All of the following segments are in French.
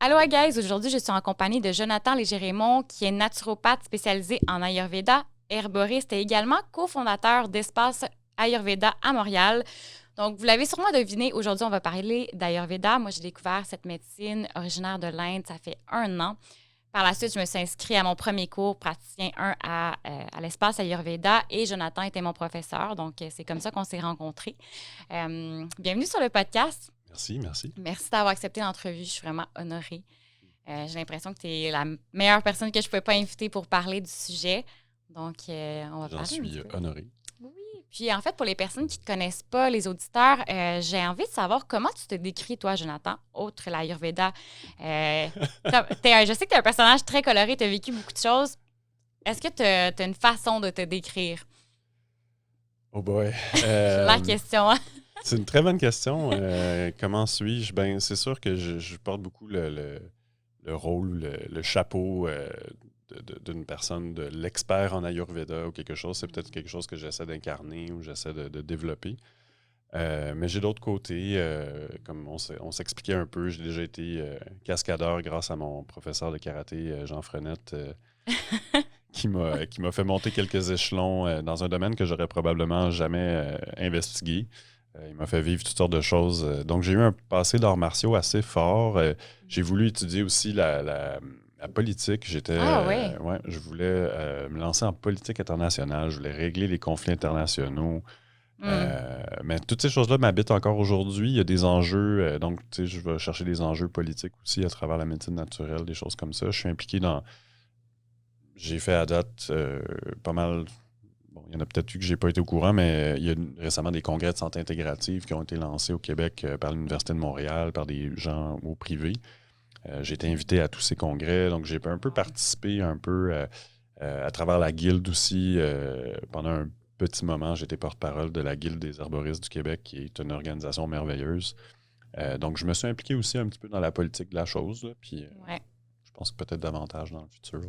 Allô, guys! Aujourd'hui, je suis en compagnie de Jonathan Léger-Raymond, qui est naturopathe spécialisé en Ayurveda, herboriste et également cofondateur d'Espace Ayurveda à Montréal. Donc, vous l'avez sûrement deviné, aujourd'hui, on va parler d'Ayurveda. Moi, j'ai découvert cette médecine originaire de l'Inde, ça fait 1 an. Par la suite, je me suis inscrite à mon premier cours praticien 1 à l'Espace Ayurveda et Jonathan était mon professeur. Donc, c'est comme ça qu'on s'est rencontrés. Bienvenue sur le podcast. Merci. Merci d'avoir accepté l'entrevue. Je suis vraiment honorée. J'ai l'impression que tu es la meilleure personne que je ne pouvais pas inviter pour parler du sujet. Donc, on va parler. J'en suis honoré. Oui. Puis, en fait, pour les personnes qui ne te connaissent pas, les auditeurs, j'ai envie de savoir comment tu te décris, toi, Jonathan, autre l'Ayurveda. Je sais que tu es un personnage très coloré, tu as vécu beaucoup de choses. Est-ce que tu as une façon de te décrire? Oh boy. La question, hein? C'est une très bonne question. Comment suis-je? Ben, c'est sûr que je porte beaucoup le rôle, le chapeau d'une personne, de l'expert en Ayurveda ou quelque chose. C'est peut-être quelque chose que j'essaie d'incarner ou j'essaie de développer. Mais j'ai d'autres côtés. Comme on s'expliquait un peu, j'ai déjà été cascadeur grâce à mon professeur de karaté, Jean Frenette, qui m'a fait monter quelques échelons dans un domaine que j'aurais probablement jamais investigué. Il m'a fait vivre toutes sortes de choses. Donc, j'ai eu un passé d'arts martiaux assez fort. J'ai voulu étudier aussi la politique. Je voulais me lancer en politique internationale. Je voulais régler les conflits internationaux. Mais toutes ces choses-là m'habitent encore aujourd'hui. Il y a des enjeux. Donc, tu sais, je vais chercher des enjeux politiques aussi à travers la médecine naturelle, des choses comme ça. Je suis impliqué dans... J'ai fait à date pas mal... Bon, il y en a peut-être eu que je n'ai pas été au courant, mais il y a récemment des congrès de santé intégrative qui ont été lancés au Québec par l'Université de Montréal, par des gens au privé. J'ai été invité à tous ces congrès, donc j'ai un peu participé un peu à travers la guilde aussi. Pendant un petit moment, j'étais porte-parole de la Guilde des herboristes du Québec, qui est une organisation merveilleuse. Donc, je me suis impliqué aussi un petit peu dans la politique de la chose, là, puis je pense que peut-être davantage dans le futur.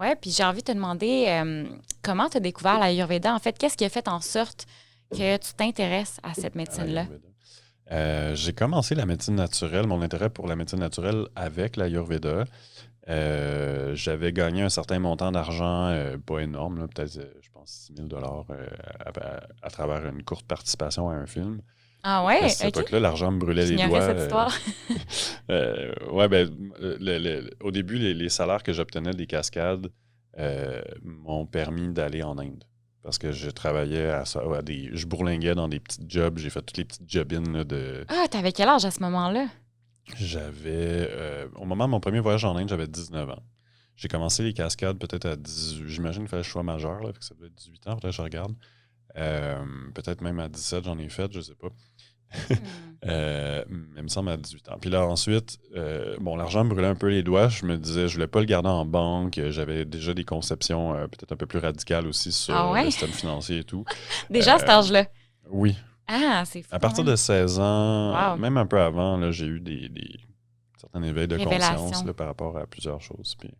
Oui, puis j'ai envie de te demander comment tu as découvert l'Ayurveda. En fait, qu'est-ce qui a fait en sorte que tu t'intéresses à cette médecine-là? J'ai commencé la médecine naturelle, mon intérêt pour la médecine naturelle avec l'Ayurveda. J'avais gagné un certain montant d'argent, pas énorme, là, peut-être, je pense, 6 000 à travers une courte participation à un film. Ah ouais? À cette époque-là, l'argent me brûlait les doigts. Cette histoire. Au début, les salaires que j'obtenais des cascades m'ont permis d'aller en Inde. Parce que je travaillais je bourlinguais dans des petits jobs. J'ai fait toutes les petites jobines là, de... Ah, t'avais quel âge à ce moment-là? J'avais... au moment de mon premier voyage en Inde, j'avais 19 ans. J'ai commencé les cascades peut-être à 18... J'imagine qu'il fallait que je sois majeur, là, que ça devait être 18 ans, peut-être que je regarde. Peut-être même à 17, j'en ai fait, je sais pas. Il me semble à 18 ans. Puis là, ensuite, l'argent me brûlait un peu les doigts. Je me disais, je voulais pas le garder en banque. J'avais déjà des conceptions peut-être un peu plus radicales aussi sur le système financier et tout. Déjà à cet âge-là? Oui. Ah, c'est fou. À partir de 16 ans, même un peu avant, là, j'ai eu certains éveils de conscience là, par rapport à plusieurs choses. Puis...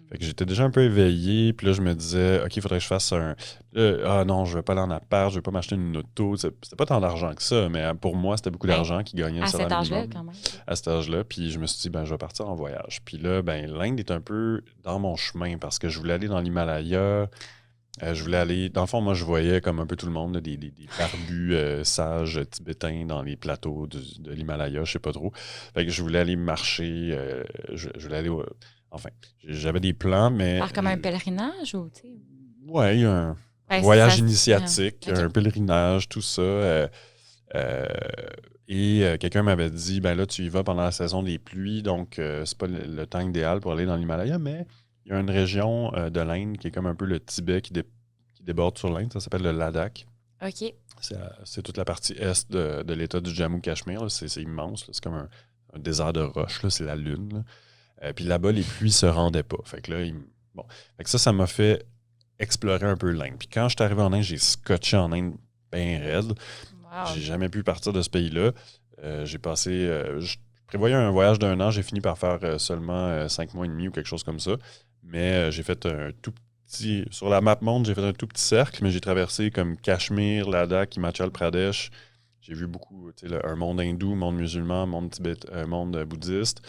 Fait que j'étais déjà un peu éveillé, puis là, je me disais, OK, il faudrait que je fasse non, je vais pas aller en appart, je vais pas m'acheter une auto. C'était pas tant d'argent que ça, mais pour moi, c'était beaucoup d'argent qui gagnait un salaire minimum. À cet âge-là, quand même. À cet âge-là, puis je me suis dit, je vais partir en voyage. Puis là, l'Inde est un peu dans mon chemin parce que je voulais aller dans l'Himalaya. Je voulais aller... Dans le fond, moi, je voyais, comme un peu tout le monde, des barbus sages tibétains dans les plateaux de l'Himalaya, je sais pas trop. Fait que je voulais aller marcher, je voulais aller... Enfin, j'avais des plans, mais... Faire comme un pèlerinage ou, tu sais? Oui, un voyage initiatique, un pèlerinage, tout ça. Et quelqu'un m'avait dit, là, tu y vas pendant la saison des pluies, donc c'est pas le temps idéal pour aller dans l'Himalaya, mais il y a une région de l'Inde qui est comme un peu le Tibet qui déborde sur l'Inde, ça s'appelle le Ladakh. OK. C'est toute la partie est de l'État du Jammu-Cachemire, c'est immense, là, c'est comme un désert de roches, là, c'est la lune, là. Puis là-bas, les pluies se rendaient pas. Fait que là, fait que ça m'a fait explorer un peu l'Inde. Puis quand je suis arrivé en Inde, j'ai scotché en Inde bien raide. Wow. J'ai jamais pu partir de ce pays-là. J'ai passé... je prévoyais un voyage d'1 an. J'ai fini par faire seulement 5 mois et demi ou quelque chose comme ça. Mais j'ai fait un tout petit... Sur la map monde, j'ai fait un tout petit cercle, mais j'ai traversé comme Cachemire, Ladakh, Himachal Pradesh, J'ai vu beaucoup, un monde hindou, un monde musulman, un monde bouddhiste.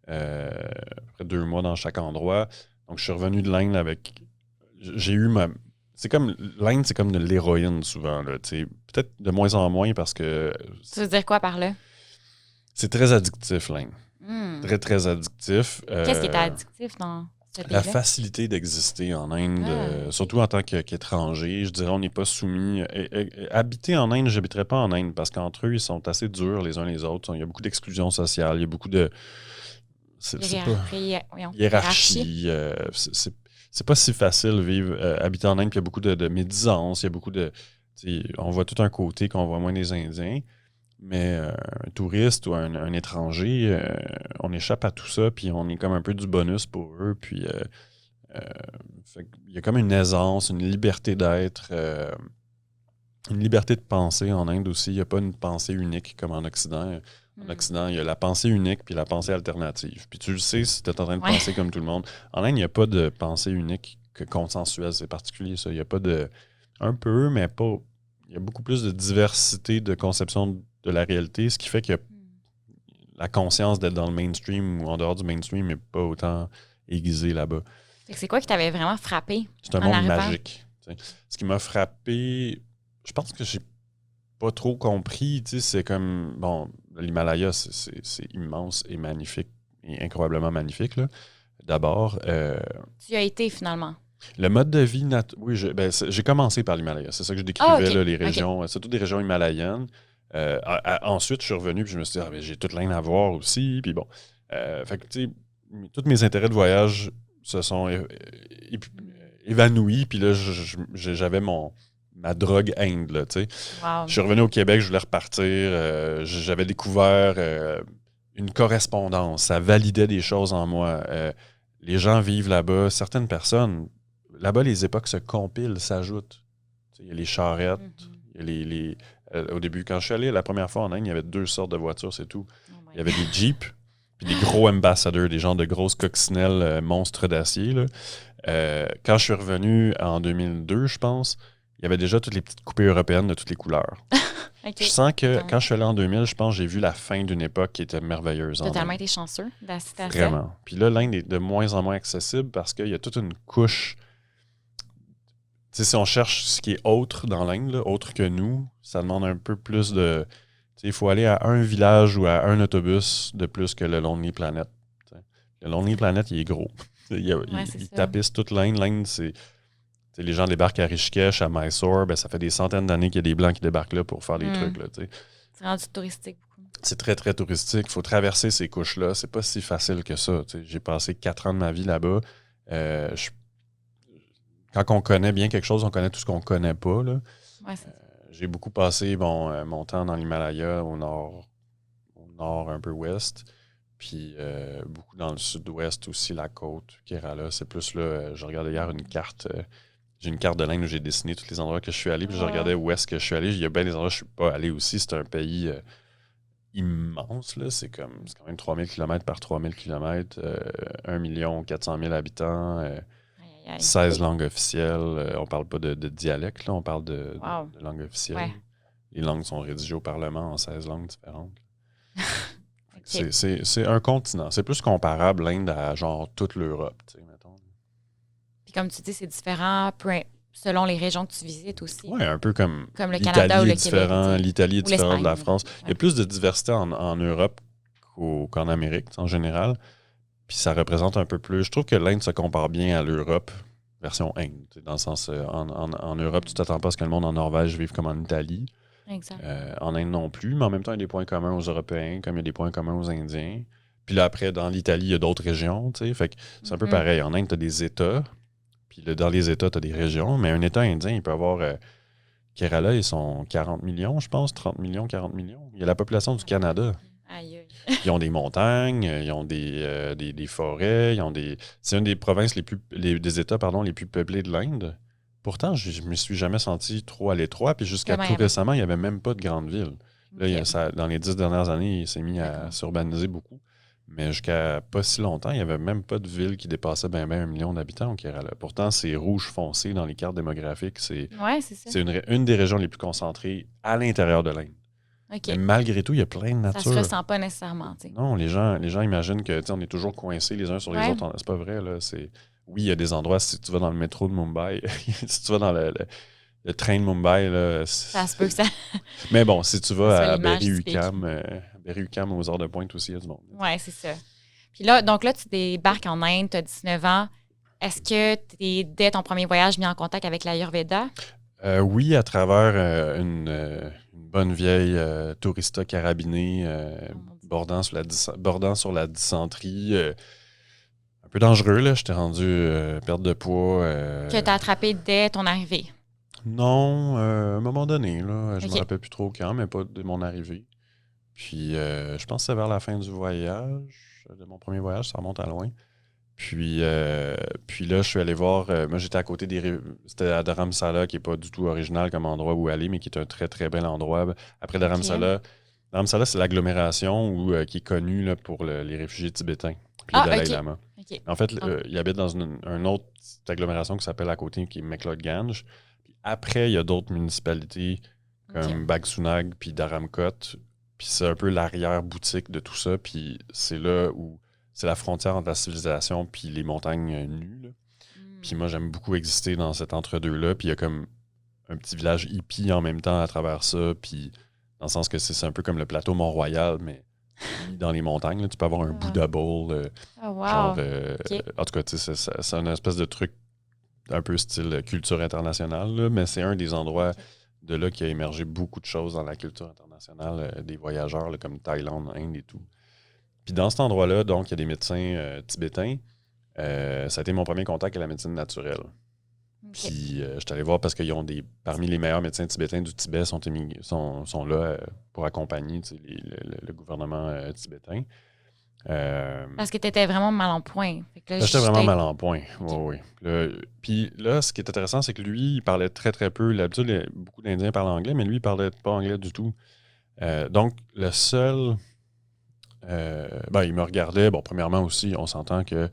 Après 2 mois dans chaque endroit. Donc, je suis revenu de l'Inde avec... J'ai eu ma... L'Inde, c'est comme de l'héroïne souvent. Là, peut-être de moins en moins parce que... Tu veux dire quoi par là? C'est très addictif, l'Inde. Très, très addictif. Qu'est-ce qui était addictif dans ce pays-là? La facilité d'exister en Inde, surtout en tant qu'étranger. Je dirais, on n'est pas soumis. Habiter en Inde, je n'habiterais pas en Inde parce qu'entre eux, ils sont assez durs les uns les autres. Il y a beaucoup d'exclusion sociale, il y a beaucoup de... hiérarchie. C'est pas si facile vivre, habiter en Inde, puis il y a beaucoup de médisance, il y a beaucoup de... On voit tout un côté qu'on voit moins des Indiens, mais un touriste ou un étranger, on échappe à tout ça, puis on est comme un peu du bonus pour eux, puis il y a comme une aisance, une liberté d'être, une liberté de penser en Inde aussi. Il n'y a pas une pensée unique comme en Occident. En Occident, il y a la pensée unique puis la pensée alternative. Puis tu le sais si tu es en train de penser comme tout le monde. En Inde, il n'y a pas de pensée unique que consensuelle. C'est particulier, ça. Il n'y a pas de... Un peu, mais pas... Il y a beaucoup plus de diversité de conception de la réalité, ce qui fait que la conscience d'être dans le mainstream ou en dehors du mainstream n'est pas autant aiguisée là-bas. C'est quoi qui t'avait vraiment frappé? C'est un monde magique. Ce qui m'a frappé... Je pense que j'ai pas trop compris, c'est comme, bon, l'Himalaya, c'est immense et magnifique, et incroyablement magnifique, là. D'abord... Tu y as été, finalement? Le mode de vie... Oui, j'ai commencé par l'Himalaya, c'est ça que je décrivais, là, les régions, c'est toutes des régions himalayennes. Ensuite, je suis revenu, puis je me suis dit, j'ai toute l'Inde à voir aussi, puis bon. Fait que, tu sais, tous mes intérêts de voyage se sont évanouis, puis là, j'avais ma drogue Inde, là, tu sais. Wow. Je suis revenu au Québec, je voulais repartir. J'avais découvert une correspondance. Ça validait des choses en moi. Les gens vivent là-bas. Certaines personnes, là-bas, les époques se compilent, s'ajoutent. Il y a les charrettes. Il y a au début, quand je suis allé la première fois en Inde, il y avait 2 sortes de voitures, c'est tout. Il y avait des Jeeps, puis des gros ambassadeurs, des genres de grosses coccinelles monstres d'acier, là. Quand je suis revenu en 2002, je pense, il y avait déjà toutes les petites coupées européennes de toutes les couleurs. Okay. Je sens que quand je suis allé en 2000, je pense que j'ai vu la fin d'une époque qui était merveilleuse. Totalement été chanceux d'assister à ça. Vraiment. Puis là, l'Inde est de moins en moins accessible parce qu'il y a toute une couche. Tu sais, si on cherche ce qui est autre dans l'Inde, là, autre que nous, ça demande un peu plus de... Il faut aller à un village ou à un autobus de plus que le Lonely Planet. T'sais. Le Lonely Planet, il est gros. Il tapisse toute l'Inde. L'Inde, c'est... les gens débarquent à Rishikesh, à Mysore, ça fait des centaines d'années qu'il y a des Blancs qui débarquent là pour faire des trucs. Là, c'est rendu touristique beaucoup. C'est très, très touristique. Il faut traverser ces couches-là. C'est pas si facile que ça. J'ai passé 4 ans de ma vie là-bas. Quand on connaît bien quelque chose, on connaît tout ce qu'on connaît pas. Là. Ouais, j'ai beaucoup passé mon temps dans l'Himalaya, au nord un peu ouest. Puis beaucoup dans le sud-ouest aussi, la côte, Kerala. C'est plus là, je regardais hier une carte... j'ai une carte de l'Inde où j'ai dessiné tous les endroits que je suis allé, puis je regardais où est-ce que je suis allé. Il y a bien des endroits où je ne suis pas allé aussi. C'est un pays immense, là. C'est quand même 3000 km par 3000 km, 1 400 000 habitants, 16 langues officielles. On ne parle pas de dialecte, là, on parle de langue officielle. Ouais. Les langues sont rédigées au Parlement en 16 langues différentes. Okay. C'est un continent. C'est plus comparable, l'Inde, à genre toute l'Europe, tu sais, mettons. Puis comme tu dis, c'est différent selon les régions que tu visites aussi. Oui, un peu comme le Canada ou le Québec. L'Italie est différente de la France. Ouais. Il y a plus de diversité en Europe qu'en Amérique, en général. Puis ça représente un peu plus... Je trouve que l'Inde se compare bien à l'Europe, version Inde. Dans le sens, en Europe, tu t'attends pas à ce que le monde en Norvège vive comme en Italie. Exact. En Inde non plus, mais en même temps, il y a des points communs aux Européens, comme il y a des points communs aux Indiens. Puis là, après, dans l'Italie, il y a d'autres régions, tu sais. Fait que c'est un peu pareil. En Inde, tu as des États, puis là, dans les États, tu as des régions, mais un État indien, il peut avoir... Kerala, ils sont 40 millions, je pense, 30 millions, 40 millions. Il y a la population du Canada. Aïe. Ils ont des montagnes, ils ont des forêts, c'est une des provinces des États, les plus peuplés de l'Inde. Pourtant, je ne me suis jamais senti trop à l'étroit, puis jusqu'à tout récemment, il n'y avait même pas de grandes villes. Là, dans les 10 dernières années, il s'est mis à s'urbaniser beaucoup. Mais jusqu'à pas si longtemps, il n'y avait même pas de ville qui dépassait bien 1 million d'habitants au Kerala. Pourtant, c'est rouge foncé dans les cartes démographiques. C'est une des régions les plus concentrées à l'intérieur de l'Inde. OK. Mais malgré tout, il y a plein de Ça nature. se ressent pas nécessairement, tu sais. Non, les gens imaginent que on est toujours coincés les uns sur les Ouais. autres. C'est pas vrai, là. Oui, il y a des endroits, si tu vas dans le métro de Mumbai, si tu vas dans le train de Mumbai, là, Ça se peut que ça mais bon, si tu ça vas soit à l'image typique. Berry-UQAM aux heures de pointe aussi, il y a du monde. Oui, c'est ça. Puis là, donc là, tu débarques en Inde, tu as 19 ans. Est-ce que tu es, dès ton premier voyage, mis en contact avec l'Ayurveda? Oui, à travers une bonne vieille tourista carabinée bordant sur la dysenterie. Un peu dangereux, là. J'étais rendu perte de poids. Que tu as attrapé dès ton arrivée? Non, à un moment donné, là. Je OK. me rappelle plus trop quand, mais pas de mon arrivée. Puis, je pense que c'est vers la fin du voyage, de mon premier voyage, ça remonte à loin. Puis là, je suis allé voir. Moi, j'étais à côté c'était à Dharamsala, qui n'est pas du tout original comme endroit où aller, mais qui est un très, très bel endroit. Après Dharamsala, Dharamsala, c'est l'agglomération qui est connue là, pour les réfugiés tibétains. Puis le Dalai Lama. OK. En fait, il habite dans une autre petite agglomération qui s'appelle à côté, qui est McLeodganj. Puis après, il y a d'autres municipalités comme Bagsunag puis Dharamkot. Puis c'est un peu l'arrière-boutique de tout ça. Puis c'est là où c'est la frontière entre la civilisation puis les montagnes nues. Là. Puis moi, j'aime beaucoup exister dans cet entre-deux-là. Puis il y a comme un petit village hippie en même temps à travers ça. Puis dans le sens que c'est un peu comme le plateau Mont-Royal, mais dans les montagnes. Là, tu peux avoir un Buddha Bowl. Genre, en tout cas, c'est une espèce de truc un peu style culture internationale. Là, mais c'est un des endroits de là qui a émergé beaucoup de choses dans la culture internationale des voyageurs, là, comme Thaïlande, Inde et tout. Puis dans cet endroit-là, donc, il y a des médecins tibétains. Ça a été mon premier contact avec la médecine naturelle. Okay. Puis je suis allé voir parce qu'ils ont parmi les meilleurs médecins tibétains du Tibet sont là pour accompagner le gouvernement tibétain. Parce que tu étais vraiment mal en point. J'étais vraiment mal en point, oui. Puis là, ce qui est intéressant, c'est que lui, il parlait très, très peu. D'habitude, beaucoup d'Indiens parlent anglais, mais lui, il parlait pas anglais du tout. Donc, le seul... il me regardait. Bon, premièrement aussi, on s'entend que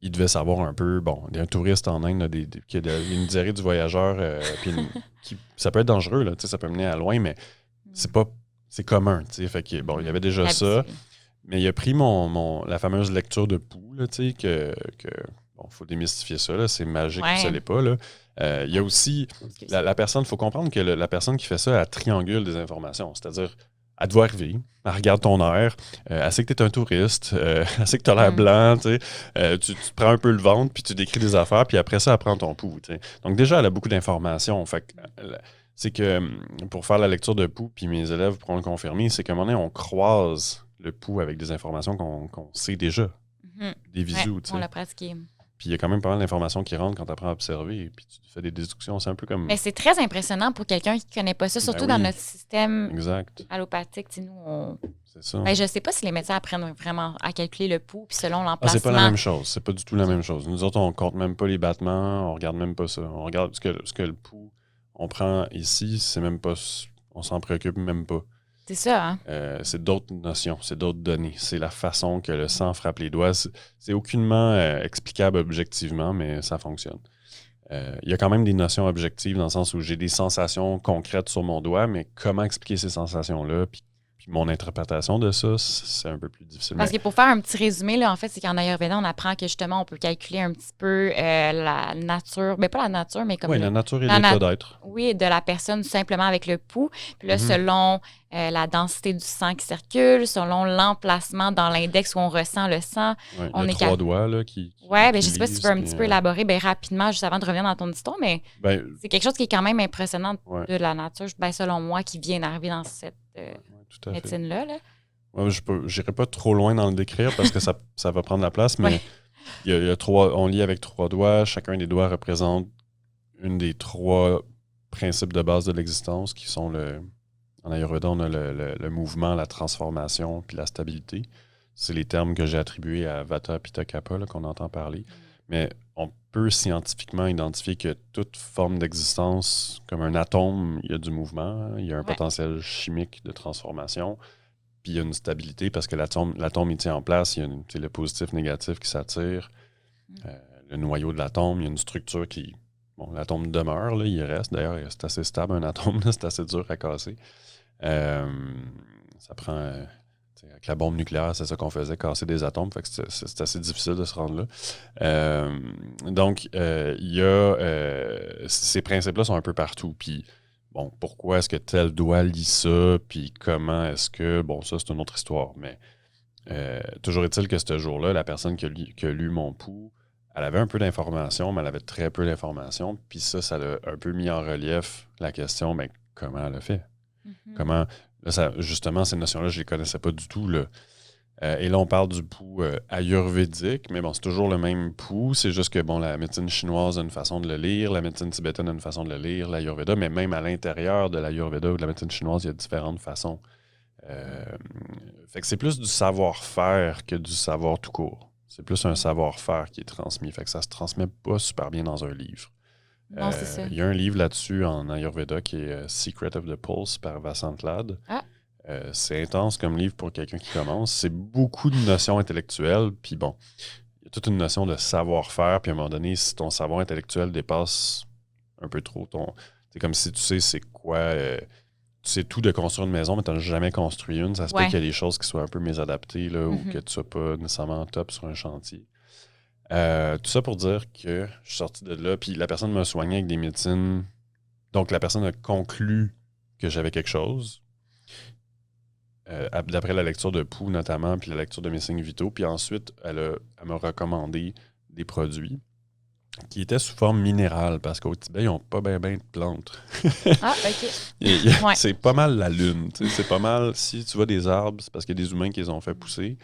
il devait savoir un peu. Bon, il y a un touriste en Inde qui a une diarrhée du voyageur. Ça peut être dangereux, là, ça peut mener à loin, mais c'est commun. Fait que, bon, il y avait déjà ça. Mais il a pris la fameuse lecture de pouls, là, faut démystifier ça, là, c'est magique, ça l'est pas. Là. Il y a aussi la personne, il faut comprendre que la personne qui fait ça, elle triangule des informations. C'est-à-dire, elle doit arriver, elle regarde ton air, elle sait que tu es un touriste, elle sait que tu as l'air blanc, tu te prends un peu le ventre, puis tu décris des affaires, puis après ça, elle prend ton pouls. T'sais. Donc déjà, elle a beaucoup d'informations. Fait que, c'est que pour faire la lecture de pouls, puis mes élèves pourront le confirmer, c'est qu'à un moment donné, on croise le pouls avec des informations qu'on sait déjà. Des visuels, tu sais. On l'a pratiqué. Puis il y a quand même pas mal d'informations qui rentrent quand tu apprends à observer et puis tu fais des déductions. C'est un peu comme... Mais c'est très impressionnant pour quelqu'un qui ne connaît pas ça, surtout dans notre système allopathique. Nous, c'est ça. Je ne sais pas si les médecins apprennent vraiment à calculer le pouls puis selon l'emplacement. C'est pas la même chose. C'est pas du tout la même chose. Nous autres, on compte même pas les battements. On regarde même pas ça. On regarde ce que le pouls on prend ici, c'est même pas... On s'en préoccupe même pas. C'est ça, hein? C'est d'autres notions, c'est d'autres données. C'est la façon que le sang frappe les doigts. C'est aucunement explicable objectivement, mais ça fonctionne. Il y a quand même des notions objectives dans le sens où j'ai des sensations concrètes sur mon doigt, mais comment expliquer ces sensations-là, puis mon interprétation de ça, c'est un peu plus difficile. Parce que pour faire un petit résumé, là, en fait, c'est qu'en Ayurveda, on apprend que justement, on peut calculer un petit peu la nature, mais pas la nature, mais comme... Oui, la nature et l'état d'être. Oui, de la personne simplement avec le pouls. Puis là, selon la densité du sang qui circule, selon l'emplacement dans l'index où on ressent le sang. Ouais, on est 3 doigts là, qui ben, je ne sais pas si tu peux un petit peu élaborer rapidement, juste avant de revenir dans ton histoire, mais c'est quelque chose qui est quand même impressionnant de la nature, selon moi, qui vient d'arriver dans cette médecine-là. Là. Ouais, je n'irai pas trop loin dans le décrire parce que ça va prendre la place, mais il y a 3, on lit avec 3 doigts. Chacun des doigts représente une des 3 principes de base de l'existence qui sont en Ayurveda, on a le mouvement, la transformation puis la stabilité. C'est les termes que j'ai attribués à Vata Pitta Kapha qu'on entend parler. Mais on peut scientifiquement identifier que toute forme d'existence, comme un atome, il y a du mouvement, il y a un potentiel chimique de transformation, puis il y a une stabilité parce que l'atome il tient en place, il y a le positif-négatif qui s'attire, le noyau de l'atome, il y a une structure qui... Bon, l'atome demeure, là, il reste. D'ailleurs, c'est assez stable, un atome, là, c'est assez dur à casser. Ça prend... avec la bombe nucléaire, c'est ça qu'on faisait, casser des atomes. Fait que c'est assez difficile de se rendre là. Donc, il y a... ces principes-là sont un peu partout. Puis, bon, pourquoi est-ce que tel doigt lit ça? Puis comment est-ce que... Bon, ça, c'est une autre histoire. Mais toujours est-il que ce jour-là, la personne qui a lu mon pouls, elle avait un peu d'informations, mais elle avait très peu d'informations. Puis ça l'a un peu mis en relief la question, mais comment elle a fait? Comment... Là, justement, ces notions-là, je ne les connaissais pas du tout. Là. Et là, on parle du pouls ayurvédique, mais bon, c'est toujours le même pouls. C'est juste que, bon, la médecine chinoise a une façon de le lire, la médecine tibétaine a une façon de le lire, l'ayurveda, mais même à l'intérieur de l'ayurveda ou de la médecine chinoise, il y a différentes façons. Fait que c'est plus du savoir-faire que du savoir tout court. C'est plus un savoir-faire qui est transmis. Fait que ça se transmet pas super bien dans un livre. Non, c'est ça. Il y a un livre là-dessus en Ayurveda qui est Secret of the Pulse par Vasant Lad. C'est intense comme livre pour quelqu'un qui commence. C'est beaucoup de notions intellectuelles. Puis bon, il y a toute une notion de savoir-faire. Puis à un moment donné, si ton savoir intellectuel dépasse un peu trop c'est comme si tu sais c'est quoi... tu sais tout de construire une maison, mais tu n'as jamais construit une. Ça se peut qu'il y a des choses qui soient un peu mésadaptées là, ou que tu ne sois pas nécessairement top sur un chantier. Tout ça pour dire que je suis sorti de là, puis la personne m'a soigné avec des médecines. Donc, la personne a conclu que j'avais quelque chose, d'après la lecture de pouls notamment, puis la lecture de mes signes vitaux. Puis ensuite, elle m'a recommandé des produits qui étaient sous forme minérale, parce qu'au Tibet, ils n'ont pas bien de plantes. OK. C'est pas mal la lune. C'est pas mal, si tu vois des arbres, c'est parce qu'il y a des humains qui les ont fait pousser.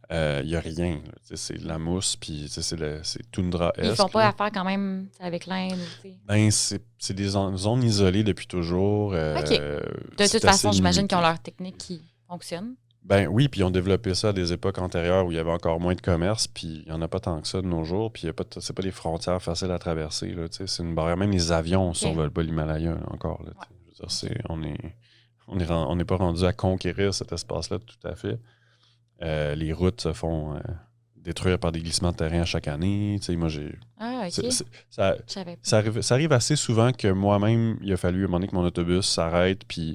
Il n'y a rien. C'est la mousse, puis c'est toundra-esque. Ils font pas affaire quand même avec l'Inde. Ben, c'est des zones isolées depuis toujours. OK. De toute façon, j'imagine qu'ils ont leur technique qui fonctionne. Ben oui, puis ils ont développé ça à des époques antérieures où il y avait encore moins de commerce, puis il n'y en a pas tant que ça de nos jours, puis c'est pas des frontières faciles à traverser. Là, c'est une barrière. Même les avions ne survolent pas l'Himalaya encore. Là, je veux dire, on n'est pas rendu à conquérir cet espace-là tout à fait. Les routes se font détruire par des glissements de terrain à chaque année. Moi, OK. Ça arrive assez souvent que moi-même, il a fallu à un moment donné que mon autobus s'arrête, puis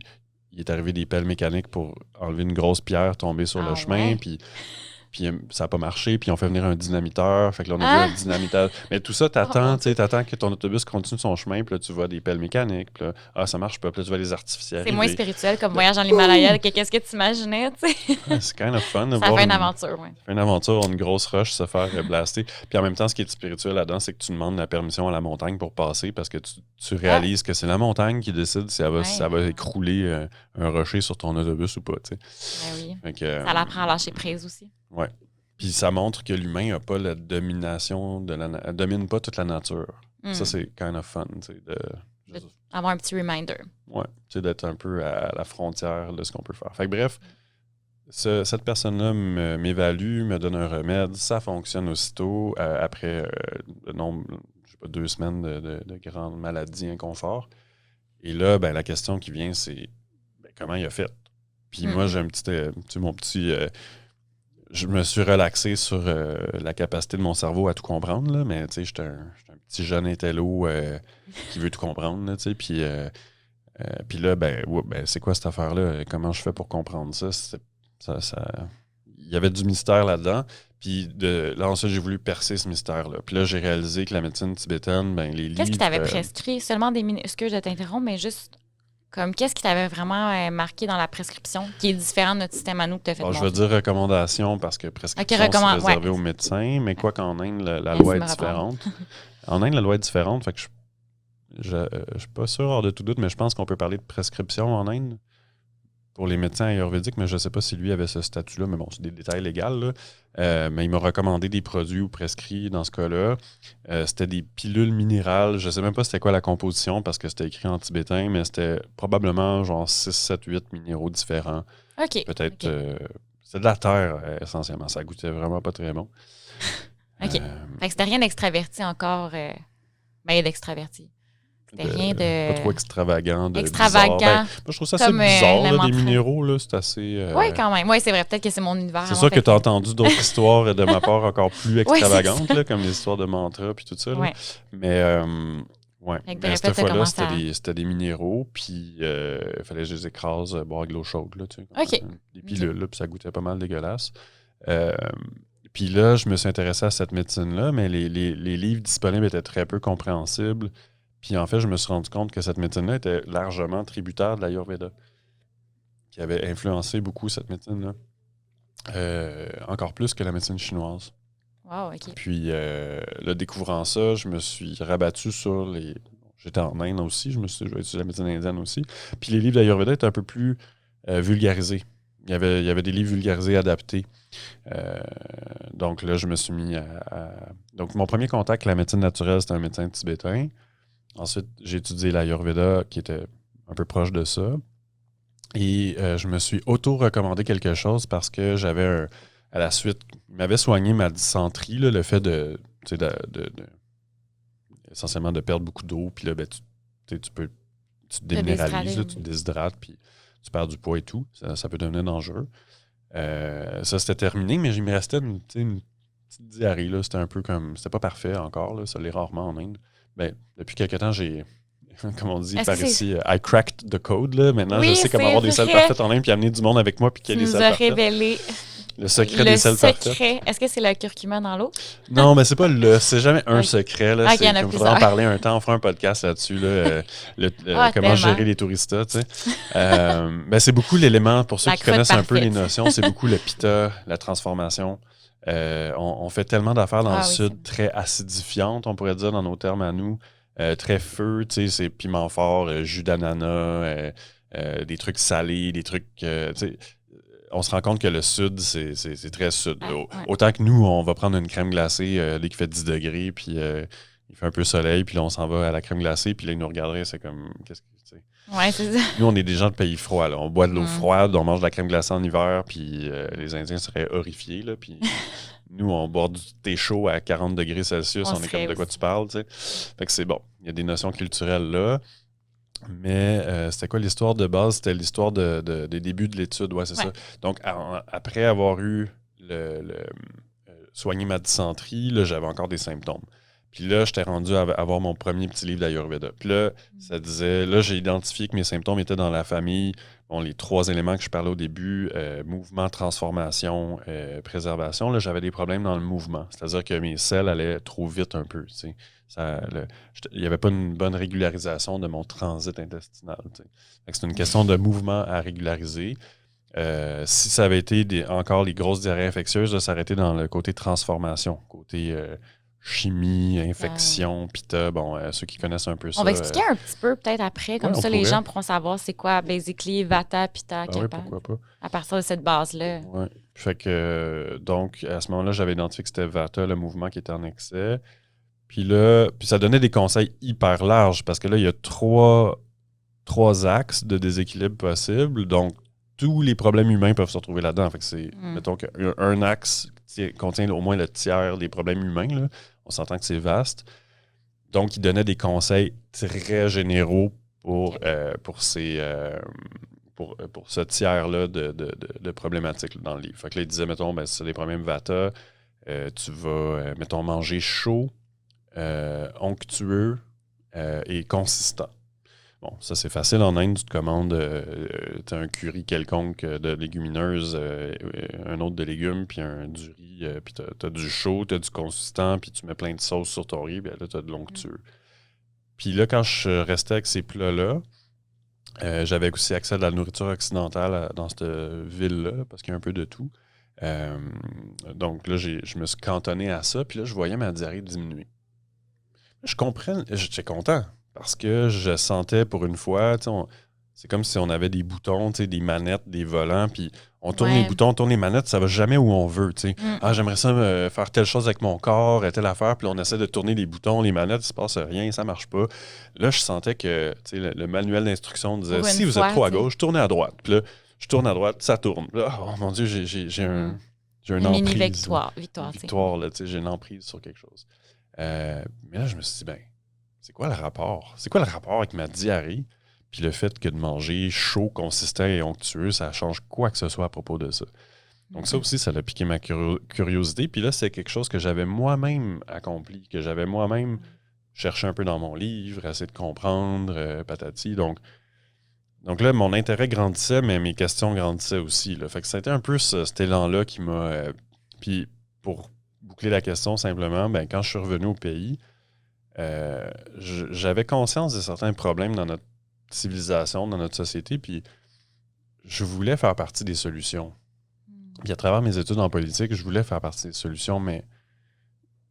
il est arrivé des pelles mécaniques pour enlever une grosse pierre tombée sur le chemin, puis ça n'a pas marché, puis on fait venir un dynamiteur. Fait que là, on a vu un dynamiteur. Mais tout ça, t'attends que ton autobus continue son chemin, puis là, tu vois des pelles mécaniques, puis là, ça marche pas, puis là, tu vois les artificiels. C'est moins spirituel comme voyage dans l'Himalaya que qu'est-ce que tu imaginais, tu sais. C'est kind of fun. Ça fait une aventure, oui. Une aventure, une grosse rush, se faire blaster. Puis en même temps, ce qui est spirituel là-dedans, c'est que tu demandes la permission à la montagne pour passer, parce que tu réalises que c'est la montagne qui décide si elle va écrouler un rocher sur ton autobus ou pas, tu sais. Ben oui. Ça l'apprend à lâcher prise aussi. Oui. Puis ça montre que l'humain n'a pas la domination domine pas toute la nature. Ça, c'est kind of fun, tu sais, avoir un petit reminder. Oui, tu sais, d'être un peu à la frontière de ce qu'on peut faire. Fait que bref, cette personne-là m'évalue, me donne un remède, ça fonctionne aussitôt après le nombre, je sais pas, 2 semaines de grandes maladies, inconfort. Et là, ben, la question qui vient, c'est comment il a fait? Puis moi, j'ai un petit, mon petit... je me suis relaxé sur la capacité de mon cerveau à tout comprendre, là, mais tu sais, j'étais un petit jeune intello qui veut tout comprendre, là, tu sais, puis là, ben, c'est quoi cette affaire-là? Comment je fais pour comprendre ça? Il y avait du mystère là-dedans, puis là, ensuite, j'ai voulu percer ce mystère-là. Puis là, j'ai réalisé que la médecine tibétaine, ben, les livres... Qu'est-ce qui t'avait prescrit? Seulement des minutes? Excuse de t'interrompre, mais juste... Comme, qu'est-ce qui t'avait vraiment marqué dans la prescription qui est différent de notre système à nous que tu as fait? Je veux dire recommandation parce que prescription, c'est réservé aux médecins, mais quoi qu'en Inde, la loi est différente. En Inde, la loi est différente, fait que je suis pas sûr, hors de tout doute, mais je pense qu'on peut parler de prescription en Inde pour les médecins ayurvédiques, mais je ne sais pas si lui avait ce statut-là, mais bon, c'est des détails légaux, là. Mais il m'a recommandé des produits ou prescrits dans ce cas-là. C'était des pilules minérales. Je ne sais même pas c'était quoi la composition parce que c'était écrit en tibétain, mais c'était probablement genre 6, 7, 8 minéraux différents. OK. Peut-être... c'est de la terre, essentiellement. Ça goûtait vraiment pas très bon. OK. Fait que c'était rien d'extraverti encore, mais d'extraverti. C'était rien de... Pas trop extravagant. Extravagant. Moi, je trouve ça assez bizarre, là, des minéraux. Là, c'est assez... Oui, quand même. Oui, c'est vrai. Peut-être que c'est mon univers. C'est sûr que tu as entendu d'autres histoires de ma part encore plus extravagantes, là, comme les histoires de mantra puis tout ça. Là. Ouais. Mais Oui. Fait que de Mais répète, cette t'as fois-là, commencé à... c'était des minéraux, puis il fallait que je les écrase, boire avec l'eau chaude, là, tu sais. OK. Des pilules, là, puis ça goûtait pas mal dégueulasse. Euh, Puis là, je me suis intéressé à cette médecine-là, mais les livres disponibles étaient très peu compréhensibles. Puis en fait, je me suis rendu compte que cette médecine-là était largement tributaire de l'Ayurveda, qui avait influencé beaucoup cette médecine-là. Encore plus que la médecine chinoise. Wow, OK. Puis là, découvrant ça, je me suis rabattu sur les... J'étais en Inde aussi, je me suis dit, je vais étudier la médecine indienne aussi. Puis les livres d'Ayurveda étaient un peu plus vulgarisés. Il y avait des livres vulgarisés adaptés. Donc là, je me suis mis Donc, mon premier contact avec la médecine naturelle, c'était un médecin tibétain. Ensuite, j'ai étudié l'Ayurveda, qui était un peu proche de ça. Et je me suis auto-recommandé quelque chose parce que j'avais à la suite, il m'avait soigné ma dysenterie, là, le fait essentiellement de perdre beaucoup d'eau, puis là, ben, tu te déminéralises, là, tu te déshydrates, puis tu perds du poids et tout. Ça peut devenir dangereux. Ça, c'était terminé, mais il me restait une petite diarrhée. Là. C'était un peu comme... C'était pas parfait encore, là, ça l'est rarement en Inde. Ben, depuis quelques temps, j'ai... Comme on dit par ici, I cracked the code. Là. Maintenant, oui, je sais comment avoir des selles parfaites en Inde puis amener du monde avec moi puis qu'il y ait des selles parfaites. Révélé le secret des selles parfaites. Est-ce que c'est le curcuma dans l'eau? Non, mais c'est pas c'est jamais un secret. Là. Il y en a plusieurs. Faudrait en parler un temps, on fera un podcast là-dessus. Là, comment gérer les touristas. Tu sais. Ben, c'est beaucoup l'élément, pour ceux qui connaissent un peu les notions, c'est beaucoup le pitta, la transformation. On fait tellement d'affaires dans le sud, très acidifiantes, on pourrait dire dans nos termes à nous. Très feu, tu sais, c'est piment fort, jus d'ananas, des trucs salés, des trucs... tu sais, on se rend compte que le sud, c'est très sud. Autant que nous, on va prendre une crème glacée dès qu'il fait 10 degrés, puis il fait un peu soleil, puis là, on s'en va à la crème glacée, puis là, ils nous regarderaient, c'est comme... Qu'est-ce que tu sais? Ouais, c'est ça. Nous, on est des gens de pays froids. Là. On boit de l'eau froide, on mange de la crème glacée en hiver, puis les Indiens seraient horrifiés, là, puis... Nous, on boit du thé chaud à 40 degrés Celsius. On est comme de quoi tu parles, tu sais. Fait que c'est bon. Il y a des notions culturelles là. Mais c'était quoi l'histoire de base? C'était l'histoire des débuts de l'étude. Ouais, c'est ça. Donc, après avoir eu soigné ma dysenterie, là, j'avais encore des symptômes. Puis là, j'étais rendu à avoir mon premier petit livre d'Ayurveda. Puis là, ça disait... Là, j'ai identifié que mes symptômes étaient dans la famille... Bon, les 3 éléments que je parlais au début, mouvement, transformation, préservation, là, j'avais des problèmes dans le mouvement. C'est-à-dire que mes selles allaient trop vite un peu. Tu sais. Il n'y avait pas une bonne régularisation de mon transit intestinal. Tu sais. C'est une question de mouvement à régulariser. Si ça avait été encore les grosses diarrhées infectieuses, là, ça aurait été dans le côté transformation, côté... chimie, infection, pitta, bon, ceux qui connaissent un peu ça. On va expliquer un petit peu peut-être après, comme ça les gens pourront savoir c'est quoi, basically, vata, pitta, kapha. Oui, pourquoi pas. À partir de cette base-là. Oui. Fait que, donc, à ce moment-là, j'avais identifié que c'était vata, le mouvement qui était en excès. Puis là, ça donnait des conseils hyper larges, parce que là, il y a trois axes de déséquilibre possibles, donc tous les problèmes humains peuvent se retrouver là-dedans. Fait que c'est, mettons qu'un axe contient au moins le tiers des problèmes humains, là. On s'entend que c'est vaste. Donc, il donnait des conseils très généraux pour ce tiers-là de problématiques là, dans le livre. Fait que là, il disait, mettons, si tu as des problèmes vata, tu vas, mettons, manger chaud, onctueux et consistant. Bon, ça, c'est facile. En Inde, tu te commandes tu as un curry quelconque de légumineuses, un autre de légumes, puis du riz, puis tu as du chaud, tu as du consistant, puis tu mets plein de sauce sur ton riz, puis là, tu as de l'onctueux. Puis là, quand je restais avec ces plats-là, j'avais aussi accès à de la nourriture occidentale dans cette ville-là, parce qu'il y a un peu de tout. Donc là, je me suis cantonné à ça, puis là, je voyais ma diarrhée diminuer. Je comprends, j'étais content. Parce que je sentais pour une fois, c'est comme si on avait des boutons, des manettes, des volants, puis on tourne les boutons, on tourne les manettes, ça va jamais où on veut. Ah, j'aimerais ça faire telle chose avec mon corps, telle affaire, puis on essaie de tourner les boutons, les manettes, il se passe rien, ça marche pas. Là, je sentais que le manuel d'instruction disait, si vous êtes trop à gauche, tournez à droite. Puis là, je tourne à droite, ça tourne. Là, oh mon Dieu, j'ai une emprise. Mini victoire là, j'ai une emprise sur quelque chose. Mais là, je me suis dit, c'est quoi le rapport? C'est quoi le rapport avec ma diarrhée? Puis le fait que de manger chaud, consistant et onctueux, ça change quoi que ce soit à propos de ça. Donc ça aussi, ça a piqué ma curiosité. Puis là, c'est quelque chose que j'avais moi-même accompli, que j'avais moi-même chercher un peu dans mon livre, essayer de comprendre, patati. Donc là, mon intérêt grandissait, mais mes questions grandissaient aussi. Là. Fait que c'était un peu cet élan-là qui m'a... puis pour boucler la question simplement, ben, quand je suis revenu au pays, j'avais conscience de certains problèmes dans notre civilisation, dans notre société, puis je voulais faire partie des solutions. Puis à travers mes études en politique, je voulais faire partie des solutions, mais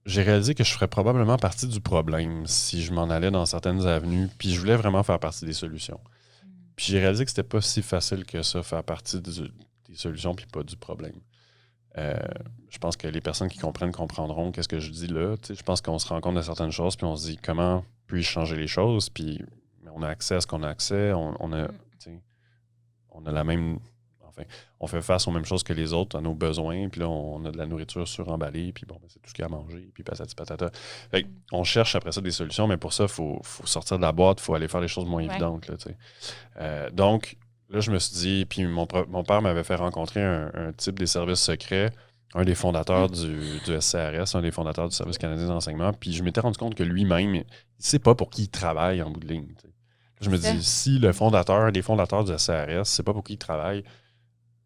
j'ai réalisé que je ferais probablement partie du problème si je m'en allais dans certaines avenues, puis je voulais vraiment faire partie des solutions. Puis j'ai réalisé que c'était pas si facile que ça, faire partie des solutions, puis pas du problème. Je pense que les personnes qui comprendront qu'est-ce que je dis là. Je pense qu'on se rend compte de certaines choses, puis on se dit comment puis-je changer les choses, puis on a accès à ce qu'on a accès, on a la même... Enfin, on fait face aux mêmes choses que les autres, à nos besoins, puis là, on a de la nourriture suremballée, puis bon, ben, c'est tout ce qu'il y a à manger, puis patati patata. Fait on cherche après ça des solutions, mais pour ça, il faut sortir de la boîte, il faut aller faire les choses moins évidentes. Là, donc, là, je me suis dit, puis mon père m'avait fait rencontrer un type des services secrets, un des fondateurs du SCRS, un des fondateurs du Service canadien d'enseignement, puis je m'étais rendu compte que lui-même, il ne sait pas pour qui il travaille en bout de ligne. Je me dis, si les fondateurs du SCRS, ne sait pas pour qui il travaille,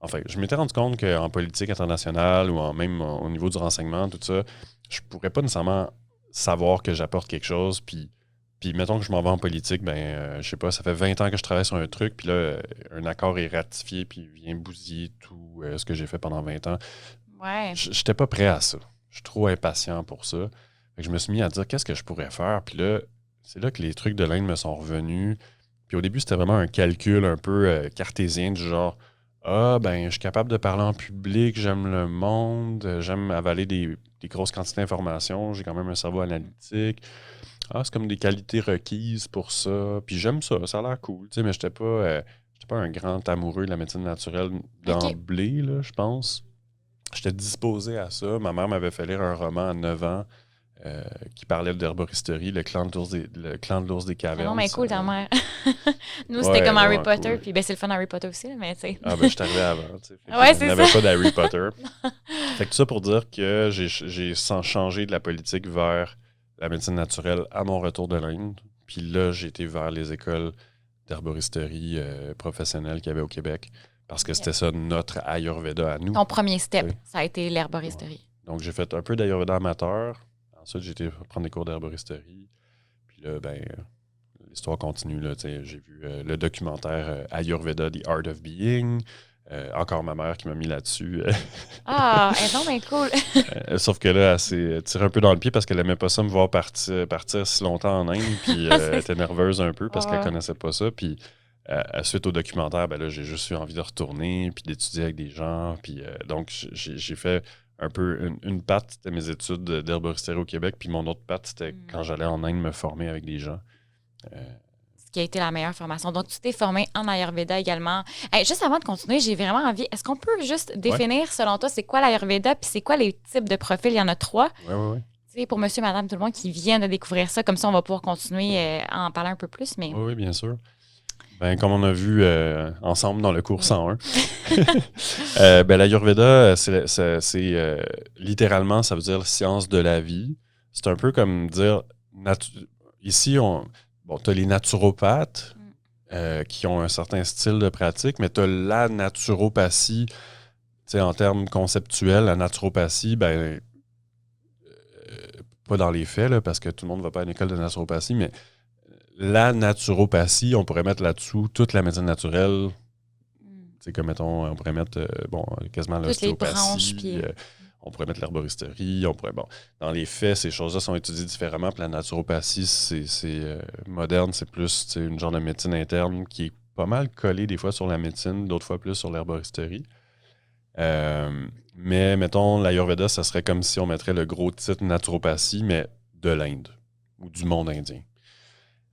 enfin, je m'étais rendu compte qu'en politique internationale ou même au niveau du renseignement, tout ça, je pourrais pas nécessairement savoir que j'apporte quelque chose, puis mettons que je m'en vais en politique, je sais pas, ça fait 20 ans que je travaille sur un truc, puis là, un accord est ratifié, puis il vient bousiller tout ce que j'ai fait pendant 20 ans. Ouais. J'étais pas prêt à ça. Je suis trop impatient pour ça. Fait que je me suis mis à dire qu'est-ce que je pourrais faire, puis là, c'est là que les trucs de l'Inde me sont revenus. Puis au début, c'était vraiment un calcul un peu cartésien du genre je suis capable de parler en public, j'aime le monde, j'aime avaler des grosses quantités d'informations, j'ai quand même un cerveau analytique. C'est comme des qualités requises pour ça. Puis j'aime ça, ça a l'air cool. Mais j'étais pas un grand amoureux de la médecine naturelle d'emblée, là, je pense. J'étais disposé à ça. Ma mère m'avait fait lire un roman à 9 ans qui parlait d'herboristerie, le clan de l'ours des cavernes. Non, mais cool, ta mère. Nous, c'était comme Harry Potter, puis c'est le fun Harry Potter aussi, mais tu sais. Je suis arrivé avant, tu sais. Ouais, c'est ça. Il n'y avait pas d'Harry Potter. Fait que tout ça pour dire que j'ai changé de la politique vers la médecine naturelle à mon retour de l'Inde. Puis là, j'ai été vers les écoles d'herboristerie professionnelles qu'il y avait au Québec. Parce que c'était ça, notre Ayurveda à nous. Ton premier step, ça a été l'herboristerie. Ouais. Donc, j'ai fait un peu d'Ayurveda amateur. Ensuite, j'ai été prendre des cours d'herboristerie. Puis là, l'histoire continue. Là, j'ai vu le documentaire Ayurveda, The Art of Being. Encore ma mère qui m'a mis là-dessus. Non, mais cool. Sauf que là, elle s'est tirée un peu dans le pied parce qu'elle n'aimait pas ça me voir partir si longtemps en Inde. Puis elle était nerveuse un peu parce qu'elle ne connaissait pas ça. Puis suite au documentaire, là, j'ai juste eu envie de retourner puis d'étudier avec des gens. Puis donc, j'ai fait un peu une patte, c'était mes études d'herboristerie au Québec. Puis mon autre patte, c'était quand j'allais en Inde me former avec des gens. Ce qui a été la meilleure formation. Donc, tu t'es formé en Ayurveda également. Juste avant de continuer, j'ai vraiment envie, est-ce qu'on peut juste définir, selon toi, c'est quoi l'Ayurveda puis c'est quoi les types de profils? Il y en a 3. Oui. Tu sais, pour monsieur, madame, tout le monde qui vient de découvrir ça, comme ça, on va pouvoir continuer à en parler un peu plus. Mais... Oui, bien sûr. Comme on a vu ensemble dans le cours 101, l'Ayurveda, c'est littéralement, ça veut dire science de la vie. C'est un peu comme dire, ici, tu as les naturopathes qui ont un certain style de pratique, mais tu as la naturopathie, en termes conceptuels, la naturopathie, pas dans les faits, là, parce que tout le monde ne va pas à une école de naturopathie, mais la naturopathie, on pourrait mettre là-dessous toute la médecine naturelle. Comme, mettons, on pourrait mettre quasiment l'ostéopathie, on pourrait mettre l'herboristerie, dans les faits, ces choses-là sont étudiées différemment. Puis la naturopathie, c'est moderne, c'est plus une genre de médecine interne qui est pas mal collée des fois sur la médecine, d'autres fois plus sur l'herboristerie. Mais, mettons, l'Ayurveda, ça serait comme si on mettrait le gros titre naturopathie, mais de l'Inde ou du monde indien.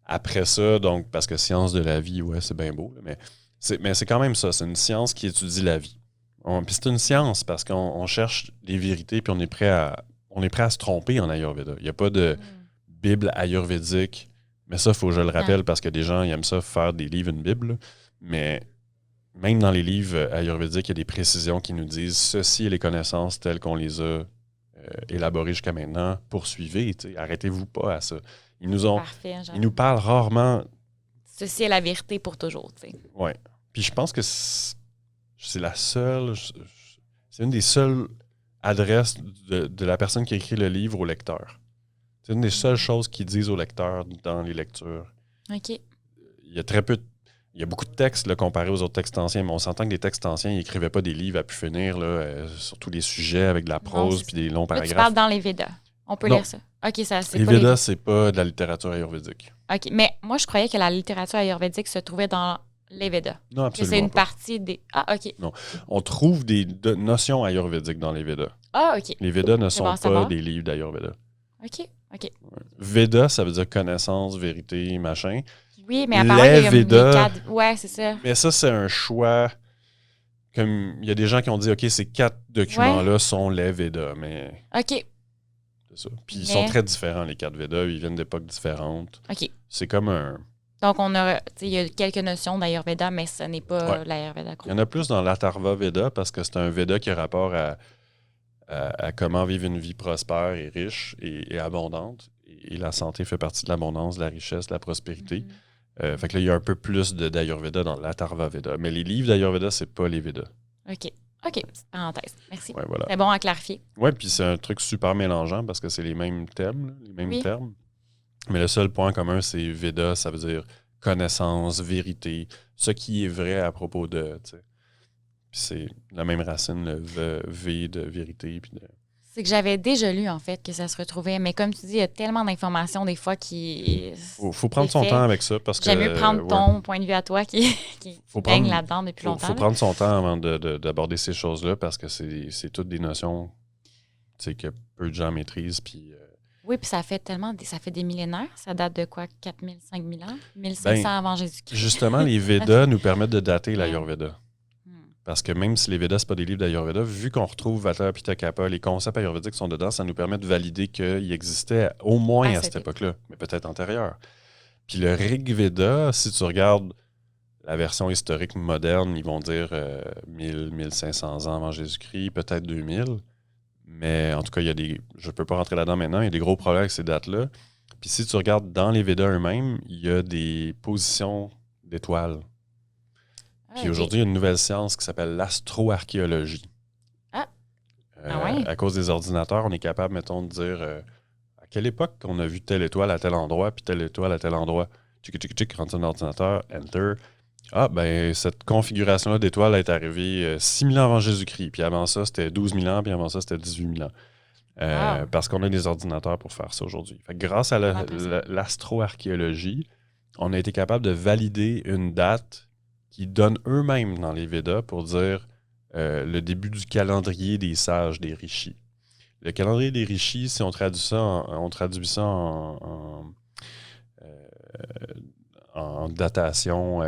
Après ça, donc, parce que science de la vie, c'est bien beau, mais c'est quand même ça, c'est une science qui étudie la vie. Puis c'est une science parce qu'on cherche les vérités, puis on est prêt à se tromper en Ayurveda. Il n'y a pas de Bible ayurvédique, mais ça, il faut que je le rappelle parce que des gens ils aiment ça faire des livres, une Bible, mais même dans les livres ayurvédiques, il y a des précisions qui nous disent ceci est les connaissances telles qu'on les a élaboré jusqu'à maintenant, poursuivez. Arrêtez-vous pas à ça. Ils Parfait, ils nous parlent rarement. Ceci est la vérité pour toujours. Oui. Puis je pense que c'est la seule. C'est une des seules adresses de la personne qui a écrit le livre au lecteur. C'est une des seules choses qu'ils disent au lecteur dans les lectures. OK. Il y a très peu il y a beaucoup de textes là, comparés aux autres textes anciens, mais on s'entend que les textes anciens, ils n'écrivaient pas des livres à pu finir là, sur tous les sujets avec de la prose puis des longs paragraphes. Tu parles dans les Védas. On peut lire ça. OK, ça, c'est les pas Védas, c'est pas de la littérature ayurvédique. OK, mais moi, je croyais que la littérature ayurvédique se trouvait dans les Védas. Non, absolument c'est une pas. partie des... Ah, OK. Non. On trouve des notions ayurvédiques dans les Védas. Ah, OK. Les Védas ne sont pas des livres d'Ayurveda. OK. Ouais. Véda, ça veut dire connaissance, vérité, machin. Oui, mais apparemment, il y a les cadres. Ouais, c'est ça. Mais ça, c'est un choix. Comme il y a des gens qui ont dit, OK, ces 4 documents-là sont les Védas, mais... OK. C'est ça. Puis ils sont très différents, les 4 Védas. Ils viennent d'époques différentes. OK. C'est comme un... Donc, il y a quelques notions d'Ayurveda, mais ce n'est pas l'Ayurveda. Il y en a plus dans l'Atharva Veda parce que c'est un Veda qui a rapport à comment vivre une vie prospère et riche et abondante. Et la santé fait partie de l'abondance, de la richesse, de la prospérité. Fait que là, il y a un peu plus d'Ayurveda dans l'Atharva Veda. Mais les livres d'Ayurveda, c'est pas les Védas. OK. Petite parenthèse. Merci. Ouais, voilà. C'est bon à clarifier. Oui, puis c'est un truc super mélangeant parce que c'est les mêmes thèmes, là, les mêmes termes. Mais le seul point commun, c'est Veda, ça veut dire connaissance, vérité, ce qui est vrai à propos de. T'sais. Puis c'est la même racine, le V de vérité. Puis de... C'est que j'avais déjà lu, en fait, que ça se retrouvait. Mais comme tu dis, il y a tellement d'informations des fois qui... Faut prendre son temps avec ça parce que... J'aime mieux prendre ton point de vue à toi qui baigne là-dedans depuis longtemps. Faut prendre son temps avant d'aborder ces choses-là parce que c'est toutes des notions que peu de gens maîtrisent. Puis, oui, puis ça fait des millénaires. Ça date de quoi? 4000, 5000 ans? 1500 avant Jésus-Christ. Justement, les Védas nous permettent de dater l'Ayurveda. Parce que même si les Védas, ce pas des livres d'Ayurveda, vu qu'on retrouve Vata, Pitta, Kapha, les concepts ayurvédiques sont dedans, ça nous permet de valider qu'il existait au moins à cette époque-là, mais peut-être antérieure. Puis le Rig Veda, si tu regardes la version historique moderne, ils vont dire 1000, 1500 ans avant Jésus-Christ, peut-être 2000. Mais en tout cas, je ne peux pas rentrer là-dedans maintenant, il y a des gros problèmes avec ces dates-là. Puis si tu regardes dans les Védas eux-mêmes, il y a des positions d'étoiles. Puis aujourd'hui, il y a une nouvelle science qui s'appelle l'astroarchéologie. À cause des ordinateurs, on est capable, mettons, de dire à quelle époque on a vu telle étoile à tel endroit, puis telle étoile à tel endroit. Tchic, rentre un ordinateur, enter. Ah, ben, cette configuration-là d'étoiles est arrivée 6000 ans avant Jésus-Christ. Puis avant ça, c'était 12 000 ans, puis avant ça, c'était 18 000 ans. Parce qu'on a des ordinateurs pour faire ça aujourd'hui. Fait que grâce à l'astroarchéologie, on a été capable de valider une date qui donnent eux-mêmes dans les Védas pour dire le début du calendrier des sages, des rishis. Le calendrier des rishis, si on traduit ça en datation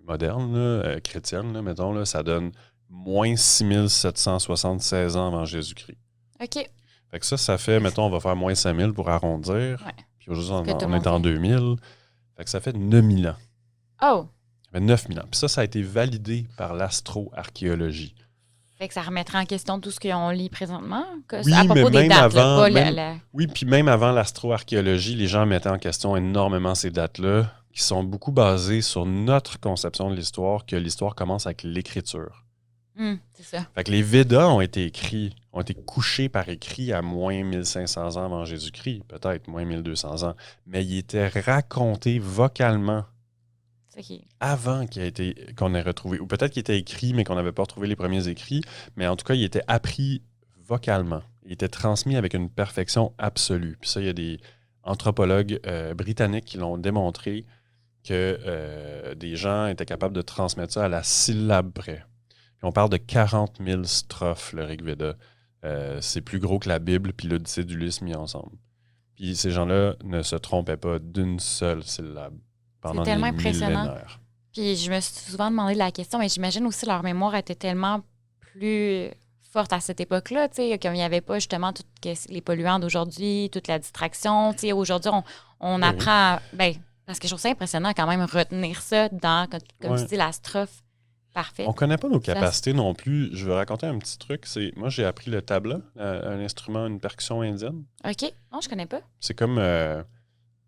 moderne, là, chrétienne, là, mettons, là, ça donne moins 6776 ans avant Jésus-Christ. OK. Fait que ça fait, mettons, on va faire moins 5000 pour arrondir. Ouais. Puis aujourd'hui, on est en 2000. Fait que ça fait 9000 ans. Oh! 9000 ans. Puis ça a été validé par l'astroarchéologie. Fait que ça remettra en question tout ce qu'on lit présentement? Oui, à propos des dates, Oui, puis même avant l'astroarchéologie, les gens mettaient en question énormément ces dates-là, qui sont beaucoup basées sur notre conception de l'histoire, que l'histoire commence avec l'écriture. C'est ça. Fait que les Védas ont été couchés par écrit à moins 1500 ans avant Jésus-Christ, peut-être moins 1200 ans, mais ils étaient racontés vocalement avant qu'on ait retrouvé, ou peut-être qu'il était écrit, mais qu'on n'avait pas retrouvé les premiers écrits, mais en tout cas, il était appris vocalement. Il était transmis avec une perfection absolue. Puis ça, il y a des anthropologues britanniques qui l'ont démontré que des gens étaient capables de transmettre ça à la syllabe près. Puis on parle de 40 000 strophes, le Rig Veda. C'est plus gros que la Bible puis l'Odyssée d'Ulysse mis ensemble. Puis ces gens-là ne se trompaient pas d'une seule syllabe. C'est tellement impressionnant. Puis je me suis souvent demandé la question, mais j'imagine aussi leur mémoire était tellement plus forte à cette époque-là, tu sais, comme il n'y avait pas justement tous les polluants d'aujourd'hui, toute la distraction. Tu sais, aujourd'hui, on apprend... parce que je trouve ça impressionnant quand même retenir ça dans, comme tu dis, la strophe. Parfait. On ne connaît pas nos capacités non plus. Je vais raconter un petit truc. Moi, j'ai appris le tabla, un instrument, une percussion indienne. OK. Non, je connais pas. C'est comme...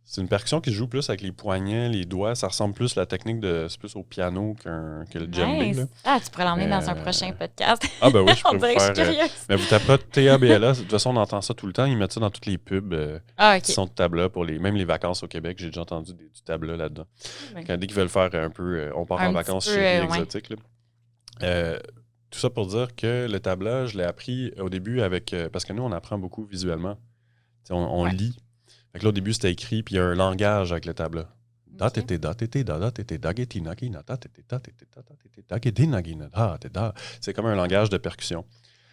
c'est une percussion qui se joue plus avec les poignets, les doigts. Ça ressemble plus à la technique de... C'est plus au piano que le djembé. Nice. Là. Ah, tu pourrais l'emmener dans un prochain podcast. Ah ben oui, je On peux dirait vous que je faire... suis curieuse. mais vous tapez TABLA. De toute façon, on entend ça tout le temps. Ils mettent ça dans toutes les pubs Ah, OK. qui sont de tabla pour même les vacances au Québec. J'ai déjà entendu du tabla là-dedans. Ouais. Dès qu'ils veulent faire un peu... on part Un en petit vacances peu, chez les ouais. exotiques. Là. Tout ça pour dire que le tabla, je l'ai appris au début avec... parce que nous, on apprend beaucoup visuellement. On lit. Fait que là, au début, c'était écrit, puis il y a un langage avec le tabla. C'est comme un langage de percussion.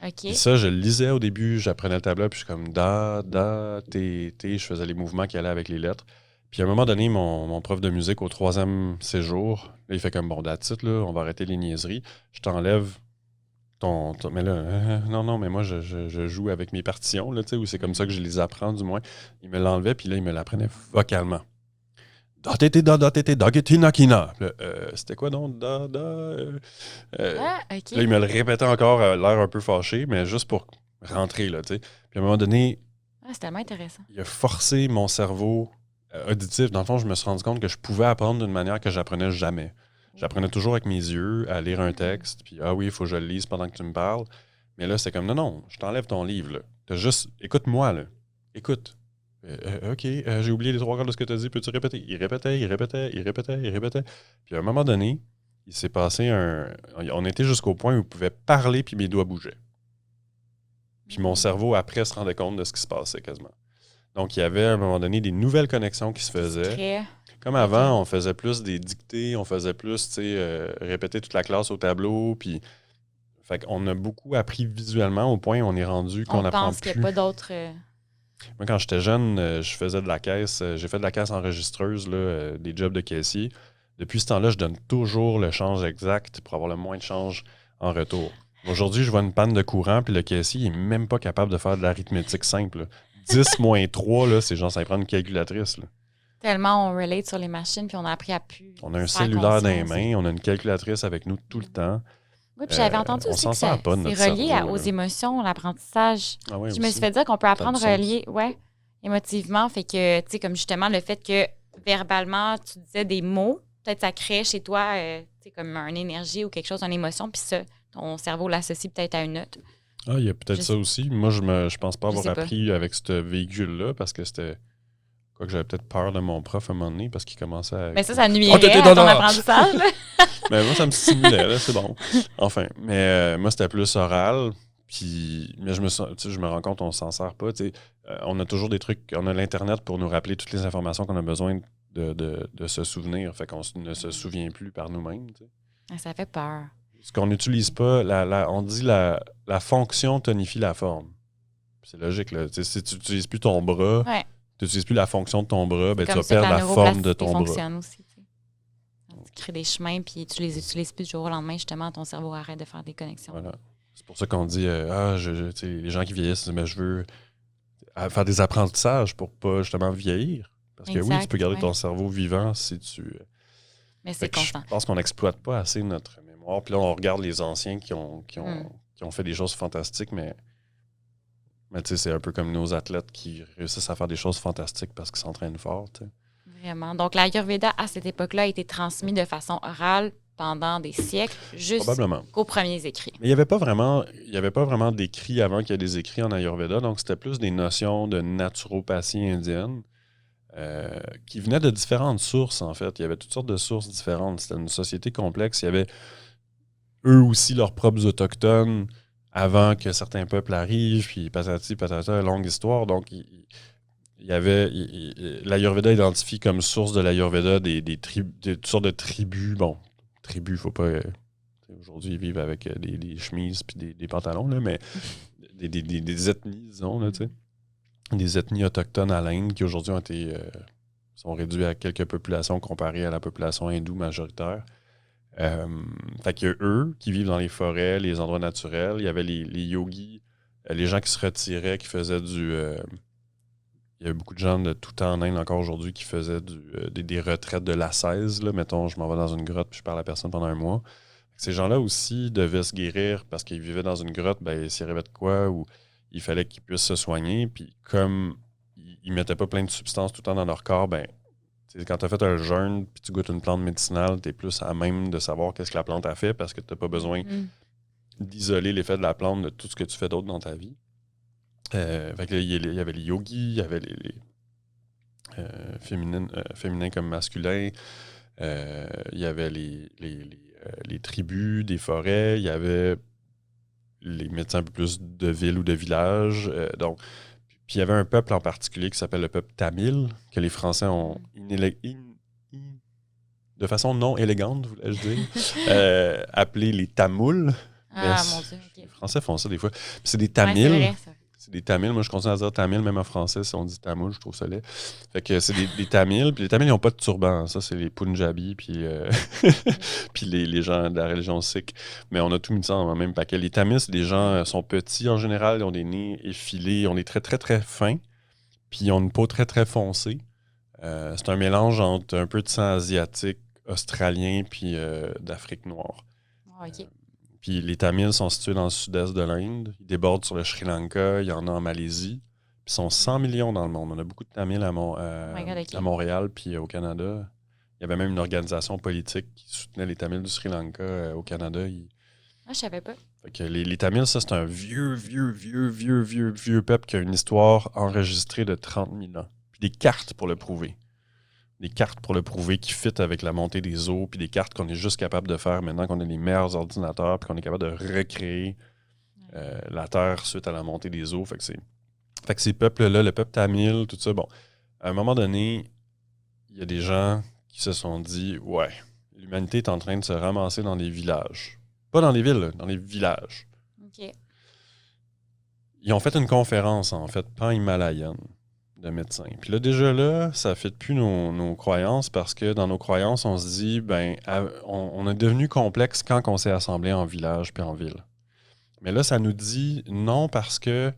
OK. Puis ça, je le lisais au début, j'apprenais le tabla, puis je suis comme je faisais les mouvements qui allaient avec les lettres. Puis à un moment donné, mon prof de musique au 3e séjour, là, il fait comme bon, that's it, là, on va arrêter les niaiseries. Je t'enlève mais là, non, mais moi, je joue avec mes partitions, là, tu sais, ou c'est comme ça que je les apprends, du moins. Il me l'enlevait, puis là, il me l'apprenait vocalement. C'était quoi donc? OK. Là, il me le répétait encore, l'air un peu fâché, mais juste pour rentrer, là, tu sais. Puis à un moment donné, c'est tellement intéressant. il a forcé mon cerveau auditif. Dans le fond, je me suis rendu compte que je pouvais apprendre d'une manière que j'apprenais jamais. J'apprenais toujours avec mes yeux à lire un texte, puis oui, il faut que je le lise pendant que tu me parles. Mais là, c'est comme, non, je t'enlève ton livre, là. T'as juste, écoute-moi, là. Écoute. OK, j'ai oublié les 3 quarts de ce que tu as dit, peux-tu répéter? Il répétait. Puis à un moment donné, il s'est passé on était jusqu'au point où il pouvait parler, puis mes doigts bougeaient. Puis mon cerveau, après, se rendait compte de ce qui se passait quasiment. Donc, il y avait à un moment donné des nouvelles connexions qui se faisaient. Comme avant, on faisait plus des dictées, on faisait plus, tu sais, répéter toute la classe au tableau, puis... Fait qu'on a beaucoup appris visuellement au point où on est rendu qu'on apprend plus. On pense qu'il n'y a pas d'autres... Moi, quand j'étais jeune, je faisais de la caisse. J'ai fait de la caisse enregistreuse, là, des jobs de caissier. Depuis ce temps-là, je donne toujours le change exact pour avoir le moins de change en retour. Aujourd'hui, je vois une panne de courant, puis le caissier n'est même pas capable de faire de l'arithmétique simple. Là. 10 moins 3, là, c'est genre, ça prend une calculatrice. Là. Tellement on relate sur les machines, puis on a appris à plus. On a un cellulaire dans les mains, on a une calculatrice avec nous tout le temps. Oui, puis j'avais entendu aussi que c'est relié aux émotions, l'apprentissage. Ah oui, je me suis fait dire qu'on peut apprendre relié, émotivement. Fait que, tu sais, comme justement le fait que verbalement, tu disais des mots, peut-être ça crée chez toi, tu sais, comme une énergie ou quelque chose, une émotion, puis ça, ton cerveau l'associe peut-être à une note. Ah, il y a peut-être ça aussi. Moi, je pense pas avoir appris avec ce véhicule-là parce que c'était... Quoique j'avais peut-être peur de mon prof à un moment donné parce qu'il commençait à... Mais ça nuirait à ton apprentissage. Mais moi, ça me stimulait, là, c'est bon. Enfin, mais moi, c'était plus oral. Puis, mais je me rends compte qu'on s'en sert pas. On a toujours des trucs... On a l'Internet pour nous rappeler toutes les informations qu'on a besoin de se souvenir. Fait qu'on ne se souvient plus par nous-mêmes. Ça fait peur. Ce qu'on n'utilise pas, on dit la fonction tonifie la forme. C'est logique, là. Si tu n'utilises plus ton bras... Ouais. Tu n'utilises plus la fonction de ton bras, ben, tu vas perdre la forme de ton bras. Fonctionne aussi, tu crées des chemins puis tu les utilises plus du jour au lendemain, justement, ton cerveau arrête de faire des connexions. Voilà. C'est pour ça qu'on dit les gens qui vieillissent, mais je veux faire des apprentissages pour pas justement vieillir. Parce que oui, tu peux garder ton cerveau vivant si tu. Mais c'est constant. Je pense qu'on n'exploite pas assez notre mémoire. Puis là, on regarde les anciens qui ont fait des choses fantastiques, mais tu sais, c'est un peu comme nos athlètes qui réussissent à faire des choses fantastiques parce qu'ils s'entraînent fort. T'sais. Vraiment. Donc, l'Ayurveda, à cette époque-là, a été transmis de façon orale pendant des siècles, jusqu'aux premiers écrits. Mais il n'y avait pas vraiment d'écrits avant qu'il y ait des écrits en Ayurveda, donc c'était plus des notions de naturopathie indienne qui venaient de différentes sources, en fait. Il y avait toutes sortes de sources différentes. C'était une société complexe. Il y avait eux aussi leurs propres autochtones avant que certains peuples arrivent, puis patati, patata, longue histoire. Donc, il y avait... l'Ayurveda identifie comme source de l'Ayurveda des toutes sortes de tribus. Bon, tribus, faut pas... aujourd'hui, ils vivent avec des chemises puis des pantalons, là, mais des ethnies, disons, là, tu sais. Des ethnies autochtones à l'Inde qui, aujourd'hui, sont réduites à quelques populations comparées à la population hindoue majoritaire. Fait que eux qui vivent dans les forêts, les endroits naturels, il y avait les yogis, les gens qui se retiraient, qui faisaient il y avait beaucoup de gens de tout temps en Inde encore aujourd'hui qui faisaient des retraites de l'ascèse. Mettons, je m'en vais dans une grotte puis je parle à personne pendant un mois. Ces gens-là aussi devaient se guérir parce qu'ils vivaient dans une grotte, ben, s'il arrivait de quoi, ou il fallait qu'ils puissent se soigner. Puis comme ils ne mettaient pas plein de substances tout le temps dans leur corps, ben, quand tu as fait un jeûne puis tu goûtes une plante médicinale, tu es plus à même de savoir qu'est-ce que la plante a fait parce que tu n'as pas besoin d'isoler l'effet de la plante de tout ce que tu fais d'autre dans ta vie. Fait que, il y avait les yogis, il y avait les féminins comme masculins, il y avait les tribus des forêts, il y avait les médecins un peu plus de ville ou de village. Donc, puis il y avait un peuple en particulier qui s'appelle le peuple tamil, que les Français ont de façon non élégante, voulais-je dire, appelé les Tamouls. Ah, mon Dieu, OK. Les Français font ça des fois. Puis c'est des Ouais, Tamils. c'est vrai, ça. C'est des Tamils. Moi, je continue à dire Tamil, même en français, si on dit Tamoul, je trouve ça laid. Fait que c'est des Tamils. Puis les Tamils, ils n'ont pas de turban. Ça, c'est les Punjabis, puis, puis les gens de la religion sikh. Mais on a tout mis ça dans le même paquet. Les Tamils, c'est des gens sont petits en général. Ils ont des nez effilés. Ils ont des traits très, très fins. Puis ils ont une peau très, très foncée. C'est un mélange entre un peu de sang asiatique, australien, puis d'Afrique noire. Ah, OK. Puis les Tamils sont situés dans le sud-est de l'Inde. Ils débordent sur le Sri Lanka. Il y en a en Malaisie. Puis ils sont 100 millions dans le monde. On a beaucoup de Tamils à Montréal puis au Canada. Il y avait même une organisation politique qui soutenait les Tamils du Sri Lanka au Canada. Ah, je savais pas. Fait que les Tamils, ça, c'est un vieux peuple qui a une histoire enregistrée de 30 000 ans. Puis des cartes pour le prouver. Des cartes pour le prouver qui fit avec la montée des eaux, puis des cartes qu'on est juste capable de faire maintenant qu'on a les meilleurs ordinateurs, puis qu'on est capable de recréer la Terre suite à la montée des eaux. Fait que ces peuples-là, le peuple tamil, tout ça, bon, à un moment donné, il y a des gens qui se sont dit, ouais, l'humanité est en train de se ramasser dans des villages. Pas dans les villes, dans les villages. OK. Ils ont fait une conférence, en fait, pan-himalayenne, de médecins. Puis là, déjà là, ça ne fit plus nos croyances parce que dans nos croyances, on se dit, ben, on est devenu complexe quand on s'est assemblé en village puis en ville. Mais là, ça nous dit non parce que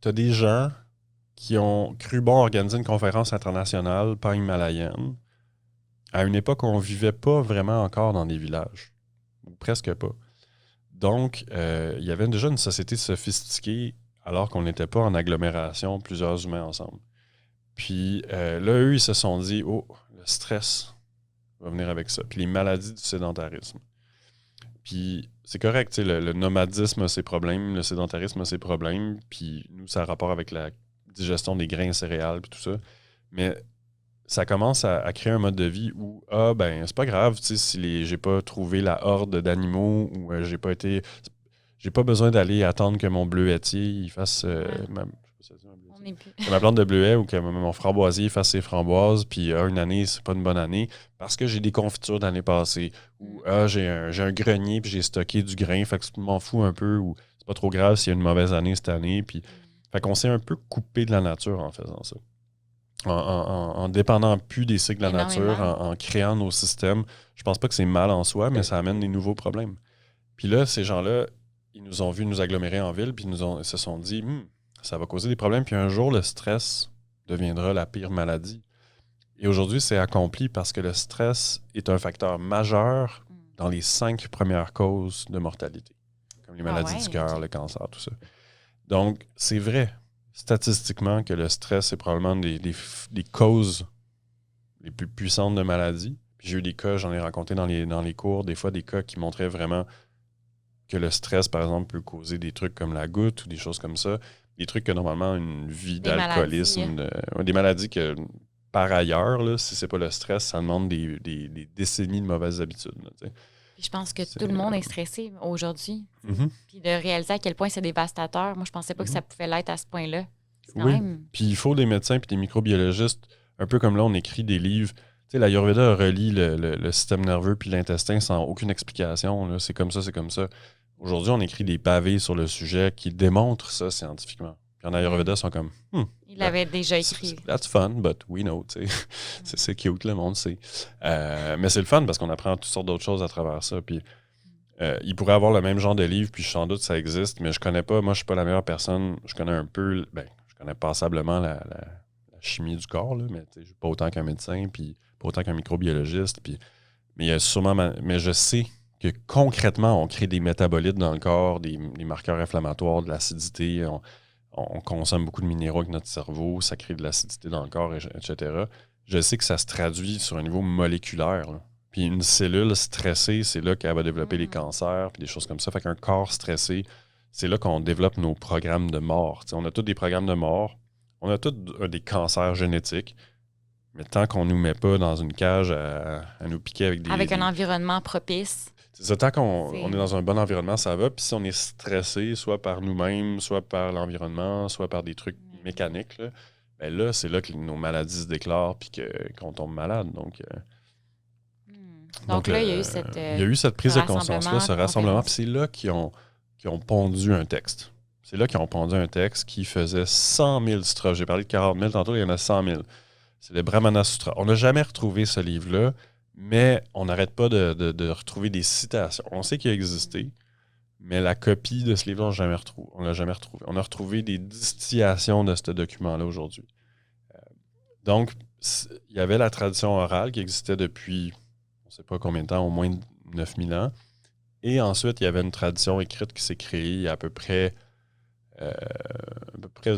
tu as des gens qui ont cru bon organiser une conférence internationale pan-himalayenne à une époque où on ne vivait pas vraiment encore dans des villages. Ou presque pas. Donc, il y avait déjà une société sophistiquée alors qu'on n'était pas en agglomération, plusieurs humains ensemble. Puis là, eux, ils se sont dit, oh, le stress va venir avec ça. Puis les maladies du sédentarisme. Puis c'est correct, le nomadisme a ses problèmes, le sédentarisme a ses problèmes, puis nous, ça a rapport avec la digestion des grains céréales, puis tout ça. Mais ça commence à créer un mode de vie où, ben, c'est pas grave, si j'ai pas trouvé la horde d'animaux ou j'ai pas besoin d'aller attendre que mon bleuetier il fasse que ma plante de bleuet ou que mon framboisier fasse ses framboises, puis une année, c'est pas une bonne année, parce que j'ai des confitures d'année passée, ou j'ai un grenier, puis j'ai stocké du grain, fait que je m'en fous un peu, ou c'est pas trop grave s'il y a une mauvaise année cette année, puis fait qu'on s'est un peu coupé de la nature en faisant ça. En dépendant plus des cycles de la nature, en créant nos systèmes. Je pense pas que c'est mal en soi, mais ça amène des nouveaux problèmes. Puis là, ces gens-là, ils nous ont vus nous agglomérer en ville, puis ils se sont dit, ça va causer des problèmes, puis un jour, le stress deviendra la pire maladie. Et aujourd'hui, c'est accompli parce que le stress est un facteur majeur dans les 5 premières causes de mortalité, comme les maladies du cœur, le cancer, tout ça. Donc, c'est vrai, statistiquement, que le stress est probablement des causes les plus puissantes de maladies. Puis j'ai eu des cas, j'en ai rencontré dans les cours, des fois des cas qui montraient vraiment que le stress, par exemple, peut causer des trucs comme la goutte ou des choses comme ça. Des trucs que normalement, une vie d'alcoolisme, des maladies que, par ailleurs, là, si c'est pas le stress, ça demande des décennies de mauvaises habitudes. Là, je pense que tout le monde est stressé aujourd'hui. Puis de réaliser à quel point c'est dévastateur, moi, je pensais pas que ça pouvait l'être à ce point-là. Puis il faut des médecins puis des microbiologistes, un peu comme là, on écrit des livres. Tu sais, l'Ayurveda relie le système nerveux puis l'intestin sans aucune explication. Là. C'est comme ça, c'est comme ça. Aujourd'hui, on écrit des pavés sur le sujet qui démontrent ça scientifiquement. Puis en Ayurveda, ils sont comme... Il l'avait déjà écrit. That's fun, but we know, tu sais. C'est cute, le monde sait. Mais c'est le fun parce qu'on apprend toutes sortes d'autres choses à travers ça. Puis il pourrait avoir le même genre de livre, puis sans doute ça existe, mais je connais pas, moi je suis pas la meilleure personne. Je connais un peu, je connais passablement la chimie du corps, là, mais pas autant qu'un médecin, puis pas autant qu'un microbiologiste. Puis, mais il y a sûrement... Mais je sais que concrètement, on crée des métabolites dans le corps, des marqueurs inflammatoires, de l'acidité. On consomme beaucoup de minéraux avec notre cerveau, ça crée de l'acidité dans le corps, etc. Je sais que ça se traduit sur un niveau moléculaire. Là. Puis une cellule stressée, c'est là qu'elle va développer les cancers, puis des choses comme ça. Fait qu'un corps stressé, c'est là qu'on développe nos programmes de mort. T'sais, on a tous des programmes de mort, on a tous des cancers génétiques, mais tant qu'on ne nous met pas dans une cage à nous piquer avec des... Avec un environnement propice. C'est ça, tant qu'on est dans un bon environnement, ça va. Puis si on est stressé, soit par nous-mêmes, soit par l'environnement, soit par des trucs mécaniques, là, ben là, c'est là que nos maladies se déclarent puis qu'on tombe malade. Donc là, il y a eu cette... il y a eu cette prise de conscience-là, ce rassemblement. Puis c'est là qu'ils ont pondu un texte. C'est là qu'ils ont pondu un texte qui faisait 100 000 strophes. J'ai parlé de 40 000 tantôt, il y en a 100 000. C'est le Brahmana Sutra. On n'a jamais retrouvé ce livre-là, mais on n'arrête pas de retrouver des citations. On sait qu'il a existé, mais la copie de ce livre-là, on ne l'a jamais retrouvé. On a retrouvé des distillations de ce document-là aujourd'hui. Donc, il y avait la tradition orale qui existait depuis, on ne sait pas combien de temps, au moins 9000 ans. Et ensuite, il y avait une tradition écrite qui s'est créée il y a à peu près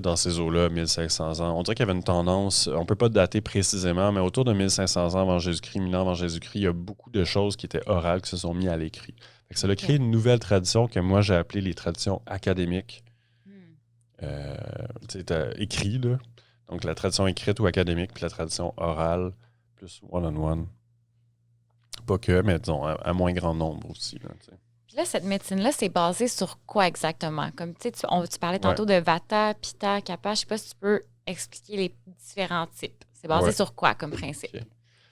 dans ces eaux-là, 1500 ans. On dirait qu'il y avait une tendance, on ne peut pas dater précisément, mais autour de 1500 ans avant Jésus-Christ, 1000 ans avant Jésus-Christ, il y a beaucoup de choses qui étaient orales qui se sont mises à l'écrit. Fait que ça a créé une nouvelle tradition que moi j'ai appelée les traditions académiques. Écrit, là. Donc la tradition écrite ou académique, puis la tradition orale, plus one-on-one. Pas que, mais disons, à moins grand nombre aussi. Là, puis là, cette médecine-là, c'est basé sur quoi exactement? Comme tu parlais tantôt de Vata, Pitta, Kapha. Je ne sais pas si tu peux expliquer les différents types. C'est basé sur quoi comme principe? Okay.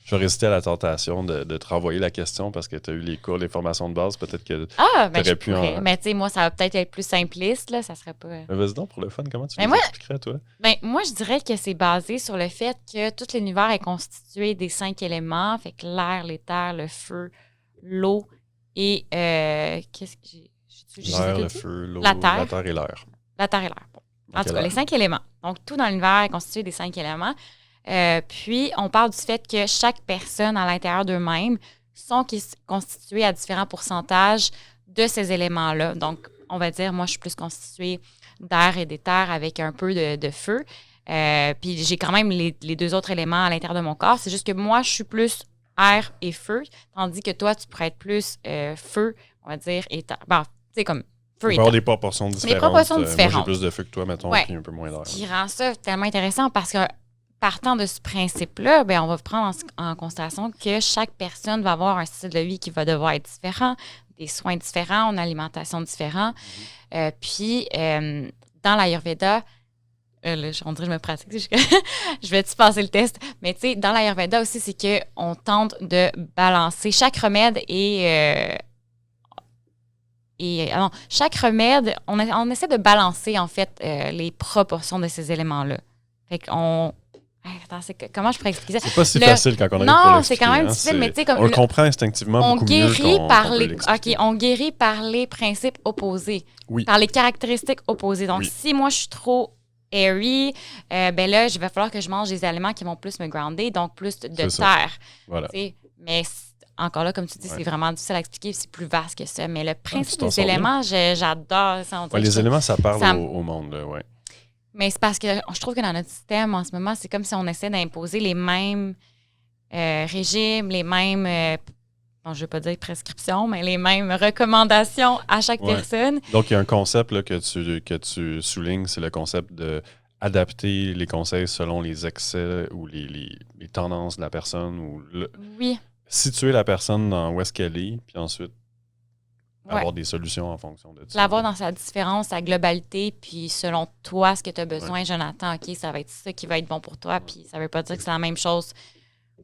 Je vais résister à la tentation de te renvoyer la question parce que tu as eu les cours, les formations de base. Peut-être que tu aurais pu Mais tu sais, moi, ça va peut-être être plus simpliste. Là, ça serait pas... Mais vas-y donc, pour le fun, comment tu l'expliquerais, toi? Moi, je dirais que c'est basé sur le fait que tout l'univers est constitué des 5 éléments. Fait que l'air, l'éther, le feu, l'eau et... qu'est-ce que j'ai l'air, le feu, l'eau, la terre et l'air. La terre et l'air. Bon. En tout cas, les 5 éléments. Donc, tout dans l'univers est constitué des 5 éléments. Puis, on parle du fait que chaque personne à l'intérieur d'eux-mêmes sont constituées à différents pourcentages de ces éléments-là. Donc, on va dire, moi, je suis plus constituée d'air et d'éther avec un peu de feu. Puis, j'ai quand même les 2 autres éléments à l'intérieur de mon corps. C'est juste que moi, je suis plus air et feu, tandis que toi, tu pourrais être plus feu, on va dire, et terre. Bon, tu sais, comme feu et terre. Avoir des proportions différentes. Des proportions différentes. Moi, j'ai plus de feu que toi, mettons, puis un peu moins d'air. Ce qui rend ça tellement intéressant parce que partant de ce principe-là, on va prendre en considération que chaque personne va avoir un style de vie qui va devoir être différent, des soins différents, une alimentation différente. Puis, dans l'Ayurveda, on dirait que je me pratique, je vais-tu passer le test? Mais tu sais, dans l'Ayurveda aussi, c'est qu'on tente de balancer. Chaque remède chaque remède, on essaie de balancer, en fait, les proportions de ces éléments-là. Fait qu'on... Attends, comment je pourrais expliquer ça? C'est pas si facile quand on arrive pour l'expliquer. Non, c'est quand même difficile, mais tu sais, comme... On le comprend instinctivement beaucoup mieux on guérit par les principes opposés, par les caractéristiques opposées. Donc, si moi, je suis trop airy, là, il va falloir que je mange des aliments qui vont plus me grounder, donc plus de terre. Voilà. Mais encore là, comme tu dis, c'est vraiment difficile à expliquer, c'est plus vaste que ça. Mais le principe des éléments, j'adore ça. Les éléments, ça parle au monde, oui. Mais c'est parce que je trouve que dans notre système, en ce moment, c'est comme si on essaie d'imposer les mêmes régimes, les mêmes, je ne veux pas dire prescriptions, mais les mêmes recommandations à chaque personne. Donc, il y a un concept là, que tu soulignes, c'est le concept d'adapter les conseils selon les excès ou les tendances de la personne. Situer la personne dans où est-ce qu'elle est, puis ensuite avoir des solutions en fonction de ça. L'avoir dans sa différence, sa globalité, puis selon toi, ce que tu as besoin, Jonathan, OK, ça va être ça qui va être bon pour toi, puis ça veut pas dire que c'est la même chose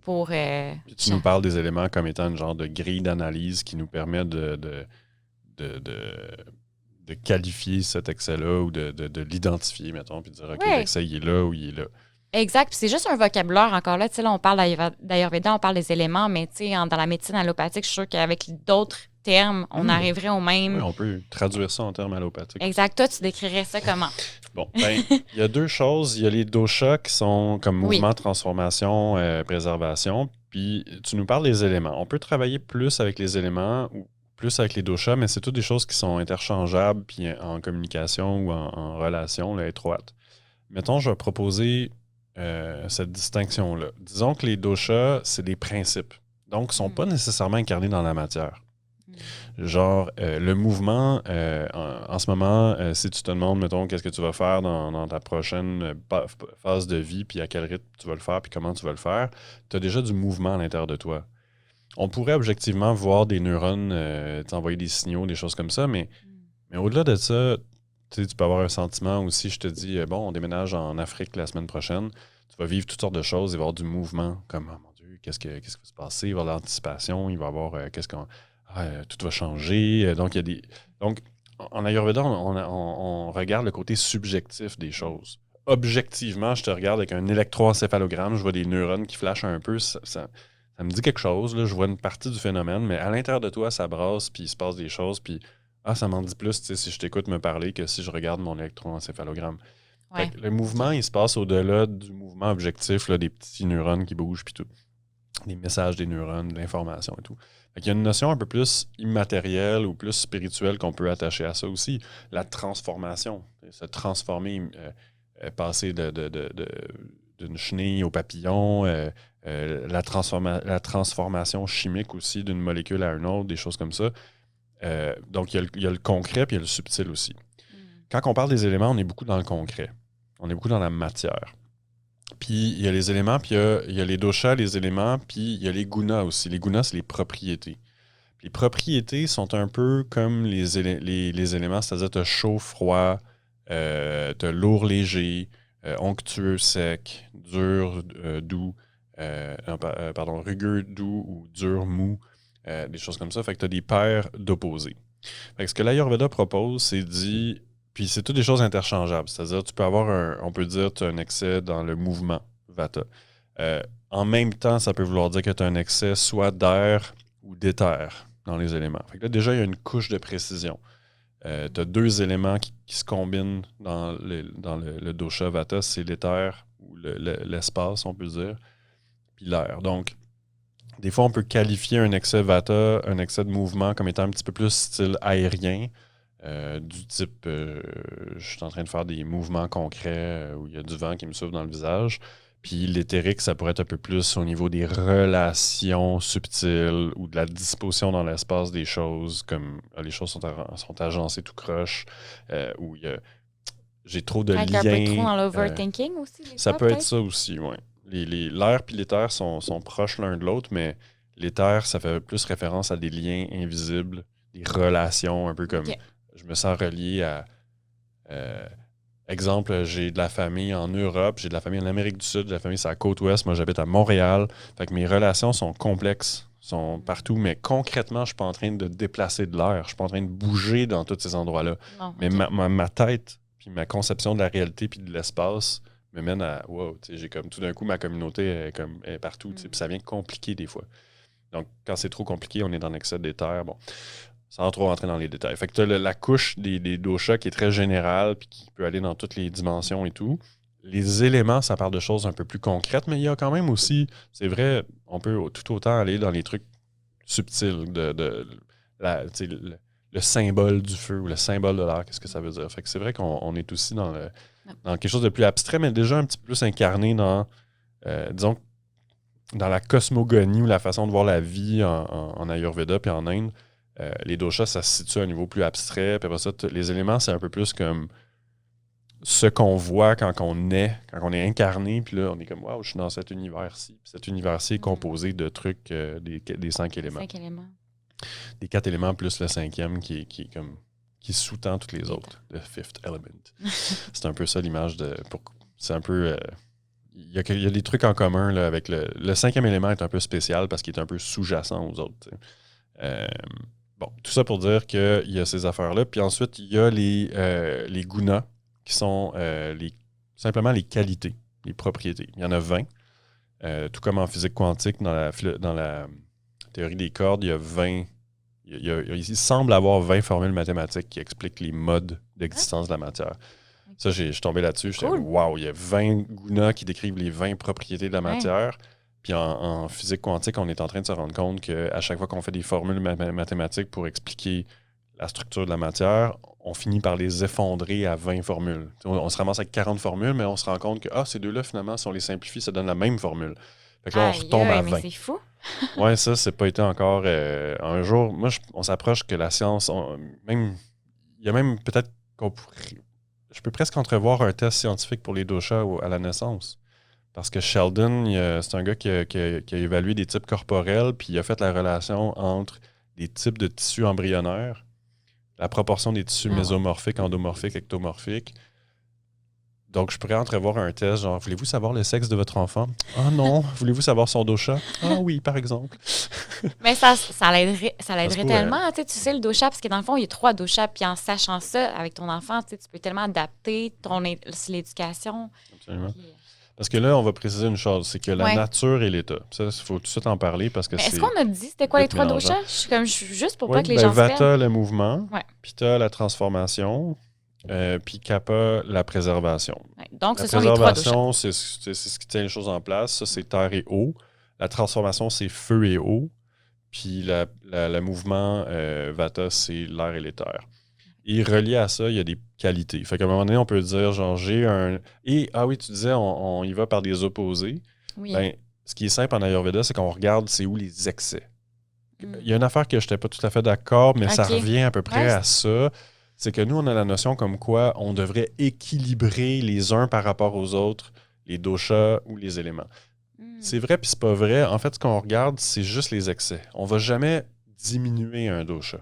pour... Puis tu nous parles des éléments comme étant une genre de grille d'analyse qui nous permet de qualifier cet excès-là ou de l'identifier, mettons, puis de dire, OK, l'excès, il est là ou il est là. Exact. Puis c'est juste un vocabulaire encore là. Tu sais, là, on parle d'Ayurveda, on parle des éléments, mais tu sais, dans la médecine allopathique, je suis sûre qu'avec d'autres termes, on arriverait au même. Oui, on peut traduire ça en termes allopathiques. Exact. Toi, tu décrirais ça comment? Bon, il y a 2 choses. Il y a les doshas qui sont comme mouvement, transformation, préservation. Puis tu nous parles des éléments. On peut travailler plus avec les éléments ou plus avec les doshas, mais c'est toutes des choses qui sont interchangeables puis en communication ou en relation là, étroite. Mettons, je vais proposer cette distinction-là. Disons que les doshas, c'est des principes. Donc, ils ne sont pas nécessairement incarnés dans la matière. Genre, le mouvement, en ce moment, si tu te demandes, mettons, qu'est-ce que tu vas faire dans ta prochaine phase de vie, puis à quel rythme tu vas le faire, puis comment tu vas le faire, tu as déjà du mouvement à l'intérieur de toi. On pourrait objectivement voir des neurones t'envoyer des signaux, des choses comme ça, mais au-delà de ça, tu peux avoir un sentiment aussi, je te dis, bon, on déménage en Afrique la semaine prochaine, tu vas vivre toutes sortes de choses, il va y avoir du mouvement, comme, oh mon Dieu, qu'est-ce qui va se passer, il va y avoir de l'anticipation, il va y avoir, tout va changer. Donc, il y a des. Donc, en Ayurveda, on regarde le côté subjectif des choses. Objectivement, je te regarde avec un électroencéphalogramme, je vois des neurones qui flashent un peu, ça me dit quelque chose, là, je vois une partie du phénomène, mais à l'intérieur de toi, ça brasse, puis il se passe des choses, puis ça m'en dit plus si je t'écoute me parler que si je regarde mon électroencéphalogramme. Ouais. Le mouvement, il se passe au-delà du mouvement objectif, là, des petits neurones qui bougent, puis tout. Des messages des neurones, de l'information et tout. Il y a une notion un peu plus immatérielle ou plus spirituelle qu'on peut attacher à ça aussi. La transformation. Se transformer, passer d'une chenille au papillon, la transformation chimique aussi d'une molécule à une autre, des choses comme ça. Donc, il y a le concret puis il y a le subtil aussi. Quand on parle des éléments, on est beaucoup dans le concret. On est beaucoup dans la matière. Puis il y a les éléments, puis il y a les doshas, les éléments, puis il y a les gunas aussi. Les gunas, c'est les propriétés. Les propriétés sont un peu comme les éléments, c'est-à-dire tu as chaud, froid, tu as lourd, léger, onctueux, sec, dur, doux, rugueux, doux ou dur, mou, des choses comme ça. Fait que tu as des paires d'opposés. Fait que ce que l'Ayurveda propose, c'est dit... Puis c'est toutes des choses interchangeables. C'est-à-dire, tu peux avoir on peut dire que tu as un excès dans le mouvement vata. En même temps, ça peut vouloir dire que tu as un excès soit d'air ou d'éther dans les éléments. Fait que là, déjà, il y a une couche de précision. Tu as deux éléments qui se combinent dans le dosha vata, c'est l'éther ou l'espace, on peut dire, puis l'air. Donc, des fois, on peut qualifier un excès vata, un excès de mouvement comme étant un petit peu plus style aérien. Du type, je suis en train de faire des mouvements concrets où il y a du vent qui me souffle dans le visage. Puis l'éthérique, ça pourrait être un peu plus au niveau des relations subtiles ou de la disposition dans l'espace des choses, comme les choses sont agencées tout croche, où j'ai trop de avec liens. Un peu trop dans l'overthinking aussi. Ça peut être ça aussi, oui. L'air et l'éther sont proches l'un de l'autre, mais l'éther, ça fait plus référence à des liens invisibles, des relations, un peu comme... Okay. Je me sens relié à... exemple, j'ai de la famille en Europe, j'ai de la famille en Amérique du Sud, de la famille sur la côte ouest, moi j'habite à Montréal. Fait que mes relations sont complexes, sont partout, mais concrètement, je suis pas en train de déplacer de l'air, je suis pas en train de bouger dans tous ces endroits-là. Non, mais ma tête, puis ma conception de la réalité puis de l'espace me mène à... Wow, j'ai comme tout d'un coup, ma communauté est partout, puis ça vient compliqué des fois. Donc, quand c'est trop compliqué, on est dans l'excès d'éther, bon... Sans trop rentrer dans les détails. Fait que tu as la couche des doshas qui est très générale puis qui peut aller dans toutes les dimensions et tout. Les éléments, ça parle de choses un peu plus concrètes, mais il y a quand même aussi, c'est vrai, on peut tout autant aller dans les trucs subtils le symbole du feu ou le symbole de l'air, qu'est-ce que ça veut dire. Fait que c'est vrai qu'on est aussi dans quelque chose de plus abstrait, mais déjà un petit peu plus incarné dans, disons, dans la cosmogonie ou la façon de voir la vie en Ayurveda puis en Inde. Les doshas, ça se situe à un niveau plus abstrait. Puis après ça, les éléments, c'est un peu plus comme ce qu'on voit quand on est incarné. Puis là, on est comme, waouh, je suis dans cet univers-ci. Puis cet univers-ci est composé de trucs, des 5 éléments. 5 éléments. Des 4 éléments plus le 5e qui sous-tend tous les autres. The fifth element. C'est un peu ça l'image c'est un peu... Il y a des trucs en commun là, avec le 5e élément est un peu spécial parce qu'il est un peu sous-jacent aux autres. Bon, tout ça pour dire qu'il y a ces affaires-là. Puis ensuite, il y a les gunas, qui sont simplement les qualités, les propriétés. Il y en a 20. Tout comme en physique quantique, dans la théorie des cordes, il y a 20... Il semble avoir 20 formules mathématiques qui expliquent les modes d'existence de la matière. Ça, je suis tombé là-dessus. J'étais, wow, il y a 20 gunas qui décrivent les 20 propriétés de la matière. Puis en physique quantique, on est en train de se rendre compte qu'à chaque fois qu'on fait des formules mathématiques pour expliquer la structure de la matière, on finit par les effondrer à 20 formules. On se ramasse avec 40 formules, mais on se rend compte que ces deux-là, finalement, si on les simplifie, ça donne la même formule. Fait que là, on retombe à 20. Mais c'est fou. Ouais, ça, c'est pas été encore... un jour, moi, on s'approche que la science... il y a même peut-être qu'on pourrait... Je peux presque entrevoir un test scientifique pour les doshas à la naissance. Parce que Sheldon, c'est un gars qui a évalué des types corporels, puis il a fait la relation entre des types de tissus embryonnaires, la proportion des tissus mésomorphiques, endomorphiques, ectomorphiques. Donc, je pourrais entrevoir un test, genre, voulez-vous savoir le sexe de votre enfant? Ah non. Voulez-vous savoir son dosha? Ah oui, par exemple. Mais ça l'aiderait tellement. Tu sais, le dosha, parce que dans le fond, il y a 3 doshas, puis en sachant ça avec ton enfant, tu peux tellement adapter l'éducation. Absolument. Puis, parce que là, on va préciser une chose, c'est que la nature et l'état. Ça, il faut tout de suite en parler parce que mais est-ce qu'on a dit c'était quoi les 3 doshas? Juste pour pas que les gens se Vata, perdent. le mouvement, Pitta, la transformation, puis Kapha, la préservation. Ouais, donc, la ce sont les 3 doshas. c'est ce qui tient les choses en place. Ça, c'est terre et eau. La transformation, c'est feu et eau. Puis le mouvement, Vata, c'est l'air et l'éther. Et relié à ça, il y a des qualités. Fait qu'à un moment donné, on peut dire, genre, j'ai un... Et, oui, tu disais, on y va par des opposés. Oui. Ben, ce qui est simple en Ayurveda, c'est qu'on regarde c'est où les excès. Il y a une affaire que je n'étais pas tout à fait d'accord, mais ça revient à peu près à ça. C'est que nous, on a la notion comme quoi on devrait équilibrer les uns par rapport aux autres, les doshas ou les éléments. C'est vrai puis c'est pas vrai. En fait, ce qu'on regarde, c'est juste les excès. On ne va jamais diminuer un dosha.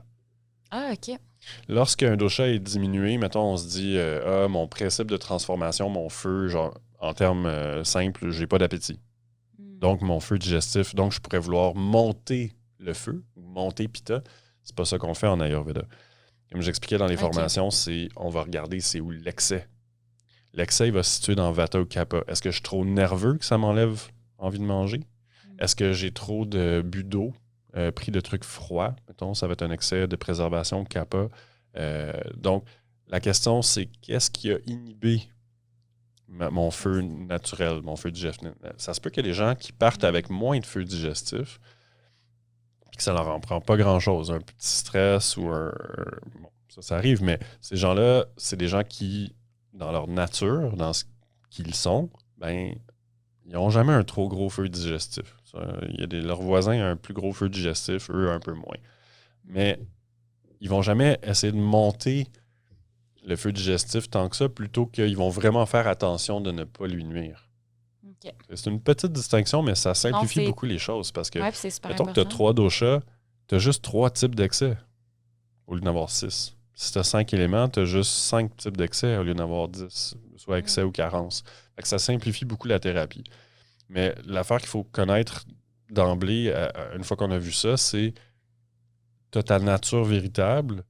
Ah, OK. Lorsqu'un dosha est diminué, mettons, on se dit mon principe de transformation, mon feu, genre en termes simples, j'ai pas d'appétit. Donc, mon feu digestif, donc je pourrais vouloir monter le feu, monter Pitta. C'est pas ça qu'on fait en Ayurveda. Comme j'expliquais dans les formations, on va regarder c'est où l'excès. L'excès, il va se situer dans Vata ou Kapha. Est-ce que je suis trop nerveux que ça m'enlève envie de manger? Est-ce que j'ai trop de bu d'eau? Pris de trucs froids, mettons, ça va être un excès de préservation Kapha. Donc, la question, c'est qu'est-ce qui a inhibé mon feu naturel, mon feu digestif? Ça se peut qu'il y ait des gens qui partent avec moins de feu digestif et que ça leur en prend pas grand-chose. Un petit stress ou un... Bon, ça arrive, mais ces gens-là, c'est des gens qui, dans leur nature, dans ce qu'ils sont, ben ils n'ont jamais un trop gros feu digestif. Leurs voisins ont un plus gros feu digestif, eux un peu moins. Mais ils vont jamais essayer de monter le feu digestif tant que ça, plutôt qu'ils vont vraiment faire attention de ne pas lui nuire. Okay. C'est une petite distinction, mais ça simplifie beaucoup les choses. Parce que, mettons que tu as 3 doshas, tu as juste 3 types d'excès au lieu d'en avoir 6. Si tu as 5 éléments, tu as juste 5 types d'excès au lieu d'en avoir 10, soit excès ou carence. Fait que ça simplifie beaucoup la thérapie. Mais l'affaire qu'il faut connaître d'emblée, une fois qu'on a vu ça, c'est tu as ta nature véritable.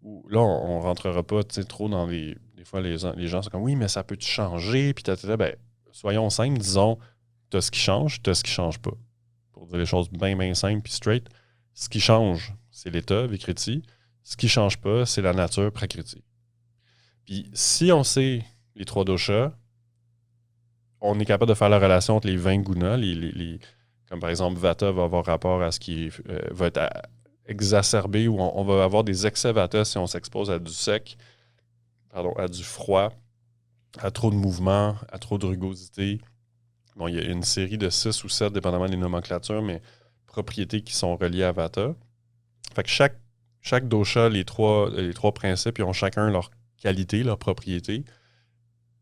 Où, là, on ne rentrera pas trop dans les... Des fois, les gens sont comme « Oui, mais ça peut-tu changer? » Puis ben, soyons simples, disons, tu as ce qui change, tu as ce qui ne change pas. Pour dire les choses bien, bien simples puis straight, ce qui change, c'est l'état, Vikriti. Ce qui ne change pas, c'est la nature, Prakriti. Puis si on sait les 3 doshas, on est capable de faire la relation entre les 20 gunas, comme par exemple Vata va avoir rapport à ce qui va être exacerbé, ou on va avoir des excès Vata si on s'expose à du sec, à du froid, à trop de mouvement, à trop de rugosité. Bon, il y a une série de 6 ou 7, dépendamment des nomenclatures, mais propriétés qui sont reliées à Vata. Fait que chaque dosha, les trois principes, ils ont chacun leur qualité, leur propriété.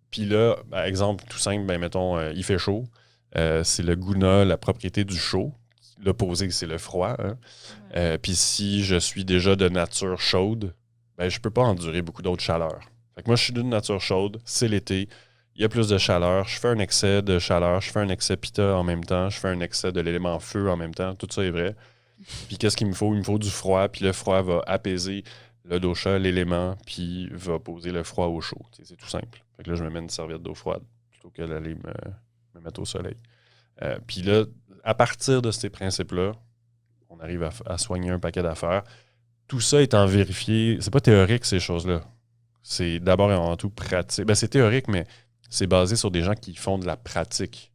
Puis là, par exemple, tout simple, ben mettons, il fait chaud. C'est le guna, la propriété du chaud. L'opposé, c'est le froid. Hein? Puis si je suis déjà de nature chaude, ben je peux pas endurer beaucoup d'autres chaleurs. Fait que moi, je suis d'une nature chaude, c'est l'été, il y a plus de chaleur, je fais un excès de chaleur, je fais un excès pitta en même temps, je fais un excès de l'élément feu en même temps, tout ça est vrai. Puis qu'est-ce qu'il me faut? Il me faut du froid, puis le froid va apaiser le dosha, l'élément, puis va poser le froid au chaud. C'est tout simple. Fait que là, je me mets une serviette d'eau froide plutôt que d'aller me mettre au soleil. Puis là, à partir de ces principes-là, on arrive à soigner un paquet d'affaires. Tout ça étant vérifié, c'est pas théorique ces choses-là. C'est d'abord et avant tout pratique. Ben, c'est théorique, mais c'est basé sur des gens qui font de la pratique.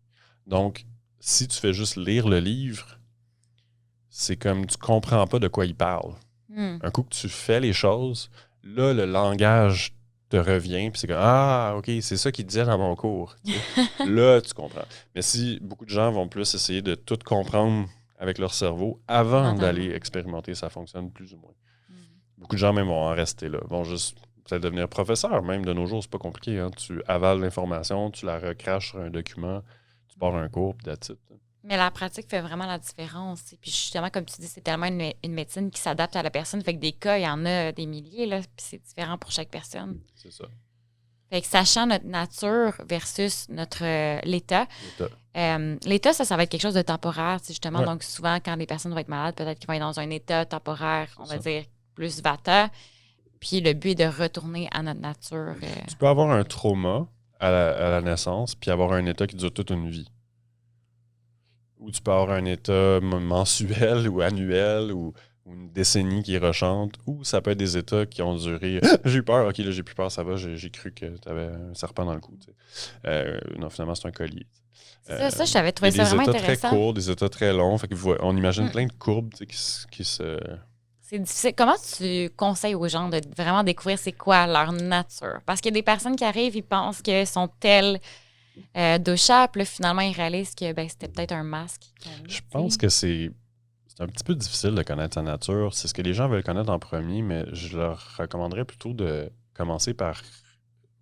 Donc, si tu fais juste lire le livre, c'est comme tu comprends pas de quoi il parle. Un coup que tu fais les choses, là, le langage te revient, puis c'est comme « Ah, OK, c'est ça qu'il disait dans mon cours. » Là, tu comprends. Mais si beaucoup de gens vont plus essayer de tout comprendre avec leur cerveau avant d'aller expérimenter, ça fonctionne plus ou moins. Beaucoup de gens même vont en rester là. Vont juste peut-être devenir professeur. Même de nos jours, c'est pas compliqué. Hein? Tu avales l'information, tu la recraches sur un document, tu pars un cours, puis that's it. Mais la pratique fait vraiment la différence. Puis justement, comme tu dis, c'est tellement une médecine qui s'adapte à la personne. Fait que des cas, il y en a des milliers, là, puis c'est différent pour chaque personne. C'est ça. Fait que sachant notre nature versus l'état. L'état, ça va être quelque chose de temporaire, justement. Ouais. Donc, souvent, quand les personnes vont être malades, peut-être qu'ils vont être dans un état temporaire, on va dire, plus vata. Puis le but est de retourner à notre nature. Tu peux avoir un trauma à la naissance, puis avoir un état qui dure toute une vie. Ou tu peux avoir un état mensuel ou annuel ou une décennie qui rechante, ou ça peut être des états qui ont duré « J'ai eu peur, OK, là, j'ai plus peur, ça va, j'ai cru que tu avais un serpent dans le cou. » Non, finalement, c'est un collier. Ça, je t'avais trouvé ça vraiment intéressant. Des états très courts, des états très longs. Fait on imagine plein de courbes qui se... C'est difficile. Comment tu conseilles aux gens de vraiment découvrir c'est quoi leur nature? Parce qu'il y a des personnes qui arrivent, ils pensent qu'elles sont telles dosha, puis là, finalement, ils réalisent que c'était peut-être un masque. Je pense que c'est un petit peu difficile de connaître sa nature. C'est ce que les gens veulent connaître en premier, mais je leur recommanderais plutôt de commencer par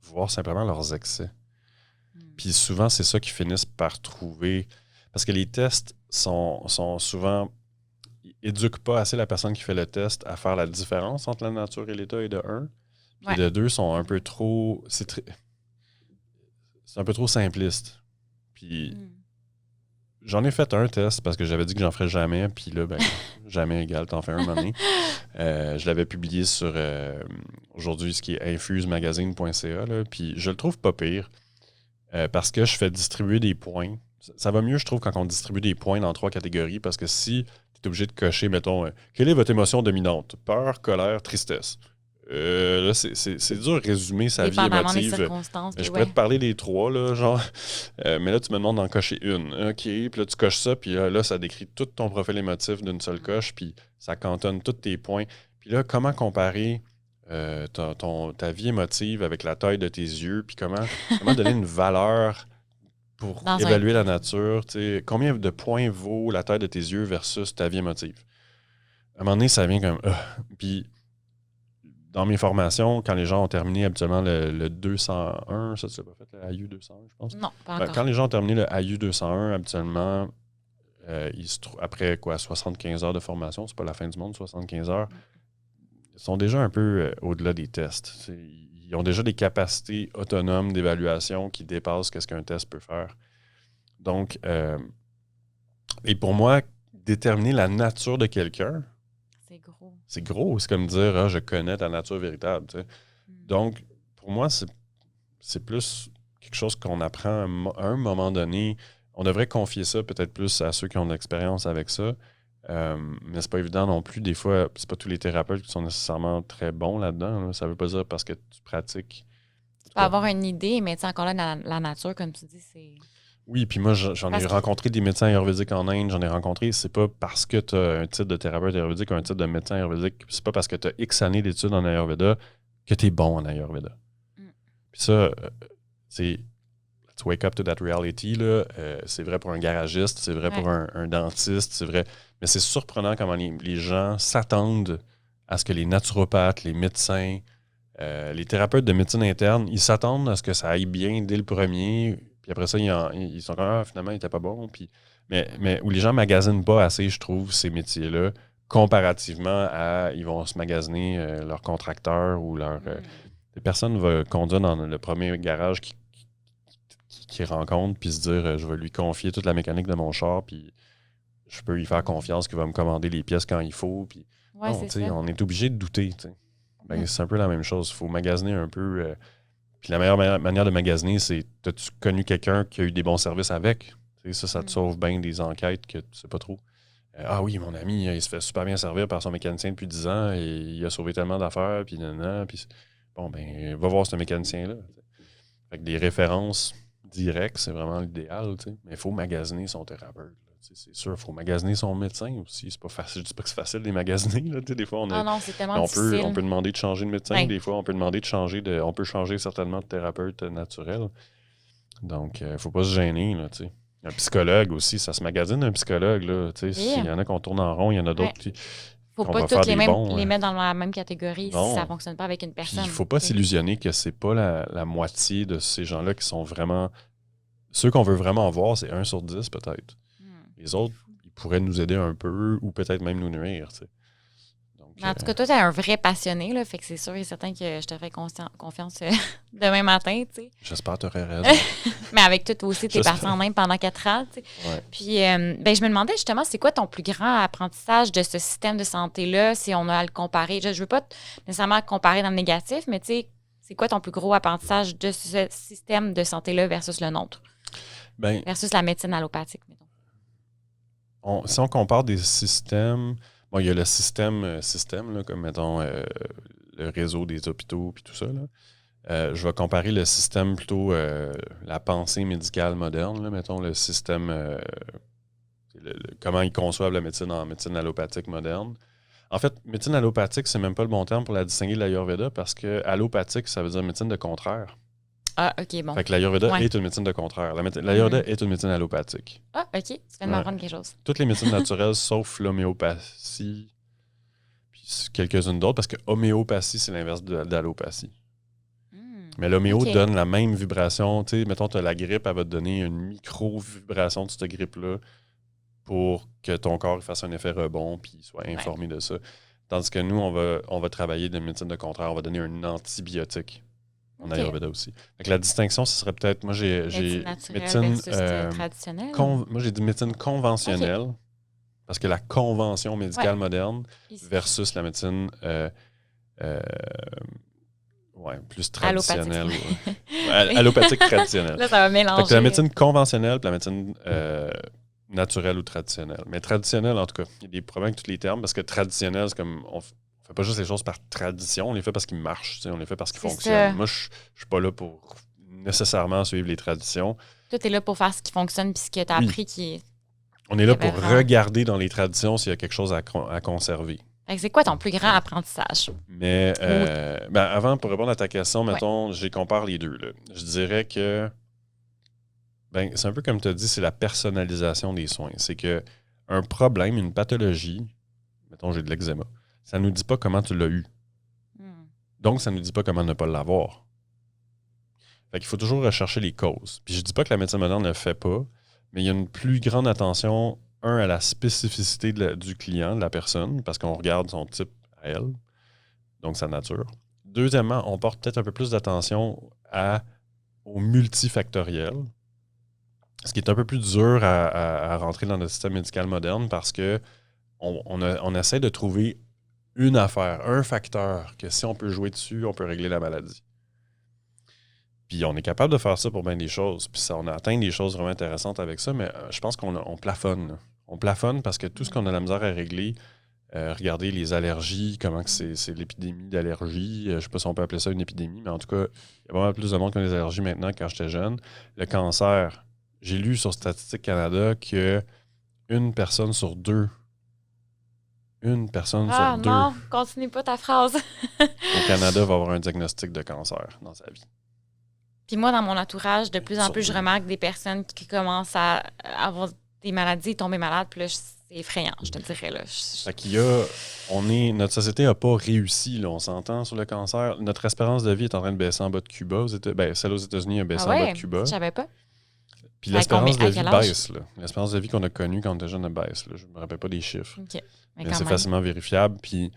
voir simplement leurs excès. Puis souvent, c'est ça qu'ils finissent par trouver. Parce que les tests sont souvent... Ils n'éduquent pas assez la personne qui fait le test à faire la différence entre la nature et l'état, et de 1. Puis de 2, sont un peu trop... C'est un peu trop simpliste. Puis j'en ai fait un test parce que j'avais dit que j'en ferais jamais. Puis là, jamais égal, t'en fais un moment donné. Je l'avais publié sur aujourd'hui, ce qui est infusemagazine.ca. Puis je le trouve pas pire parce que je fais distribuer des points. Ça va mieux, je trouve, quand on distribue des points dans 3 catégories parce que si tu es obligé de cocher, mettons, quelle est votre émotion dominante? Peur, colère, tristesse. Là, c'est dur de résumer sa vie émotive. Je pourrais te parler des 3, là, genre. Mais là, tu me demandes d'en cocher une. OK, puis là, tu coches ça, puis là, ça décrit tout ton profil émotif d'une seule coche, puis ça cantonne tous tes points. Puis là, comment comparer ta vie émotive avec la taille de tes yeux, puis comment donner une valeur pour évaluer la nature. Combien de points vaut la taille de tes yeux versus ta vie émotive? À un moment donné, ça vient comme... Puis, dans mes formations, quand les gens ont terminé habituellement le 201, ça, tu l'as pas fait, le AIU 201, je pense? Non, pas encore. Quand les gens ont terminé le AIU 201, habituellement, après 75 heures de formation, c'est pas la fin du monde, 75 heures, ils sont déjà un peu au-delà des tests. Ils ont déjà des capacités autonomes d'évaluation qui dépassent ce qu'un test peut faire. Donc, et pour moi, déterminer la nature de quelqu'un, c'est gros. C'est comme dire, je connais ta nature véritable. Donc, pour moi, c'est plus quelque chose qu'on apprend à un moment donné. On devrait confier ça peut-être plus à ceux qui ont de l'expérience avec ça. Mais c'est pas évident non plus. Des fois, c'est pas tous les thérapeutes qui sont nécessairement très bons là-dedans. Là. Ça veut pas dire parce que tu pratiques. Tu peux avoir une idée, mais encore là, la nature, comme tu dis, c'est... Oui, puis moi, j'en ai rencontré des médecins ayurvédiques en Inde. J'en ai rencontré, c'est pas parce que tu as un titre de thérapeute ayurvédique ou un titre de médecin ayurvédique, c'est pas parce que tu as X années d'études en Ayurveda que tu es bon en Ayurveda. Puis ça, c'est... Let's wake up to that reality, là. C'est vrai pour un garagiste, c'est vrai pour un dentiste, c'est vrai... Mais c'est surprenant comment les gens s'attendent à ce que les naturopathes, les médecins, les thérapeutes de médecine interne, ils s'attendent à ce que ça aille bien dès le premier. Puis après ça, ils sont comme finalement, il n'était pas bon. Puis, mais où les gens ne magasinent pas assez, je trouve, ces métiers-là, comparativement à ils vont se magasiner leur contracteur ou leur. Les personnes vont conduire dans le premier garage qu'ils rencontrent, puis se dire je vais lui confier toute la mécanique de mon char, puis je peux lui faire confiance qu'il va me commander les pièces quand il faut. Puis, on est obligé de douter. C'est un peu la même chose. Il faut magasiner un peu. Puis la meilleure manière de magasiner, c'est as-tu connu quelqu'un qui a eu des bons services avec? Ça te sauve bien des enquêtes que tu ne sais pas trop. Ah oui, mon ami, il se fait super bien servir par son mécanicien depuis 10 ans et il a sauvé tellement d'affaires. Puis bon, va voir ce mécanicien-là. Fait que des références direct, c'est vraiment l'idéal, tu sais. Mais il faut magasiner son thérapeute. C'est sûr, il faut magasiner son médecin aussi. C'est pas facile. Je dis pas que c'est facile de les magasiner. Là. Des fois, Ah non, c'est tellement difficile. On peut demander de changer de médecin. Ouais. Des fois, on peut demander de changer on peut changer certainement de thérapeute naturel. Donc, il ne faut pas se gêner. Là, tu sais. Un psychologue aussi, ça se magasine un psychologue. Là, tu sais. Il y en a qu'on tourne en rond, il y en a d'autres qui. Faut pas tous les mettre dans la même catégorie si ça ne fonctionne pas avec une personne. Il ne faut pas s'illusionner que c'est pas la moitié de ces gens-là qui sont vraiment. Ceux qu'on veut vraiment voir, c'est 1 sur 10 peut-être. Les autres, ils pourraient nous aider un peu ou peut-être même nous nuire. Tu sais. Donc, en tout cas, toi, tu es un vrai passionné, là, fait que c'est sûr et certain que je te ferai confiance demain matin. Tu sais. J'espère que tu aurais raison. Mais avec tout aussi, tu es parti en Inde pendant 4 ans. Tu sais. Ouais. Puis, je me demandais justement, c'est quoi ton plus grand apprentissage de ce système de santé-là, si on a à le comparer? Je ne veux pas nécessairement comparer dans le négatif, mais tu sais, c'est quoi ton plus gros apprentissage de ce système de santé-là versus le nôtre? Versus la médecine allopathique, mettons. Si on compare des systèmes, il y a le système là, comme mettons le réseau des hôpitaux et tout ça. Là. Je vais comparer le système plutôt la pensée médicale moderne, là, mettons le système comment ils conçoivent la médecine en médecine allopathique moderne. En fait, médecine allopathique, c'est même pas le bon terme pour la distinguer de l'Ayurveda parce que allopathique, ça veut dire médecine de contraire. Ah, OK, bon. Fait que l'Ayurveda est une médecine de contraire. L'Ayurveda est une médecine allopathique. Ah, OK. Tu viens de m'apprendre quelque chose. Toutes les médecines naturelles, sauf l'homéopathie, puis quelques-unes d'autres, parce que homéopathie, c'est l'inverse d'allopathie. Mais l'homéo donne la même vibration. Tu sais, mettons, tu as la grippe, elle va te donner une micro-vibration de cette grippe-là pour que ton corps fasse un effet rebond puis soit informé de ça. Tandis que nous, on va travailler de médecine de contraire. On va donner un antibiotique. En Ayurveda aussi. Donc, la distinction, ce serait peut-être... Moi, j'ai médecine traditionnelle. Moi, j'ai dit médecine conventionnelle, parce que la convention médicale moderne versus la médecine plus traditionnelle. Allopathique traditionnelle. Là, ça va mélanger. Donc, la médecine conventionnelle et la médecine naturelle ou traditionnelle. Mais traditionnelle, en tout cas, il y a des problèmes avec tous les termes, parce que traditionnel, c'est comme... On fait pas juste les choses par tradition, on les fait parce qu'ils marchent, on les fait parce qu'ils fonctionnent. Moi, je suis pas là pour nécessairement suivre les traditions. Toi, tu es là pour faire ce qui fonctionne puis ce que tu as appris qui est... On est là pour regarder dans les traditions s'il y a quelque chose à conserver. C'est quoi ton plus grand apprentissage? Mais avant, pour répondre à ta question, mettons, je compare les deux. Là. Je dirais que c'est un peu comme tu as dit, c'est la personnalisation des soins. C'est que un problème, une pathologie, mettons, j'ai de l'eczéma, ça ne nous dit pas comment tu l'as eu. Donc, ça ne nous dit pas comment ne pas l'avoir. Fait qu'il faut toujours rechercher les causes. Puis je dis pas que la médecine moderne ne le fait pas, mais il y a une plus grande attention, à la spécificité du client, de la personne, parce qu'on regarde son type à elle, donc sa nature. Deuxièmement, on porte peut-être un peu plus d'attention au multifactoriel, ce qui est un peu plus dur à rentrer dans notre système médical moderne parce que on essaie de trouver une affaire, un facteur, que si on peut jouer dessus, on peut régler la maladie. Puis on est capable de faire ça pour bien des choses. Puis on a atteint des choses vraiment intéressantes avec ça, mais je pense qu'on plafonne. Là. On plafonne parce que tout ce qu'on a la misère à régler, regardez les allergies, comment que c'est l'épidémie d'allergies. Je ne sais pas si on peut appeler ça une épidémie, mais en tout cas, il y a vraiment plus de monde qui a des allergies maintenant que quand j'étais jeune. Le cancer, j'ai lu sur Statistique Canada que une personne sur deux non, continue pas ta phrase. au Canada va avoir un diagnostic de cancer dans sa vie. Puis moi, dans mon entourage, de plus en plus, je remarque des personnes qui commencent à avoir des maladies, tomber malades, puis là, c'est effrayant, je te dirais. Là. Fait qu'il y a... Notre société n'a pas réussi, là, on s'entend, sur le cancer. Notre espérance de vie est en train de baisser en bas de Cuba. Celle aux États-unis a baissé en bas de Cuba. Je savais pas. Puis l'espérance de vie baisse. Là. L'espérance de vie qu'on a connue quand on était jeune baisse. Là. Je ne me rappelle pas des chiffres. Okay. Mais c'est facilement vérifiable. Puis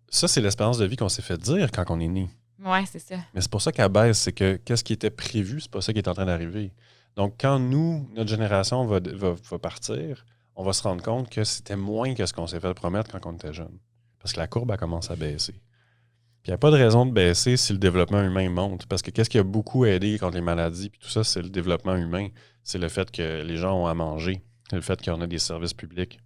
ça, c'est l'espérance de vie qu'on s'est fait dire quand on est né. Oui, c'est ça. Mais c'est pour ça qu'elle baisse, c'est que qu'est-ce qui était prévu, c'est pas ça qui est en train d'arriver. Donc, quand notre génération va partir, on va se rendre compte que c'était moins que ce qu'on s'est fait promettre quand on était jeune. Parce que la courbe, elle commence à baisser. Puis il n'y a pas de raison de baisser si le développement humain monte. Parce que qu'est-ce qui a beaucoup aidé contre les maladies, puis tout ça, c'est le développement humain. C'est le fait que les gens ont à manger. C'est le fait qu'on a des services publics.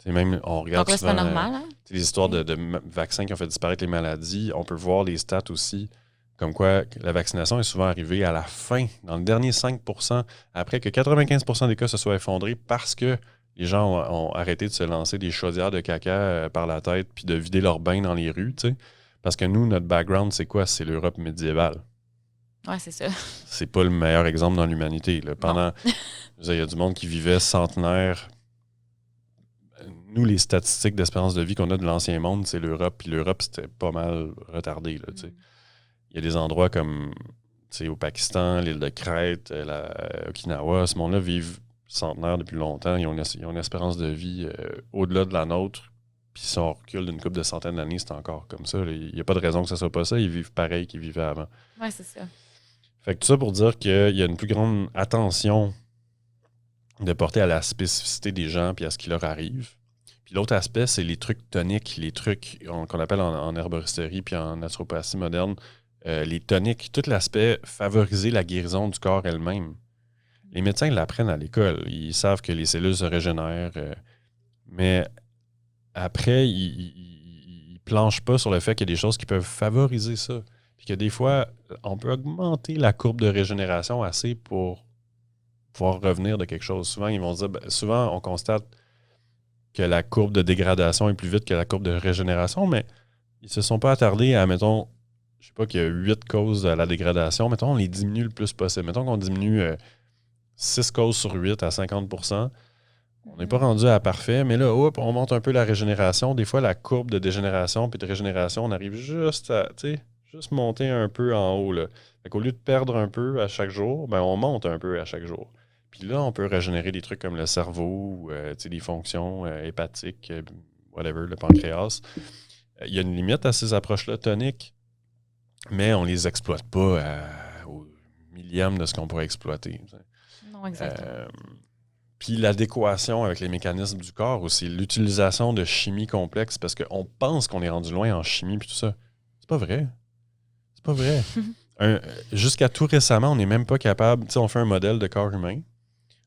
Même, on regarde donc là, souvent, c'est pas normal, hein? Les histoires de vaccins qui ont fait disparaître les maladies. On peut voir les stats aussi Comme quoi, la vaccination est souvent arrivée à la fin, dans le dernier 5%, après que 95% des cas se soient effondrés parce que les gens ont arrêté de se lancer des chaudières de caca par la tête puis de vider leurs bains dans les rues, tu sais. Parce que nous, notre background, c'est quoi? C'est l'Europe médiévale. Ouais, c'est ça. C'est pas le meilleur exemple dans l'humanité. Là. Il y a du monde qui vivait centenaire. Nous, les statistiques d'espérance de vie qu'on a de l'ancien monde, c'est l'Europe. Puis l'Europe, c'était pas mal retardé. Là, Il y a des endroits comme au Pakistan, l'île de Crète, Okinawa. Ce monde-là vivent centenaire depuis longtemps. Ils ont une espérance de vie au-delà de la nôtre. Puis si on recule d'une couple de centaines d'années, c'est encore comme ça. Il n'y a pas de raison que ça soit pas ça. Ils vivent pareil qu'ils vivaient avant. Oui, c'est ça. Fait que tout ça pour dire qu'il y a une plus grande attention de porter à la spécificité des gens puis à ce qui leur arrive. Puis l'autre aspect, c'est les trucs toniques, les trucs qu'on appelle en herboristerie puis en naturopathie moderne, les toniques, tout l'aspect favoriser la guérison du corps elle-même. Les médecins l'apprennent à l'école. Ils savent que les cellules se régénèrent, mais après, ils planchent pas sur le fait qu'il y a des choses qui peuvent favoriser ça. Puis que des fois, on peut augmenter la courbe de régénération assez pour pouvoir revenir de quelque chose. Souvent, ils vont dire, souvent, on constate que la courbe de dégradation est plus vite que la courbe de régénération, mais ils se sont pas attardés à, mettons, je sais pas qu'il y a 8 causes à la dégradation, mettons, on les diminue le plus possible. Mettons qu'on diminue 6 causes sur 8 à 50%. On n'est pas rendu à parfait, mais là, hop, on monte un peu la régénération. Des fois, la courbe de dégénération puis de régénération, on arrive juste à, juste monter un peu en haut. Là. Fait qu'au lieu de perdre un peu à chaque jour, on monte un peu à chaque jour. Puis là, on peut régénérer des trucs comme le cerveau, des fonctions hépatiques, whatever, le pancréas. Il y a une limite à ces approches-là toniques, mais on les exploite pas au millième de ce qu'on pourrait exploiter. Non, exactement. Puis l'adéquation avec les mécanismes du corps aussi, l'utilisation de chimie complexe, parce qu'on pense qu'on est rendu loin en chimie puis tout ça. C'est pas vrai. C'est pas vrai. Jusqu'à tout récemment, on n'est même pas capable, on fait un modèle de corps humain,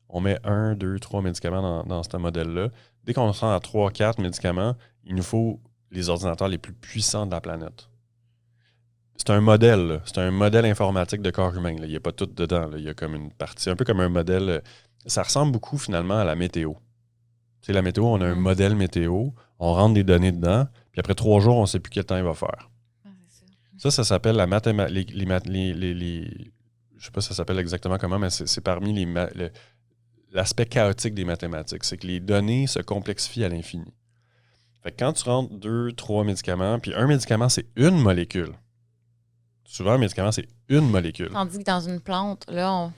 on met 1, 2, 3 médicaments dans ce modèle-là. Dès qu'on se rend à 3, 4 médicaments, il nous faut les ordinateurs les plus puissants de la planète. C'est un modèle, là. C'est un modèle informatique de corps humain. Là. Il n'y a pas tout dedans. Là. Il y a comme une partie, un peu comme un modèle. Ça ressemble beaucoup finalement à la météo. Tu sais, la météo, on a un modèle météo, on rentre des données dedans, puis après 3 jours, on ne sait plus quel temps il va faire. Ça s'appelle la mathématique. Je sais pas si ça s'appelle exactement comment, mais c'est parmi l'aspect chaotique des mathématiques. C'est que les données se complexifient à l'infini. Fait que quand tu rentres 2, 3 médicaments, puis un médicament, c'est une molécule. Souvent, un médicament, c'est une molécule. Tandis que dans une plante, là,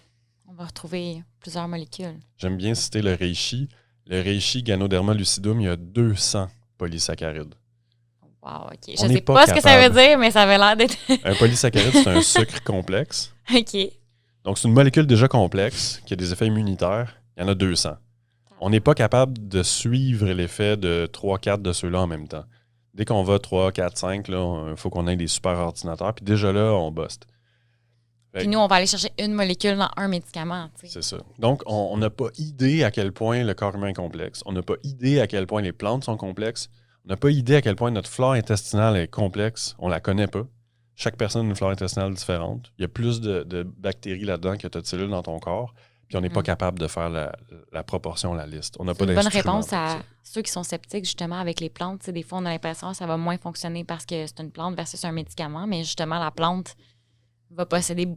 on va retrouver plusieurs molécules. J'aime bien citer le reishi. Le reishi Ganoderma lucidum, il y a 200 polysaccharides. Wow, OK. Je ne sais pas ce que ça veut dire, mais ça avait l'air d'être... Un polysaccharide, c'est un sucre complexe. OK. Donc, c'est une molécule déjà complexe qui a des effets immunitaires. Il y en a 200. On n'est pas capable de suivre l'effet de 3-4 de ceux-là en même temps. Dès qu'on va 3, 4, 5, il faut qu'on ait des super ordinateurs. Puis déjà là, on buste. Puis nous, on va aller chercher une molécule dans un médicament. T'sais. C'est ça. Donc, on n'a pas idée à quel point le corps humain est complexe. On n'a pas idée à quel point les plantes sont complexes. On n'a pas idée à quel point notre flore intestinale est complexe. On ne la connaît pas. Chaque personne a une flore intestinale différente. Il y a plus de bactéries là-dedans que tu as de cellules dans ton corps. Puis on n'est pas capable de faire la proportion, la liste. On n'a pas d'instrument. C'est une bonne réponse à ceux qui sont sceptiques justement avec les plantes. T'sais, des fois, on a l'impression que ça va moins fonctionner parce que c'est une plante versus un médicament. Mais justement, la plante va posséder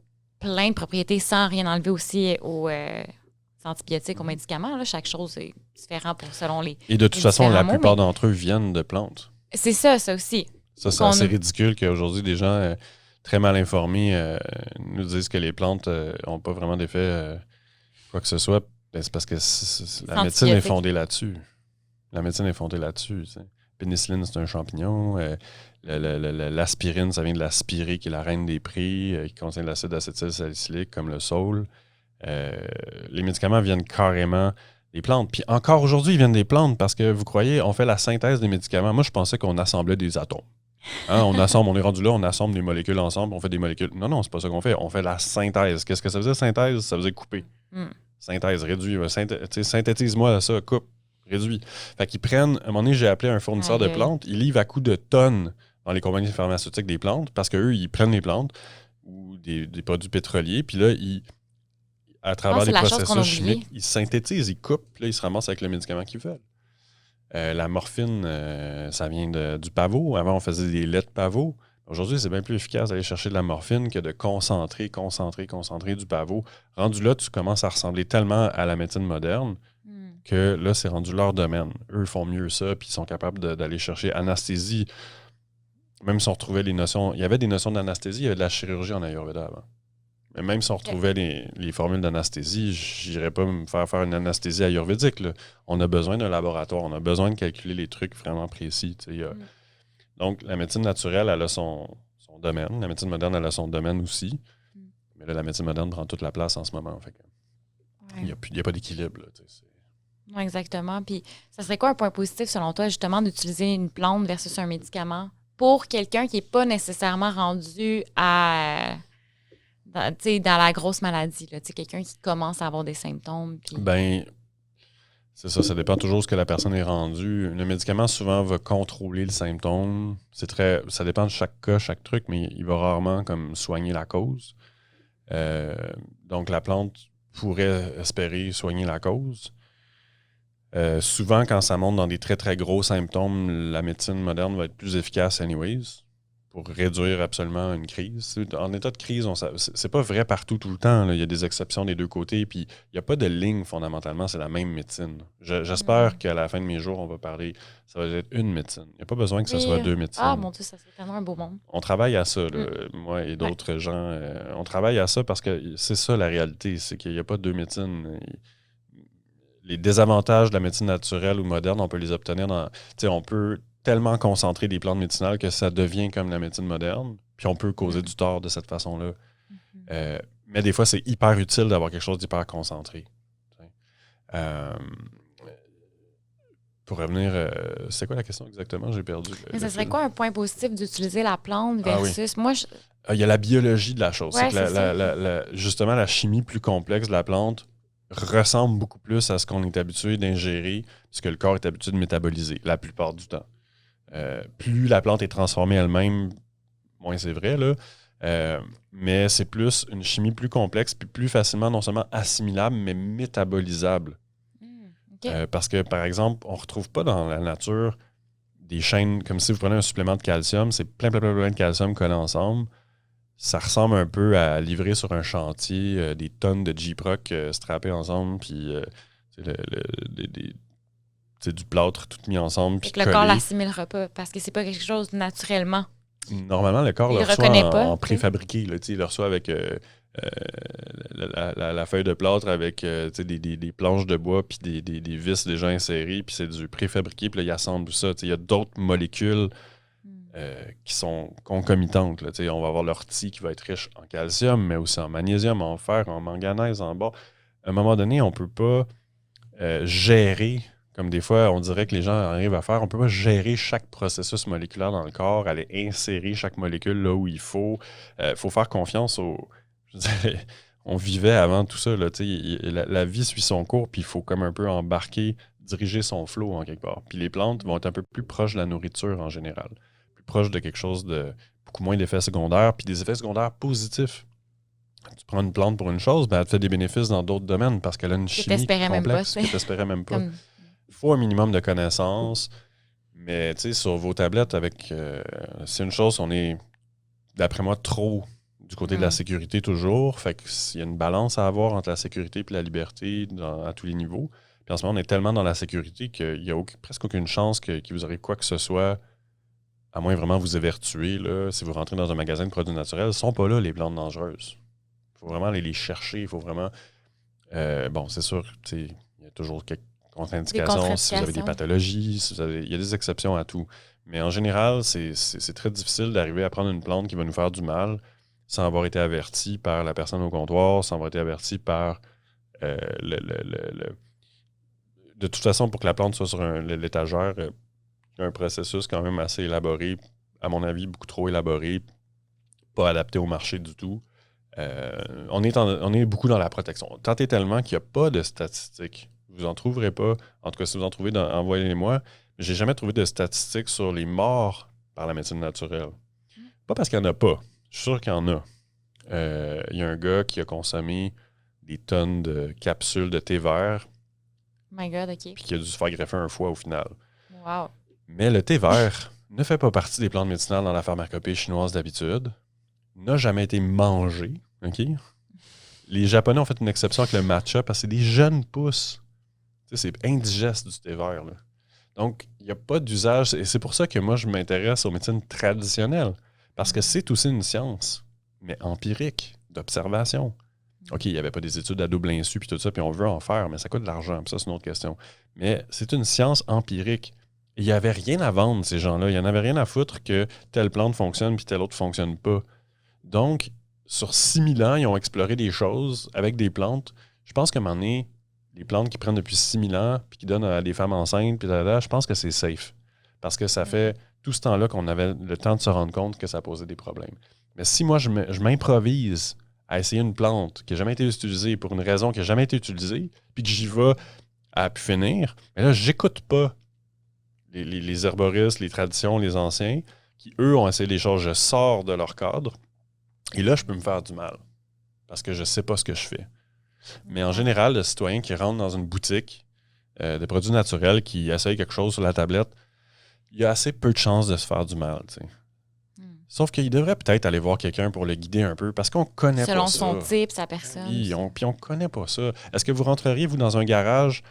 plein de propriétés sans rien enlever aussi aux antibiotiques, aux médicaments. Là. Chaque chose est différente selon les. Et de toute façon, la plupart d'entre eux viennent de plantes. C'est ça aussi. Ça, c'est assez ridicule qu'aujourd'hui, des gens très mal informés nous disent que les plantes n'ont pas vraiment d'effet quoi que ce soit. Ben, c'est parce que la médecine est fondée là-dessus. La médecine est fondée là-dessus. T'sais. Pénicilline, c'est un champignon. L'aspirine, ça vient de l'aspirée, qui est la reine des prés, qui contient de l'acide acétylsalicylique, comme le saule. Les médicaments viennent carrément des plantes. Puis encore aujourd'hui, ils viennent des plantes parce que, vous croyez, on fait la synthèse des médicaments. Moi, je pensais qu'on assemblait des atomes. Hein, on est rendu là, on assemble des molécules ensemble, on fait des molécules. Non, c'est pas ça qu'on fait. On fait la synthèse. Qu'est-ce que ça veut dire, synthèse? Ça veut dire couper. Synthèse, réduit. Synthétise-moi ça, coupe, réduit. Fait qu'ils prennent... À un moment donné, j'ai appelé un fournisseur de plantes. Ils livrent à coups de tonnes dans les compagnies pharmaceutiques des plantes parce qu'eux, ils prennent les plantes, ou des produits pétroliers. Puis là, à travers c'est les la chose qu'on a processus oubliée. chimiques, ils synthétisent, ils coupent, puis là, ils se ramassent avec le médicament qu'ils veulent. La morphine, ça vient du pavot. Avant, on faisait des laits de pavot. Aujourd'hui, c'est bien plus efficace d'aller chercher de la morphine que de concentrer du pavot. Rendu là, tu commences à ressembler tellement à la médecine moderne que là, c'est rendu leur domaine. Eux font mieux ça, puis ils sont capables d'aller chercher anesthésie. Même si on retrouvait les notions... Il y avait des notions d'anesthésie, il y avait de la chirurgie en Ayurveda avant. Mais même si on retrouvait les formules d'anesthésie, je n'irais pas me faire une anesthésie ayurvédique. Là. On a besoin d'un laboratoire, on a besoin de calculer les trucs vraiment précis. Donc, la médecine naturelle, elle a son domaine. La médecine moderne, elle a son domaine aussi. Mais là, la médecine moderne prend toute la place en ce moment. Fait il n'y a pas d'équilibre. Là, Oui, exactement. Puis, ça serait quoi un point positif, selon toi, justement, d'utiliser une plante versus un médicament pour quelqu'un qui n'est pas nécessairement rendu dans la grosse maladie, là, quelqu'un qui commence à avoir des symptômes? Puis... Ben, c'est ça, ça dépend toujours de ce que la personne est rendue. Le médicament, souvent, va contrôler le symptôme. Ça dépend de chaque cas, chaque truc, mais il va rarement comme soigner la cause. Donc, la plante pourrait espérer soigner la cause. Souvent, quand ça monte dans des très, très gros symptômes, la médecine moderne va être plus efficace anyways pour réduire absolument une crise. En état de crise, c'est pas vrai partout tout le temps. Là. Il y a des exceptions des deux côtés, puis il n'y a pas de ligne fondamentalement, c'est la même médecine. J'espère qu'à la fin de mes jours, on va parler, ça va être une médecine. Il n'y a pas besoin que ce soit deux médecines. Ah mon Dieu, ça serait tellement un beau monde. On travaille à ça, là. Moi et d'autres gens. On travaille à ça parce que c'est ça la réalité, c'est qu'il n'y a pas deux médecines. Les désavantages de la médecine naturelle ou moderne, on peut les obtenir on peut tellement concentrer des plantes médicinales que ça devient comme la médecine moderne, puis on peut causer du tort de cette façon-là. Mais des fois, c'est hyper utile d'avoir quelque chose d'hyper concentré. Pour revenir, c'est quoi la question exactement? J'ai perdu. Mais ça serait quoi un point positif d'utiliser la plante versus... Moi, il y a la biologie de la chose. Ouais, c'est que justement, la chimie plus complexe de la plante ressemble beaucoup plus à ce qu'on est habitué d'ingérer, ce que le corps est habitué de métaboliser la plupart du temps. Plus la plante est transformée elle-même, moins c'est vrai, là, mais c'est plus une chimie plus complexe puis plus facilement non seulement assimilable, mais métabolisable. Parce que, par exemple, on ne retrouve pas dans la nature des chaînes, comme si vous prenez un supplément de calcium, c'est plein de calcium collé ensemble. Ça ressemble un peu à livrer sur un chantier des tonnes de J-Proc strappées ensemble, puis du plâtre tout mis ensemble. Puis le corps ne l'assimilera pas parce que c'est pas quelque chose naturellement. Normalement, le corps le reçoit en préfabriqué. Là, il le reçoit avec la feuille de plâtre avec des planches de bois puis des vis déjà insérées, puis c'est du préfabriqué, puis là, il assemble tout ça. Il y a d'autres molécules qui sont concomitantes. Là. On va avoir l'ortie qui va être riche en calcium, mais aussi en magnésium, en fer, en manganèse, en bore. À un moment donné, on ne peut pas gérer, comme des fois on dirait que les gens arrivent à faire, on ne peut pas gérer chaque processus moléculaire dans le corps, aller insérer chaque molécule là où il faut. Faut faire confiance au... Je dirais, on vivait avant tout ça. Là, la vie suit son cours, puis il faut comme un peu embarquer, diriger son flot en quelque part. Puis les plantes vont être un peu plus proches de la nourriture en général. Proche de quelque chose de beaucoup moins d'effets secondaires, puis des effets secondaires positifs. Tu prends une plante pour une chose, ben elle te fait des bénéfices dans d'autres domaines parce qu'elle a une chimie complexe que tu n'espérais même pas. Il faut un minimum de connaissances, mais sur vos tablettes, c'est une chose, on est, d'après moi, trop du côté de la sécurité toujours. Fait qu'il y a une balance à avoir entre la sécurité et la liberté à tous les niveaux. Puis en ce moment, on est tellement dans la sécurité qu'il n'y a presque aucune chance qu'il vous arrive quoi que ce soit. À moins vraiment vous évertuer, là, si vous rentrez dans un magasin de produits naturels, elles ne sont pas là, les plantes dangereuses. Il faut vraiment aller les chercher. Il faut vraiment... c'est sûr, il y a toujours quelques contre-indications. Si vous avez des pathologies, il y a des exceptions à tout. Mais en général, c'est très difficile d'arriver à prendre une plante qui va nous faire du mal sans avoir été averti par la personne au comptoir, sans avoir été averti par de toute façon, pour que la plante soit sur l'étagère... un processus quand même assez élaboré, à mon avis, beaucoup trop élaboré, pas adapté au marché du tout. On est beaucoup dans la protection. Tant et tellement qu'il n'y a pas de statistiques. Vous n'en trouverez pas. En tout cas, si vous en trouvez, envoyez-les-moi. J'ai jamais trouvé de statistiques sur les morts par la médecine naturelle. Pas parce qu'il n'y en a pas. Je suis sûr qu'il y en a. Il y a un gars qui a consommé des tonnes de capsules de thé vert, My God, OK. puis qui a dû se faire greffer un foie au final. Wow. Mais le thé vert ne fait pas partie des plantes médicinales dans la pharmacopée chinoise d'habitude, n'a jamais été mangé, OK? Les Japonais ont fait une exception avec le matcha parce que c'est des jeunes pousses. Tu sais, c'est indigeste du thé vert, là. Donc, il n'y a pas d'usage. Et c'est pour ça que moi, je m'intéresse aux médecines traditionnelles. Parce que c'est aussi une science, mais empirique, d'observation. OK, il n'y avait pas des études à double insu puis tout ça, puis on veut en faire, mais ça coûte de l'argent. Puis ça, c'est une autre question. Mais c'est une science empirique. Il n'y avait rien à vendre, ces gens-là. Il n'y en avait rien à foutre que telle plante fonctionne puis telle autre ne fonctionne pas. Donc, sur 6000 ans, ils ont exploré des choses avec des plantes. Je pense qu'à un moment donné, les plantes qui prennent depuis 6000 ans puis qui donnent à des femmes enceintes, puis là, je pense que c'est safe. Parce que ça fait tout ce temps-là qu'on avait le temps de se rendre compte que ça posait des problèmes. Mais si moi, je m'improvise à essayer une plante qui n'a jamais été utilisée pour une raison qui n'a jamais été utilisée, puis que j'y vais à pu finir, mais là, j'écoute pas les herboristes, les traditions, les anciens, qui, eux, ont essayé des choses. Je sors de leur cadre, et là, je peux me faire du mal. Parce que je sais pas ce que je fais. Mais en général, le citoyen qui rentre dans une boutique de produits naturels, qui essaye quelque chose sur la tablette, il a assez peu de chances de se faire du mal, tu sais. Sauf qu'il devrait peut-être aller voir quelqu'un pour le guider un peu, parce qu'on connaît pas ça. Selon son type, sa personne. Oui, puis on connaît pas ça. Est-ce que vous rentreriez, vous, dans un garage,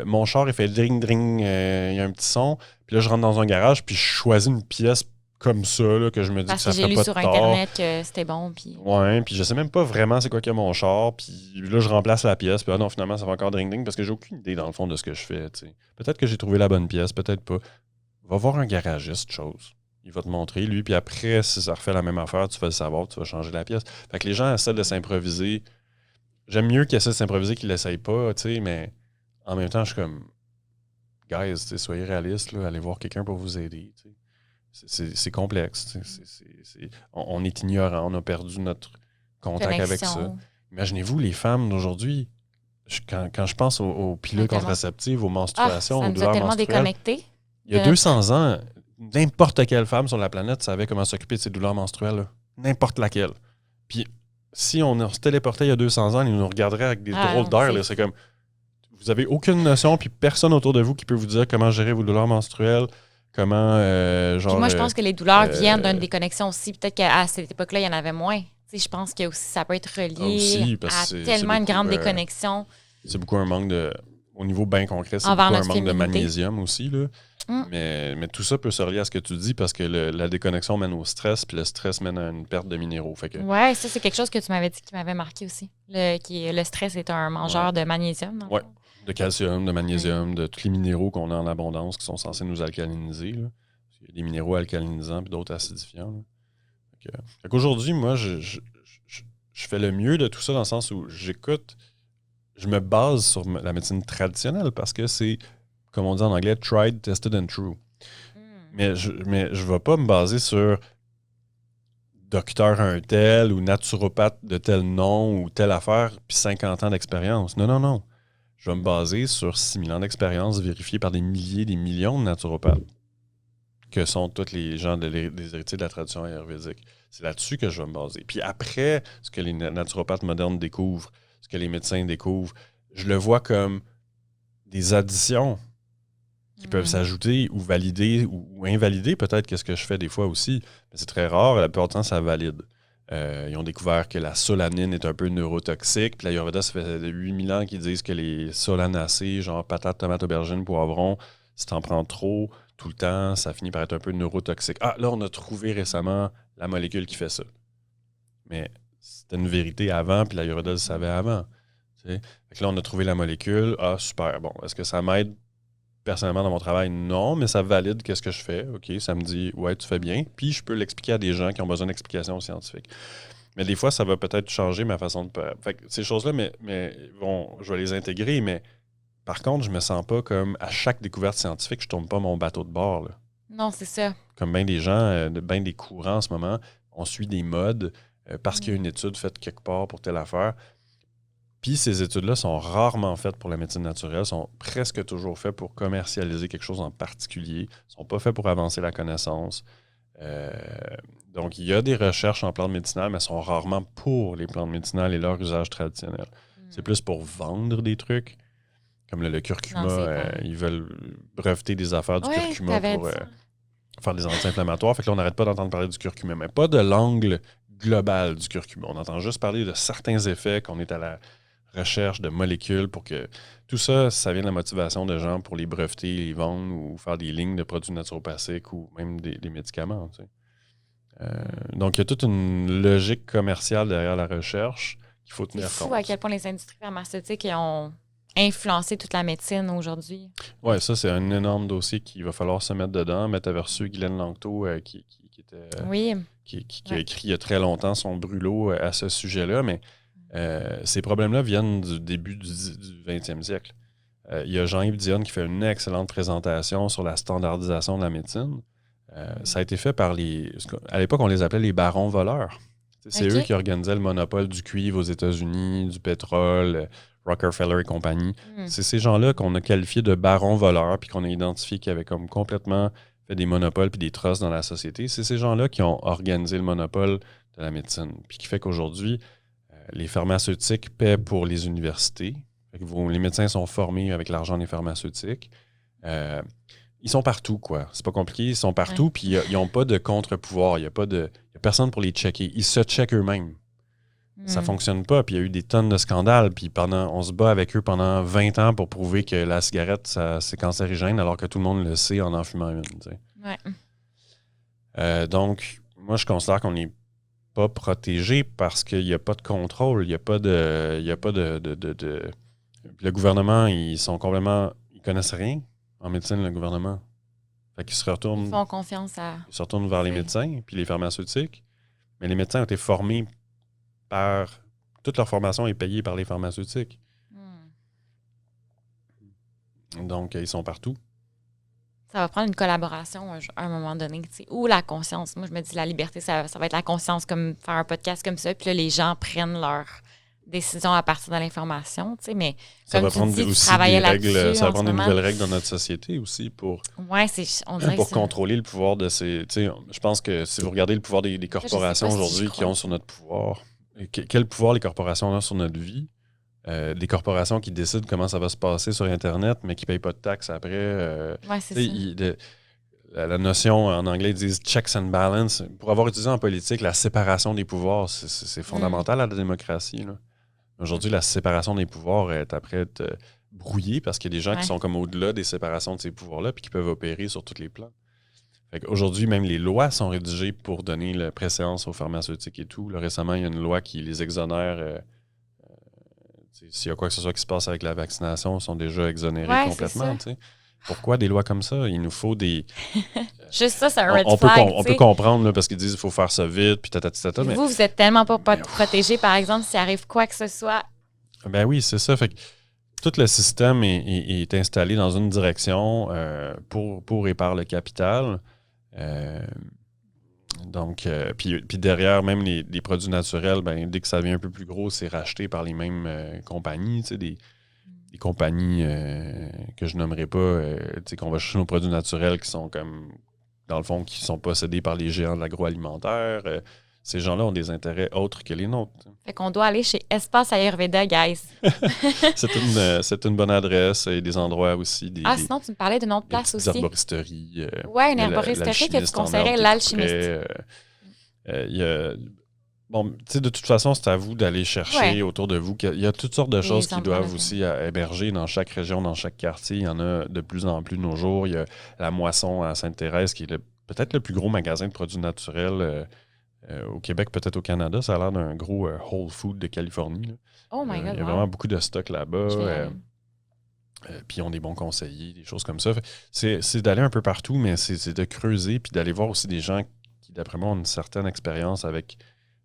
mon char, il fait dring-dring, il y a un petit son, puis là, je rentre dans un garage, puis je choisis une pièce comme ça, là, que je me dis Parce que ça que j'ai ferait lu pas sur de tort. Internet que c'était bon. Puis... Ouais, puis je sais même pas vraiment c'est quoi qu'il y a mon char, puis là, je remplace la pièce, puis non, finalement, ça va encore dring-dring, parce que j'ai aucune idée, dans le fond, de ce que je fais, tu sais. Peut-être que j'ai trouvé la bonne pièce, peut-être pas. Va voir un garagiste, chose. Il va te montrer, lui, puis après, si ça refait la même affaire, tu vas le savoir, tu vas changer la pièce. Fait que les gens essaient de s'improviser. J'aime mieux qu'ils essaient de s'improviser qu'ils l'essayent pas, tu sais, mais en même temps, je suis comme, guys, soyez réalistes, là, allez voir quelqu'un pour vous aider, tu sais. C'est complexe. On est ignorant, on a perdu notre contact avec ça. Imaginez-vous, les femmes d'aujourd'hui, quand je pense aux pilules contraceptives, aux menstruations, aux douleurs menstruelles, déconnecté. Il y a 200 ans, n'importe quelle femme sur la planète savait comment s'occuper de ses douleurs menstruelles. Là. N'importe laquelle. Puis si on se téléportait il y a 200 ans, ils nous regarderaient avec des drôles d'air. C'est comme, vous avez aucune notion, puis personne autour de vous qui peut vous dire comment gérer vos douleurs menstruelles, comment, genre... Puis moi, je pense que les douleurs viennent d'une déconnexion aussi. Peut-être qu'à cette époque-là, il y en avait moins. T'sais, je pense que aussi, ça peut être relié à tellement une grande déconnexion. C'est beaucoup un manque de... Au niveau bien concret, c'est beaucoup un manque de magnésium aussi, là. Mais tout ça peut se relier à ce que tu dis parce que la déconnexion mène au stress, puis le stress mène à une perte de minéraux. Oui, ça, c'est quelque chose que tu m'avais dit qui m'avait marqué aussi. Le stress est un mangeur de magnésium. Oui, de calcium, de magnésium, de tous les minéraux qu'on a en abondance qui sont censés nous alcaliniser. Là. Il y a des minéraux alcalinisants puis d'autres acidifiants. Fait qu'aujourd'hui, moi, je fais le mieux de tout ça dans le sens où je me base sur la médecine traditionnelle parce que c'est, comme on dit en anglais, tried, tested and true. Mais je ne vais pas me baser sur docteur un tel ou naturopathe de tel nom ou telle affaire puis 50 ans d'expérience. Non. Je vais me baser sur 6000 ans d'expérience vérifiée par des milliers, des millions de naturopathes que sont tous les gens des héritiers de la tradition ayurvédique. C'est là-dessus que je vais me baser. Puis après, ce que les naturopathes modernes découvrent, ce que les médecins découvrent, je le vois comme des additions qui peuvent s'ajouter ou valider ou invalider peut-être qu'est-ce que je fais des fois aussi. Mais c'est très rare, la plupart du temps, ça valide. Ils ont découvert que la solanine est un peu neurotoxique. Puis l'Ayurveda, ça fait 8000 ans qu'ils disent que les solanacées, genre patates, tomates, aubergines, poivrons, si t'en prends trop tout le temps, ça finit par être un peu neurotoxique. Ah, là, on a trouvé récemment la molécule qui fait ça. Mais c'était une vérité avant, puis l'Ayurveda le savait avant. Fait que là, on a trouvé la molécule. Ah, super. Bon, est-ce que ça m'aide personnellement dans mon travail? Non, mais ça valide qu'est-ce que je fais. OK, ça me dit, ouais, tu fais bien. Puis je peux l'expliquer à des gens qui ont besoin d'explications scientifiques. Mais des fois, ça va peut-être changer ma façon de... Fait que ces choses-là, je vais les intégrer, mais par contre, je me sens pas comme à chaque découverte scientifique, je tourne pas mon bateau de bord. Là. Non, c'est ça. Comme bien des gens, bien des courants en ce moment, on suit des modes parce qu'il y a une étude faite quelque part pour telle affaire. Puis ces études-là sont rarement faites pour la médecine naturelle, sont presque toujours faites pour commercialiser quelque chose en particulier, sont pas faites pour avancer la connaissance. Donc, il y a des recherches en plantes médicinales, mais elles sont rarement pour les plantes médicinales et leur usage traditionnel. C'est plus pour vendre des trucs, comme le curcuma. Ils veulent breveter des affaires du curcuma pour faire des anti-inflammatoires. Fait que là, on n'arrête pas d'entendre parler du curcuma, mais pas de l'angle global du curcuma. On entend juste parler de certains effets, qu'on est à la recherche de molécules pour que... Tout ça, ça vient de la motivation de gens pour les breveter, les vendre ou faire des lignes de produits naturopathiques ou même des médicaments, tu sais. Donc, il y a toute une logique commerciale derrière la recherche qu'il faut tenir compte. C'est fou à quel point les industries pharmaceutiques ont influencé toute la médecine aujourd'hui. Oui, ça, c'est un énorme dossier qu'il va falloir se mettre dedans. Métaversu, Guylaine Langto, qui a écrit il y a très longtemps son brûlot à ce sujet-là, mais ces problèmes-là viennent du début du 20e siècle. Il y a Jean-Yves Dionne qui fait une excellente présentation sur la standardisation de la médecine. Ça a été fait par à l'époque, on les appelait les barons voleurs. C'est eux qui organisaient le monopole du cuivre aux États-Unis, du pétrole, Rockefeller et compagnie. C'est ces gens-là qu'on a qualifiés de barons voleurs puis qu'on a identifié qui avaient comme complètement fait des monopoles puis des trusts dans la société. C'est ces gens-là qui ont organisé le monopole de la médecine. Puis qui fait qu'aujourd'hui, les pharmaceutiques paient pour les universités. Les médecins sont formés avec l'argent des pharmaceutiques. Ils sont partout, quoi. C'est pas compliqué. Ils sont partout, puis ils n'ont pas de contre-pouvoir. Il y a personne pour les checker. Ils se checkent eux-mêmes. Ça fonctionne pas, puis il y a eu des tonnes de scandales, puis on se bat avec eux pendant 20 ans pour prouver que la cigarette, c'est cancérigène, alors que tout le monde le sait en fumant une. Tu sais. Donc, moi, je considère qu'on n'est pas protégé parce qu'il n'y a pas de contrôle. Il n'y a pas de... Le gouvernement, ils connaissent rien en médecine, le gouvernement. Fait qu'ils se retournent... Ils font confiance à... Ils se retournent vers les médecins puis les pharmaceutiques. Mais les médecins ont été formés par... Toute leur formation est payée par les pharmaceutiques. Donc, ils sont partout. Ça va prendre une collaboration à un moment donné, ou la conscience. Moi, je me dis, la liberté, ça va être la conscience, comme faire un podcast comme ça, puis là, les gens prennent leurs décisions à partir de l'information, tu sais, mais ça comme va prendre tu dis, aussi travailler des règles, là-dessus. Ça va prendre des nouvelles règles dans notre société aussi pour contrôler le pouvoir de ces... Tu sais, je pense que si vous regardez le pouvoir des corporations aujourd'hui qui ont sur notre pouvoir, quel pouvoir les corporations ont sur notre vie, des corporations qui décident comment ça va se passer sur Internet, mais qui ne payent pas de taxes après. C'est ça. La notion, en anglais, ils disent « checks and balance ». Pour avoir utilisé en politique, la séparation des pouvoirs, c'est fondamental à la démocratie. Là. Aujourd'hui, la séparation des pouvoirs est après brouillée parce qu'il y a des gens qui sont comme au-delà des séparations de ces pouvoirs-là puis qui peuvent opérer sur tous les plans. Aujourd'hui, même les lois sont rédigées pour donner la préséance aux pharmaceutiques et tout. Là, récemment, il y a une loi qui les exonère. S'il y a quoi que ce soit qui se passe avec la vaccination, ils sont déjà exonérés complètement. Pourquoi des lois comme ça? Il nous faut des... Juste ça, c'est un red flag. On peut comprendre là, parce qu'ils disent qu'il faut faire ça vite, puis tata. Mais... Vous êtes tellement pas protégé, par exemple, s'il arrive quoi que ce soit. Ben oui, c'est ça. Fait que tout le système est installé dans une direction pour et par le capital. Donc, puis derrière, même les produits naturels, ben, dès que ça devient un peu plus gros, c'est racheté par les mêmes compagnies, des compagnies que je nommerai pas, qu'on va chercher nos produits naturels qui sont comme, dans le fond, qui sont possédés par les géants de l'agroalimentaire. Ces gens-là ont des intérêts autres que les nôtres. Fait qu'on doit aller chez Espace Ayurveda, guys. C'est une bonne adresse. Il y a des endroits aussi. Sinon, tu me parlais d'une autre place aussi. Des herboristeries. Oui, une herboristerie que tu conseillerais, l'alchimiste. Bon, tu sais, de toute façon, c'est à vous d'aller chercher autour de vous. Il y a toutes sortes de choses qui doivent aussi héberger dans chaque région, dans chaque quartier. Il y en a de plus en plus de nos jours. Il y a la Moisson à Sainte-Thérèse, qui est peut-être le plus gros magasin de produits naturels au Québec, peut-être au Canada. Ça a l'air d'un gros Whole Food de Californie. Là. Oh my God, il y a vraiment beaucoup de stock là-bas. Puis ils ont des bons conseillers, des choses comme ça. C'est d'aller un peu partout, mais c'est de creuser puis d'aller voir aussi des gens qui, d'après moi, ont une certaine expérience avec...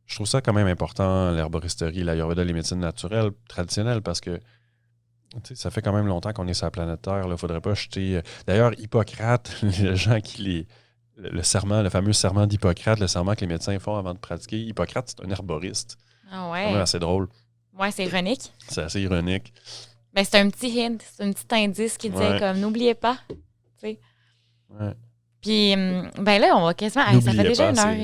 Je trouve ça quand même important, l'herboristerie, l'ayurveda, les médecines naturelles, traditionnelles, parce que ça fait quand même longtemps qu'on est sur la planète Terre. Il ne faudrait pas jeter... D'ailleurs, Hippocrate, les gens qui le serment, le fameux serment d'Hippocrate, le serment que les médecins font avant de pratiquer, Hippocrate, c'est un herboriste. Ah ouais? C'est quand même assez drôle. Ouais, c'est ironique. C'est assez ironique. Ben, c'est un petit hint, c'est un petit indice qui disait comme « n'oubliez pas ». Ouais. Puis, ben là, on va quasiment... ça fait déjà une heure.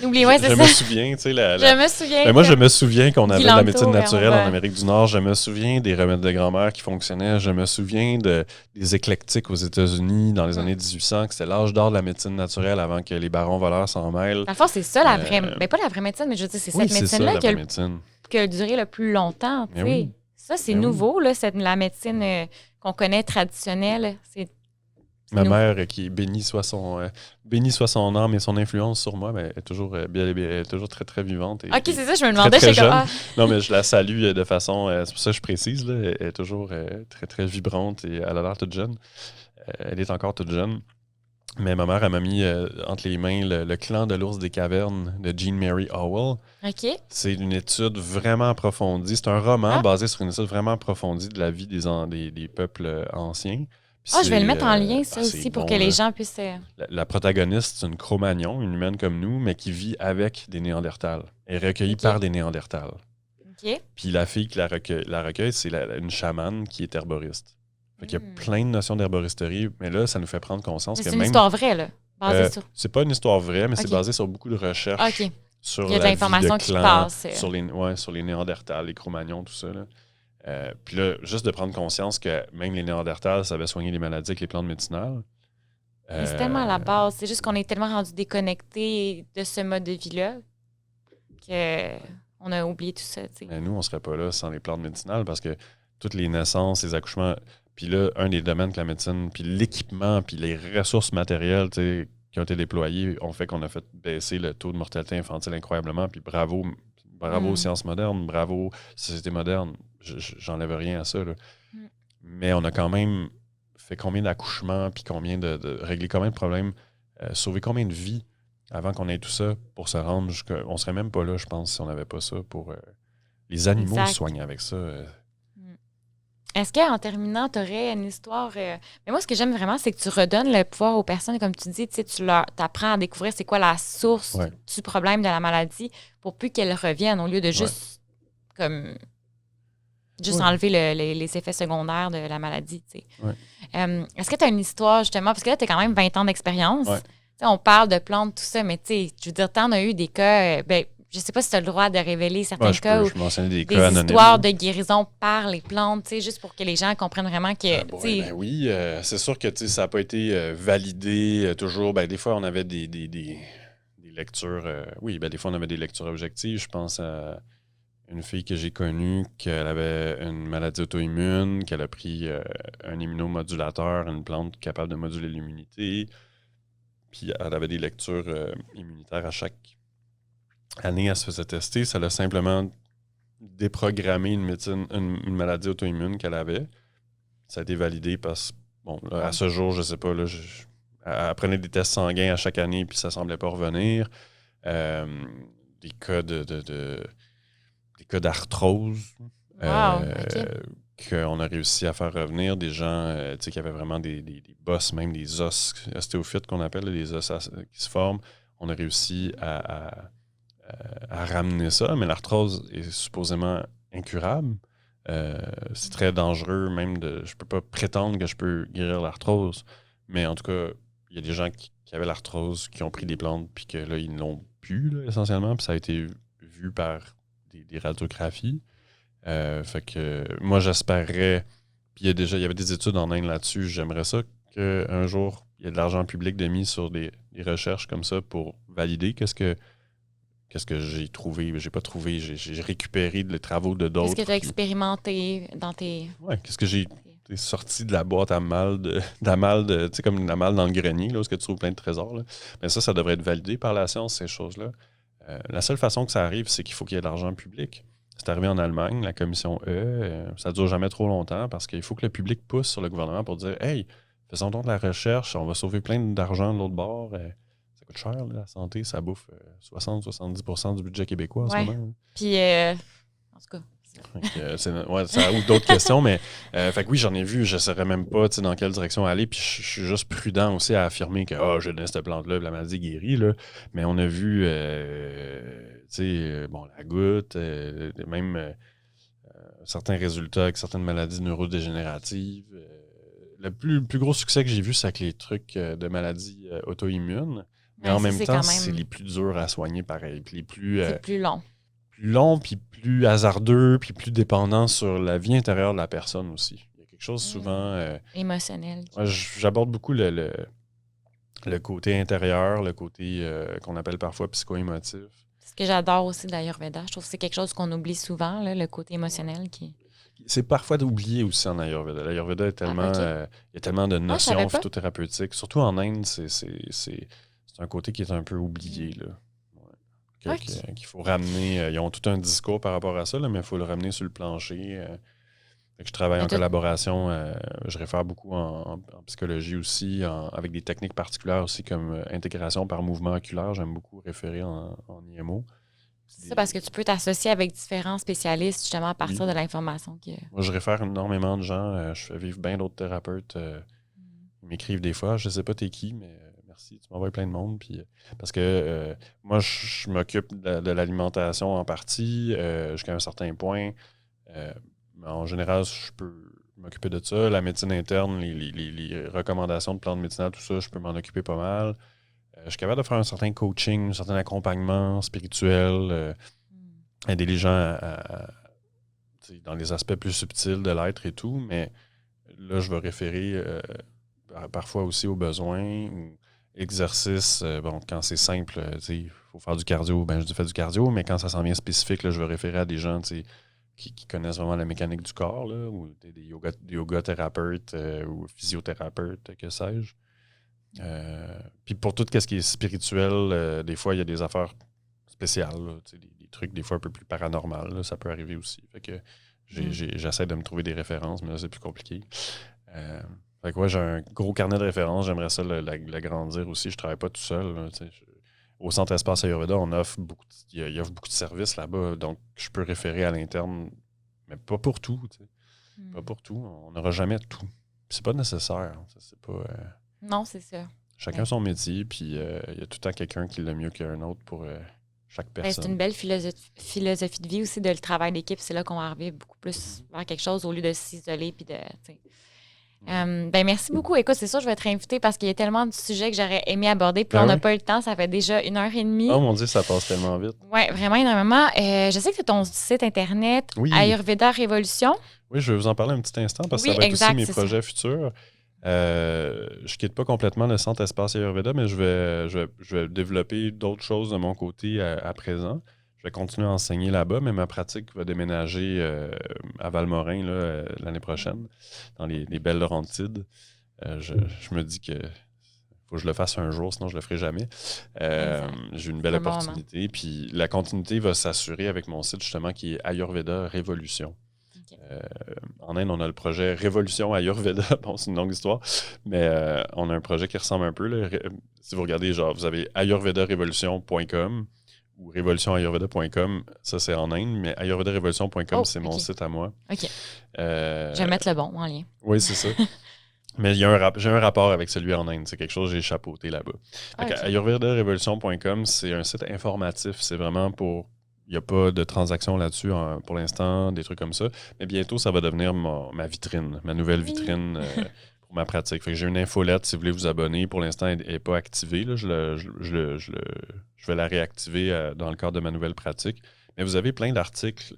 N'oubliez, ouais, c'est je ça. me souviens, tu sais... Je me souviens. Ben moi, je me souviens qu'on avait de la médecine Guilanto, naturelle en Amérique du Nord. Je me souviens des remèdes de grand-mère qui fonctionnaient. Je me souviens des éclectiques aux États-Unis dans les années 1800, que c'était l'âge d'or de la médecine naturelle avant que les barons voleurs s'en mêlent. Dans le fond, c'est ça la vraie... Ben pas la vraie médecine, mais je veux dire, c'est cette médecine-là qui a duré le plus longtemps, tu sais. Oui. Ça, c'est nouveau, là, la médecine qu'on connaît traditionnelle. C'est ma mère, qui bénit soit son âme et son influence sur moi, mais elle est toujours, toujours très, très vivante. OK, c'est ça, je me demandais. Très jeune. Non, mais je la salue de façon... c'est pour ça que je précise. Là, elle est toujours très, très vibrante et elle a l'air toute jeune. Elle est encore toute jeune. Mais ma mère, elle m'a mis entre les mains le Clan de l'ours des cavernes de Jean Mary Howell. OK. C'est une étude vraiment approfondie. C'est un roman basé sur une étude vraiment approfondie de la vie des peuples anciens. Je vais le mettre en lien, ça aussi, pour que les gens puissent... La protagoniste, c'est une Cro-Magnon, une humaine comme nous, mais qui vit avec des Néandertals. Elle est recueillie par des Néandertals. OK. Puis la fille qui la recueille, c'est une chamane qui est herboriste. Fait qu'il y a plein de notions d'herboristerie, mais là, ça nous fait prendre conscience que c'est une histoire vraie, là, basée sur... C'est pas une histoire vraie, mais c'est basé sur beaucoup de recherches. OK. Sur il y a de l'information qui passe. Sur les Néandertals, les Cro-Magnons, tout ça, là. Puis là, juste de prendre conscience que même les Néandertals savaient soigner les maladies avec les plantes médicinales. C'est tellement à la base. C'est juste qu'on est tellement rendu déconnecté de ce mode de vie-là qu'on a oublié tout ça. Mais nous, on serait pas là sans les plantes médicinales parce que toutes les naissances, les accouchements, puis là, un des domaines que la médecine, puis l'équipement, puis les ressources matérielles qui ont été déployées ont fait qu'on a fait baisser le taux de mortalité infantile incroyablement. Puis bravo aux sciences modernes, bravo société moderne. J'enlève rien à ça. Là. Mais on a quand même fait combien d'accouchements, puis combien de régler combien de problèmes, sauver combien de vies avant qu'on ait tout ça pour se rendre jusqu'à... On serait même pas là, je pense, si on n'avait pas ça pour... les animaux soignent avec ça. Est-ce qu'en terminant, tu aurais une histoire... Mais moi, ce que j'aime vraiment, c'est que tu redonnes le pouvoir aux personnes. Comme tu dis, tu apprends à découvrir c'est quoi la source du problème de la maladie pour plus qu'elle revienne au lieu de juste enlever les effets secondaires de la maladie. Est-ce que tu as une histoire, justement, parce que là, tu as quand même 20 ans d'expérience. On parle de plantes, tout ça, mais je veux dire, tu en as eu des cas... je sais pas si tu as le droit de révéler certains cas ou des histoires de guérison par les plantes, juste pour que les gens comprennent vraiment que... oui, c'est sûr que ça n'a pas été validé toujours. Des fois, on avait des lectures... des fois, on avait des lectures objectives. Je pense à une fille que j'ai connue, qu'elle avait une maladie auto-immune, qu'elle a pris un immunomodulateur, une plante capable de moduler l'immunité. Puis elle avait des lectures immunitaires à chaque année. Elle se faisait tester. Ça l'a simplement déprogrammé une maladie auto-immune qu'elle avait. Ça a été validé parce que, à ce jour, je sais pas, là, elle prenait des tests sanguins à chaque année puis ça semblait pas revenir. Des cas des cas d'arthrose qu'on a réussi à faire revenir, des gens qui avaient vraiment des bosses, même des os ostéophytes qu'on appelle, des os qui se forment. On a réussi à ramener ça, mais l'arthrose est supposément incurable. C'est très dangereux, même je peux pas prétendre que je peux guérir l'arthrose, mais en tout cas, il y a des gens qui avaient l'arthrose, qui ont pris des plantes, puis que là, ils ne l'ont plus, là, essentiellement, puis ça a été vu par des radiographies. Fait que moi, j'espérais, puis il y avait des études en Inde là-dessus, j'aimerais ça qu'un jour, il y ait de l'argent public de mis sur des recherches comme ça pour valider qu'est-ce que j'ai trouvé. J'ai pas trouvé, j'ai récupéré les travaux de d'autres. Qu'est-ce que tu as expérimenté dans tes... Ouais, qu'est-ce que j'ai sorti de la boîte à mal tu sais, comme la malle dans le grenier, là, où tu trouves plein de trésors. Là. Mais ça devrait être validé par la science, ces choses-là. La seule façon que ça arrive, c'est qu'il faut qu'il y ait de l'argent public. C'est arrivé en Allemagne, la commission ça ne dure jamais trop longtemps parce qu'il faut que le public pousse sur le gouvernement pour dire « Hey, faisons donc de la recherche, on va sauver plein d'argent de l'autre bord. » Ça coûte cher, là, la santé, ça bouffe 60-70% du budget québécois en ce moment. Puis, en tout cas... ça ouvre d'autres questions, mais fait que oui, j'en ai vu, je ne saurais même pas dans quelle direction aller, puis je suis juste prudent aussi à affirmer que je donne cette plante-là, la maladie guérit, là. Mais on a vu la goutte, même certains résultats avec certaines maladies neurodégénératives, le plus gros succès que j'ai vu, c'est avec les trucs de maladies auto-immunes. Mais Ouais, en ça, même c'est temps, quand c'est même... les plus durs à soigner pareil. Puis les plus C'est plus long. longs, puis plus hasardeux, puis plus dépendants sur la vie intérieure de la personne aussi. Il y a quelque chose souvent... Émotionnel. moi, j'aborde beaucoup le côté intérieur, le côté qu'on appelle parfois psycho-émotif. Ce que j'adore aussi de l'Ayurveda, je trouve que c'est quelque chose qu'on oublie souvent, là, le côté émotionnel qui... C'est parfois d'oublier aussi en Ayurveda. L'Ayurveda est tellement... OK. il y a tellement de je notions savais pas. phytothérapeutiques. Surtout en Inde, c'est un côté qui est un peu oublié, là. Ouais. Qu'il faut ramener... ils ont tout un discours par rapport à ça, là, mais il faut le ramener sur le plancher. Fait que je travaille en collaboration. Je réfère beaucoup en psychologie aussi, avec des techniques particulières aussi comme intégration par mouvement oculaire. J'aime beaucoup référer en IMO. C'est ça parce que tu peux t'associer avec différents spécialistes justement à partir de l'information que... Moi, je réfère énormément de gens. Je fais vivre bien d'autres thérapeutes. Ils m'écrivent des fois. Je sais pas t'es qui, mais merci. Tu m'envoies plein de monde. Puis, parce que moi, je m'occupe de l'alimentation en partie jusqu'à un certain point. En général, je peux m'occuper de ça. La médecine interne, les recommandations de plans de médecine, tout ça, je peux m'en occuper pas mal. Je suis capable de faire un certain coaching, un certain accompagnement spirituel, aider les gens dans les aspects plus subtils de l'être et tout, mais là, je vais référer parfois aussi aux besoins ou exercices. Bon, quand c'est simple, il faut faire du cardio, ben je fais du cardio, mais quand ça s'en vient spécifique, là, je vais référer à des gens qui connaissent vraiment la mécanique du corps, là, ou des yoga thérapeutes ou physiothérapeutes, que sais-je. Puis pour tout ce qui est spirituel, des fois, il y a des affaires spéciales, là, des trucs des fois un peu plus paranormales, là, ça peut arriver aussi. Fait que j'essaie de me trouver des références, mais là, c'est plus compliqué. Fait que ouais, j'ai un gros carnet de références, j'aimerais ça l'agrandir aussi. Je travaille pas tout seul. Là, au Centre Espace Ayurveda, on offre il offre beaucoup de services là-bas, donc je peux référer à l'interne, mais pas pour tout. Pas pour tout. On n'aura jamais tout. C'est pas nécessaire. C'est pas... Non, c'est ça. Chacun son métier, puis il y a tout le temps quelqu'un qui l'a mieux qu'un autre pour chaque personne. C'est une belle philosophie de vie aussi de le travail d'équipe. C'est là qu'on va arriver beaucoup plus vers quelque chose au lieu de s'isoler puis de... merci beaucoup. Écoute, c'est sûr, je vais te réinviter parce qu'il y a tellement de sujets que j'aurais aimé aborder. Puis on n'a pas eu le temps. Ça fait déjà 1h30. Oh mon Dieu, ça passe tellement vite. Oui, vraiment énormément. Je sais que c'est ton site Internet, Ayurveda Révolution. Oui, je vais vous en parler un petit instant parce que ça va être aussi mes projets futurs. Je quitte pas complètement le Centre Espace Ayurveda, mais je vais développer d'autres choses de mon côté à présent. Je vais continuer à enseigner là-bas, mais ma pratique va déménager à Valmorin l'année prochaine, dans les belles Laurentides. Je me dis que faut que je le fasse un jour, sinon je le ferai jamais. J'ai une belle opportunité. Puis la continuité va s'assurer avec mon site justement qui est Ayurveda Révolution. Okay. En Inde, on a le projet Révolution Ayurveda. Bon, c'est une longue histoire, mais on a un projet qui ressemble un peu. Là. Si vous regardez, genre, vous avez ayurvedarevolution.com ou révolutionayurveda.com, ça c'est en Inde, mais ayurvedarevolution.com, c'est mon site à moi. OK. Je vais mettre le bon en lien. Oui, c'est ça. Mais j'ai un rapport avec celui en Inde. C'est quelque chose que j'ai chapeauté là-bas. Okay. Ayurvedarevolution.com, c'est un site informatif. C'est vraiment pour... Il n'y a pas de transaction là-dessus pour l'instant, des trucs comme ça. Mais bientôt, ça va devenir ma vitrine, ma nouvelle vitrine pour ma pratique. Fait que j'ai une infolette si vous voulez vous abonner. Pour l'instant, elle n'est pas activée. Là. Je vais la réactiver dans le cadre de ma nouvelle pratique. Mais vous avez plein d'articles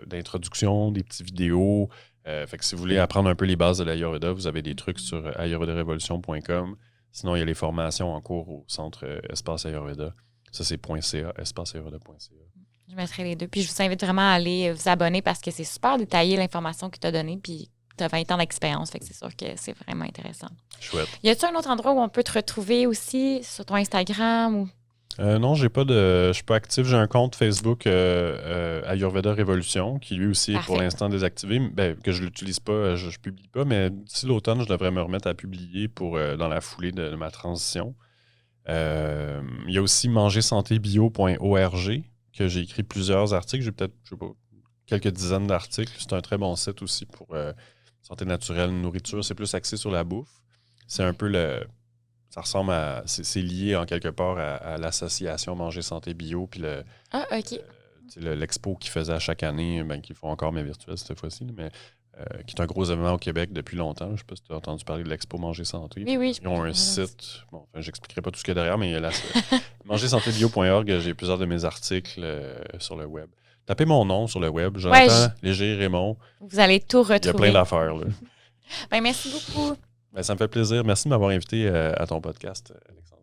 d'introduction, des petites vidéos. Fait que si vous voulez apprendre un peu les bases de l'Ayurveda, vous avez des trucs sur ayurvedarevolution.com. Sinon, il y a les formations en cours au Centre Espace Ayurveda. Ça, c'est .ca, espaceayurveda.ca. Je mettrai les deux. Puis je vous invite vraiment à aller vous abonner parce que c'est super détaillé l'information que tu as donnée. Puis tu as 20 ans d'expérience. Fait que c'est sûr que c'est vraiment intéressant. Chouette. Y a-t-il un autre endroit où on peut te retrouver aussi sur ton Instagram ou... Non, je suis pas actif. J'ai un compte Facebook Ayurveda Révolution qui lui aussi est pour l'instant désactivé. Que je l'utilise pas, je publie pas, mais d'ici l'automne, je devrais me remettre à publier pour dans la foulée de ma transition. Il y a aussi mangersantébio.org que j'ai écrit plusieurs articles. J'ai peut-être, je sais pas, quelques dizaines d'articles. C'est un très bon site aussi pour santé naturelle, nourriture. C'est plus axé sur la bouffe. C'est un peu ça ressemble à... C'est lié en quelque part à l'association Manger Santé Bio puis l'expo qu'ils faisaient à chaque année, qu'ils font encore mais virtuel cette fois-ci, mais qui est un gros événement au Québec depuis longtemps. Je ne sais pas si tu as entendu parler de l'Expo Manger Santé. Oui. Ils ont un site. Bon, enfin, j'expliquerai pas tout ce qu'il y a derrière, mais il y a la mangersantébio.org. J'ai plusieurs de mes articles sur le web. Tapez mon nom sur le web, Jonathan Léger-Raymond. Vous allez tout retrouver. Il y a plein d'affaires. Là. Ben, merci beaucoup. Ben, ça me fait plaisir. Merci de m'avoir invité à ton podcast, Alexandre.